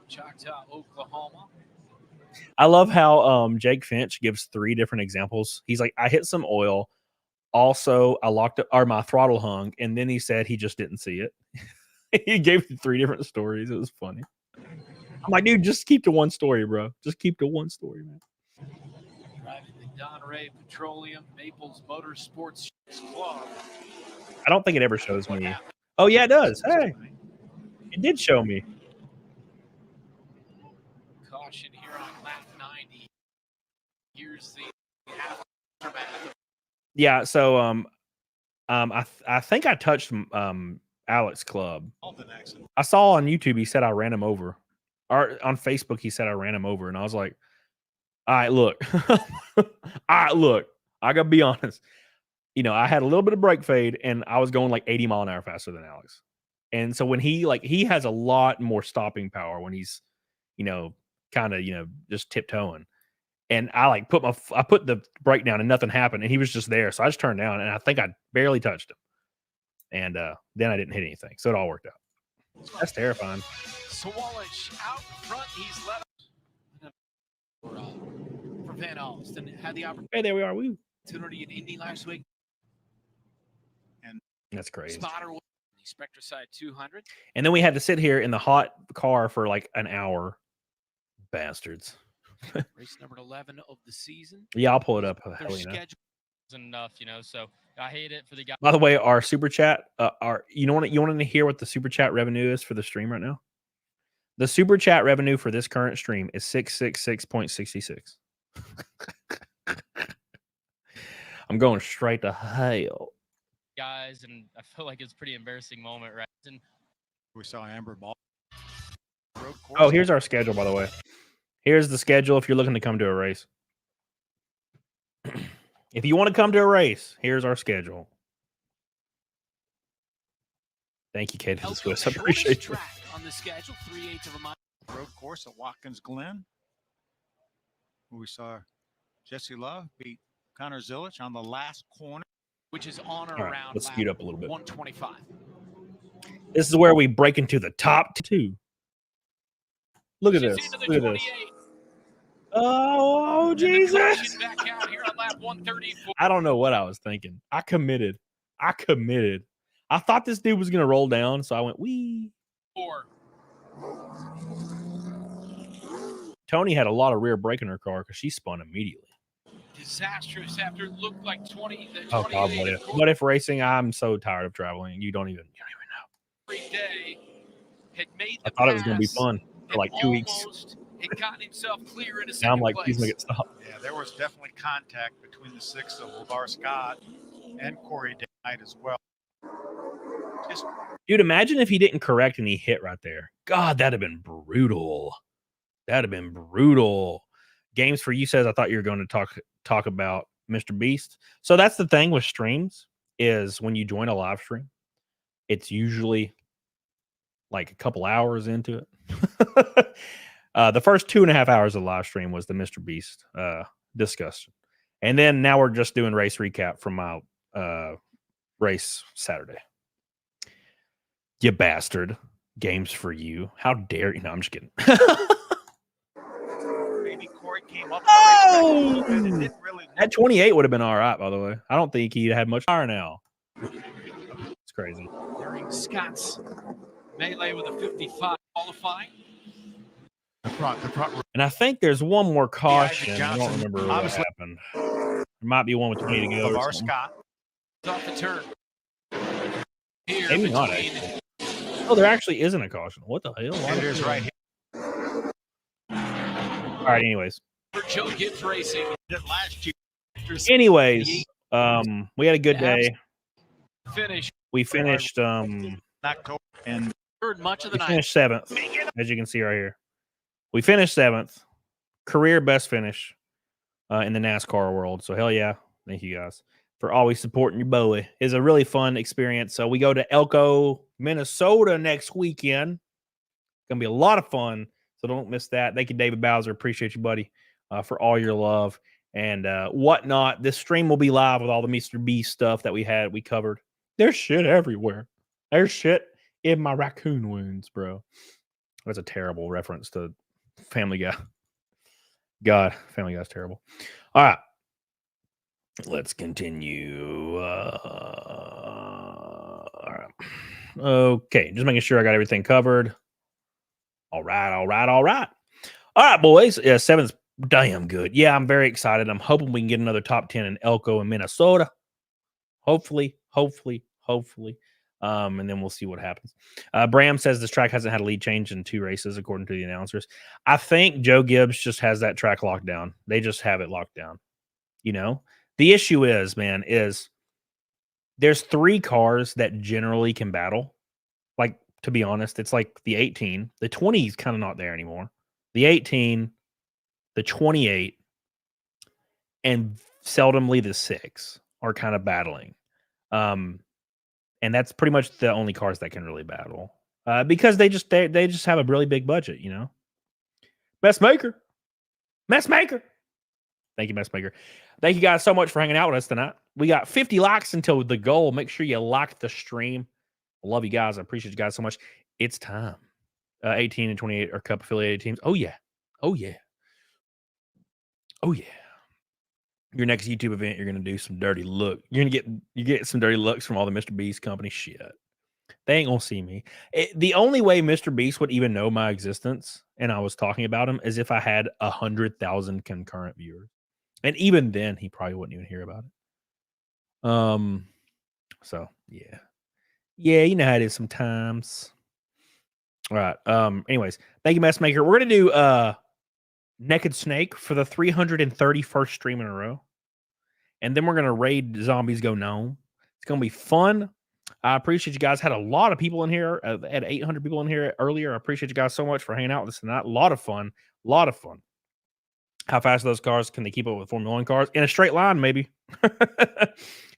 Choctaw, Oklahoma. I love how Jake Finch gives 3 different examples. He's like, I hit some oil. Also, I locked up... Or my throttle hung. And then he said he just didn't see it. He gave 3 different stories. It was funny. I'm like, dude, just keep to one story, bro. Just keep to one story, man. Driving the Don Ray Petroleum Naples Motorsports Club. I don't think it ever shows me. Oh, yeah, it does. Hey, it did show me. Caution here on lap 90. Here's the aftermath of Yeah. So I think I touched Alex Club. I saw on YouTube he said I ran him over, or on Facebook he said I ran him over, and I was like, all right, look, all right, look, I gotta be honest. You know, I had a little bit of brake fade, and I was going like 80 mile an hour faster than Alex. And so when he has a lot more stopping power when he's, you know, kind of, you know, just tiptoeing. And I put the brake down and nothing happened, and he was just there. So I just turned down, and I think I barely touched him. And then I didn't hit anything, so it all worked out. That's terrifying. Swallich out front. He's left for Van Alst and had the opportunity. Hey, there we are. Woo. In Indy last week. And that's crazy. Spotter the Spectracide 200. And then we had to sit here in the hot car for like an hour. Bastards. Race number 11 of the season. Yeah, I'll pull it up. Their schedule is enough, you know. So I hate it for the guy. By the way, our super chat, you want to hear what the super chat revenue is for the stream right now? The super chat revenue for this current stream is 666.66. I'm going straight to hell. Guys, and I feel like it's a pretty embarrassing moment, right? And we saw Amber Ball. Oh, here's our schedule, by the way. Here's the schedule if you're looking to come to a race. If you want to come to a race, here's our schedule. Thank you, Kate, for the Swiss. I appreciate you. On the schedule, 3/8 of a mile. Road course at Watkins Glen. We saw Jesse Love beat Connor Zilic on the last corner, which is on or All right, around. let's speed up a little bit. 125. This is where we break into the top two. Look at this. Look at this. Oh, Jesus. Back out here on lap 134. I don't know what I was thinking. I committed. I thought this dude was going to roll down, so I went, wee. Tony had a lot of rear brake in her car because she spun immediately. Disastrous after it looked like 20. Oh, God, what if racing? I'm so tired of traveling. You don't even know. Every day had made the I thought it was going to be fun for like 2 weeks. Had gotten himself clear in a Now I'm like, place. please make it stop. Yeah, there was definitely contact between the six of LeVar Scott and Corey Knight as well. Dude, imagine if he didn't correct and he hit right there. God, that'd have been brutal. That'd have been brutal. Games for You says, I thought you were going to talk about Mr. Beast. So that's the thing with streams is when you join a live stream, it's usually like a couple hours into it. The first 2.5 hours of the live stream was the Mr. Beast discussion. And then now we're just doing race recap from my race Saturday. You bastard. Games for You. How dare you? No, I'm just kidding. Maybe Corey came up. Oh! That 28 would have been all right, by the way. I don't think he had much power now. It's crazy. During Scott's melee with a 55 qualifying. And I think there's one more caution. I don't remember what happened. There might be one with 20 to go. LeVar Scott. Off the turn. Here Maybe not, actually. Oh, there actually isn't a caution. What the hell? It is right here. All right, anyways. For Joe Gibbs Racing. Last year. Anyways, we had a good day. Finish. We finished October and heard much of the we night. finished 7th, as you can see right here. We finished 7th. Career best finish in the NASCAR world. So hell yeah. Thank you guys for always supporting your boy. It's a really fun experience. So we go to Elko, Minnesota next weekend. Gonna be a lot of fun. So don't miss that. Thank you, David Bowser. Appreciate you, buddy, for all your love and whatnot. This stream will be live with all the Mr. Beast stuff that we covered. There's shit everywhere. There's shit in my raccoon wounds, bro. That's a terrible reference to Family Guy. God, Family Guy's terrible. All right. Let's continue. All right. Okay, just making sure I got everything covered. All right. All right, boys. Yeah, 7's damn good. Yeah, I'm very excited. I'm hoping we can get another top 10 in Elko and Minnesota. Hopefully. And then we'll see what happens. Bram says this track hasn't had a lead change in 2 races, according to the announcers. I think Joe Gibbs just has that track locked down. They just have it locked down. You know, The issue is, man, is there's 3 cars that generally can battle. Like, to be honest, it's like the 18. The 20 is kind of not there anymore. The 18, the 28, and seldomly the 6 are kind of battling. And that's pretty much the only cars that can really battle. Because they just have a really big budget, you know. Mess maker. Thank you, Mess maker. Thank you guys so much for hanging out with us tonight. We got 50 likes until the goal. Make sure you like the stream. I love you guys. I appreciate you guys so much. It's time. 18 and 28 are Cup affiliated teams. Oh yeah. Oh yeah. Oh yeah. Your next YouTube event, you're gonna do some dirty look. You get some dirty looks from all the Mr. Beast company. Shit. They ain't gonna see me. The only way Mr. Beast would even know my existence and I was talking about him is if I had 100,000 concurrent viewers. And even then, he probably wouldn't even hear about it. So yeah. Yeah, you know how it is sometimes. All right. Anyways, thank you, Messmaker. We're gonna do Naked Snake for the 331st stream in a row. And then we're gonna raid Zombies Go Gnome. It's gonna be fun. I appreciate you guys. Had a lot of people in here. Had 800 people in here earlier. I appreciate you guys so much for hanging out with us tonight. A lot of fun. A lot of fun. How fast are those cars? Can they keep up with Formula 1 cars? In a straight line, maybe.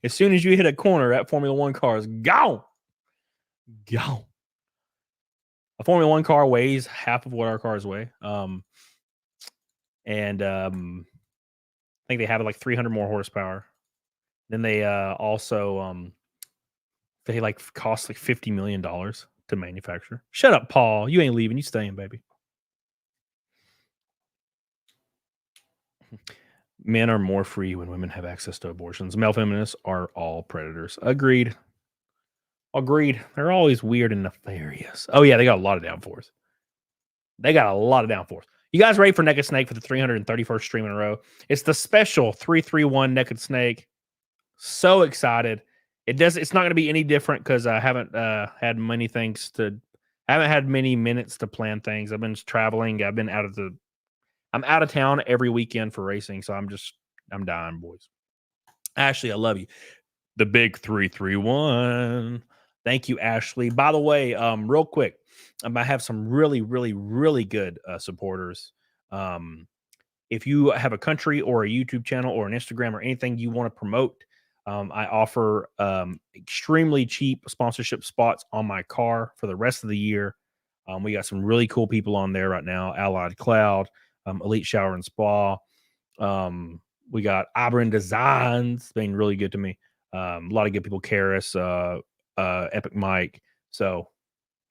As soon as you hit a corner, that Formula 1 car is gone. Gone. A Formula 1 car weighs half of what our cars weigh. I think they have like 300 more horsepower. Then they also they like cost like $50 million to manufacture. Shut up, Paul. You ain't leaving. You staying, baby. Men are more free when women have access to abortions. Male feminists are all predators. Agreed. Agreed. They're always weird and nefarious. Oh, yeah, they got a lot of downforce. You guys ready for Naked Snake for the 331st stream in a row? It's the special 331 Naked Snake. So excited. It's not going to be any different because I haven't had many minutes to plan things. I've been traveling. I'm out of town every weekend for racing, so I'm dying, boys. Ashley, I love you. The big 331. Thank you, Ashley. By the way, real quick, I have some really, really, really good supporters. If you have a country or a YouTube channel or an Instagram or anything you want to promote, I offer extremely cheap sponsorship spots on my car for the rest of the year. We got some really cool people on there right now. Allied Cloud, Elite Shower and Spa. We got Abrin Designs being really good to me. A lot of good people. Karis, Epic Mike. So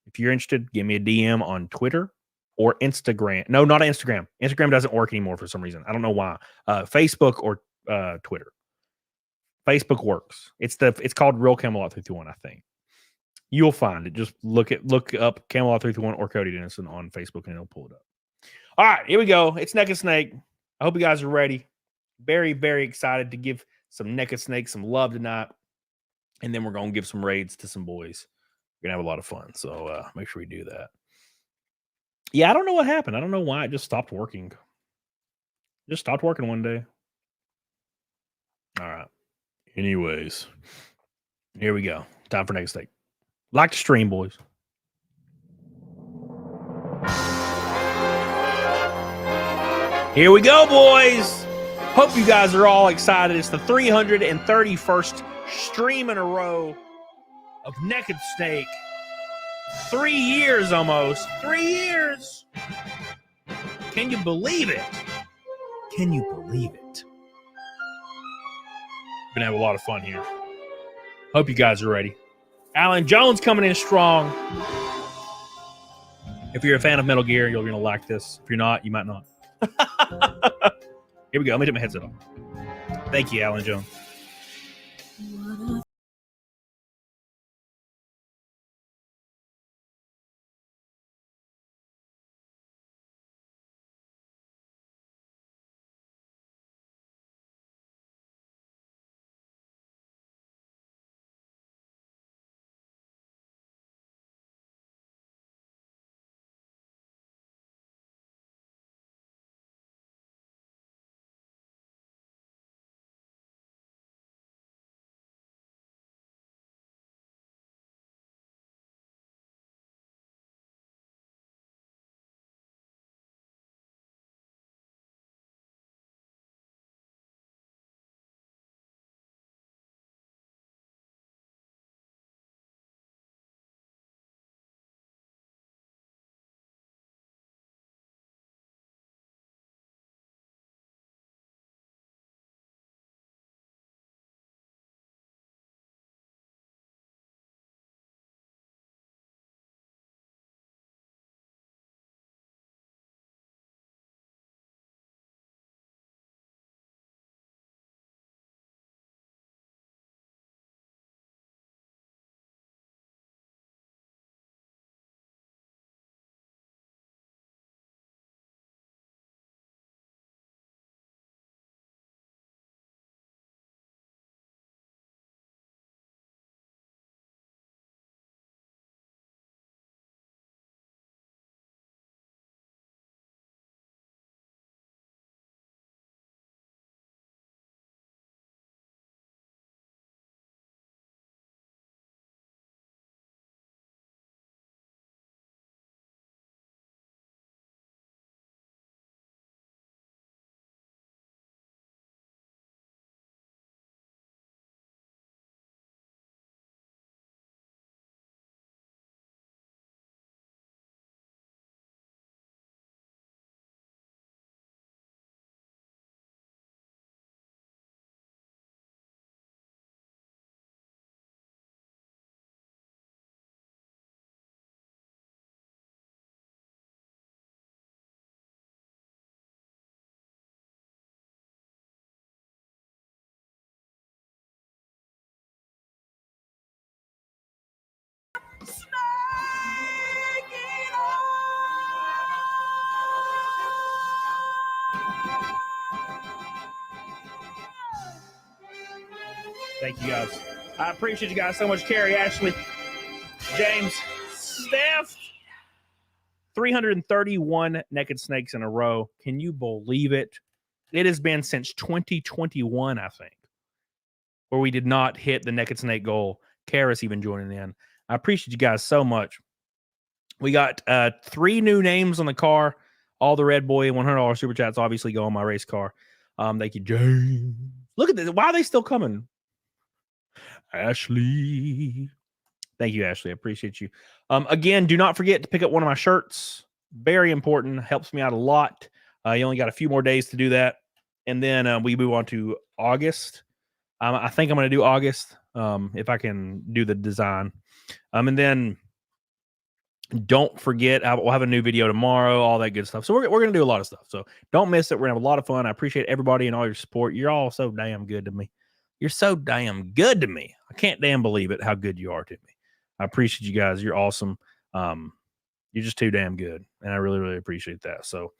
if you're interested, give me a DM on Twitter or Instagram. No, not Instagram. Instagram doesn't work anymore for some reason. I don't know why. Facebook or Twitter. Facebook works. It's called Real Camelot 321, I think. You'll find it. Just look up Camelot 321 or Cody Dennison on Facebook and it'll pull it up. All right, here we go. It's Naked Snake. I hope you guys are ready. Very, very excited to give some Naked Snake some love tonight. And then we're going to give some raids to some boys. We're going to have a lot of fun. So make sure we do that. Yeah, I don't know what happened. I don't know why it just stopped working. Just stopped working one day. All right. Anyways, here we go. Time for Naked Snake. Like the stream, boys. Here we go, boys. Hope you guys are all excited. It's the 331st stream in a row of Naked Snake. 3 years almost. 3 years. Can you believe it? Can you believe it? Gonna have a lot of fun here. Hope you guys are ready. Alan Jones coming in strong. If you're a fan of Metal Gear, you're gonna like this. If you're not, you might not. Here we go. Let me take my headset off. Thank you, Alan Jones. Thank you guys. I appreciate you guys so much. Carrie, Ashley, James, Steph. 331 naked snakes in a row. Can you believe it? It has been since 2021, I think, where we did not hit the naked snake goal. Karis even joining in. I appreciate you guys so much. We got 3 new names on the car. All the Red Boy $100 super chats obviously go on my race car. Thank you, James. Look at this. Why are they still coming? Ashley. Thank you, Ashley. I appreciate you. Again, do not forget to pick up one of my shirts. Very important. Helps me out a lot. You only got a few more days to do that. And then we move on to August. I think I'm going to do August if I can do the design. And then don't forget, we'll have a new video tomorrow, all that good stuff. So we're going to do a lot of stuff. So don't miss it. We're going to have a lot of fun. I appreciate everybody and all your support. You're all so damn good to me. You're so damn good to me. I can't damn believe it, how good you are to me. I appreciate you guys. You're awesome. You're just too damn good. And I really, really appreciate that. So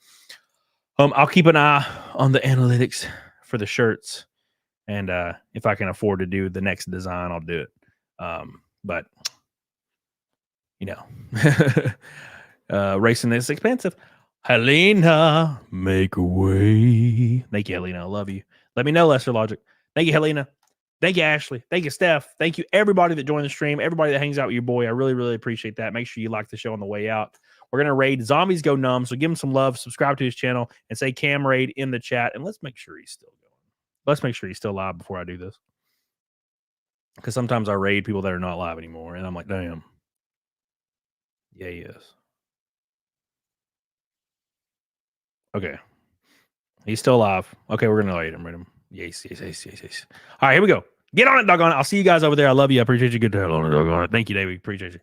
I'll keep an eye on the analytics for the shirts. And if I can afford to do the next design, I'll do it. But, you know, racing is expensive. Helena, make a way. Thank you, Helena. I love you. Let me know, Lester Logic. Thank you, Helena. Thank you, Ashley. Thank you, Steph. Thank you, everybody that joined the stream, everybody that hangs out with your boy. I really, really appreciate that. Make sure you like the show on the way out. We're going to raid Zombies Go Numb, so give him some love, subscribe to his channel, and say Cam Raid in the chat, and let's make sure he's still going. Let's make sure he's still live before I do this. Because sometimes I raid people that are not live anymore, and I'm like, damn. Yeah, he is. Okay. He's still alive. Okay, we're going to raid him. Yes. All right, here we go. Get on it, doggone it. I'll see you guys over there. I love you. I appreciate you. Good to have on it, doggone it. Thank you, David. Appreciate you.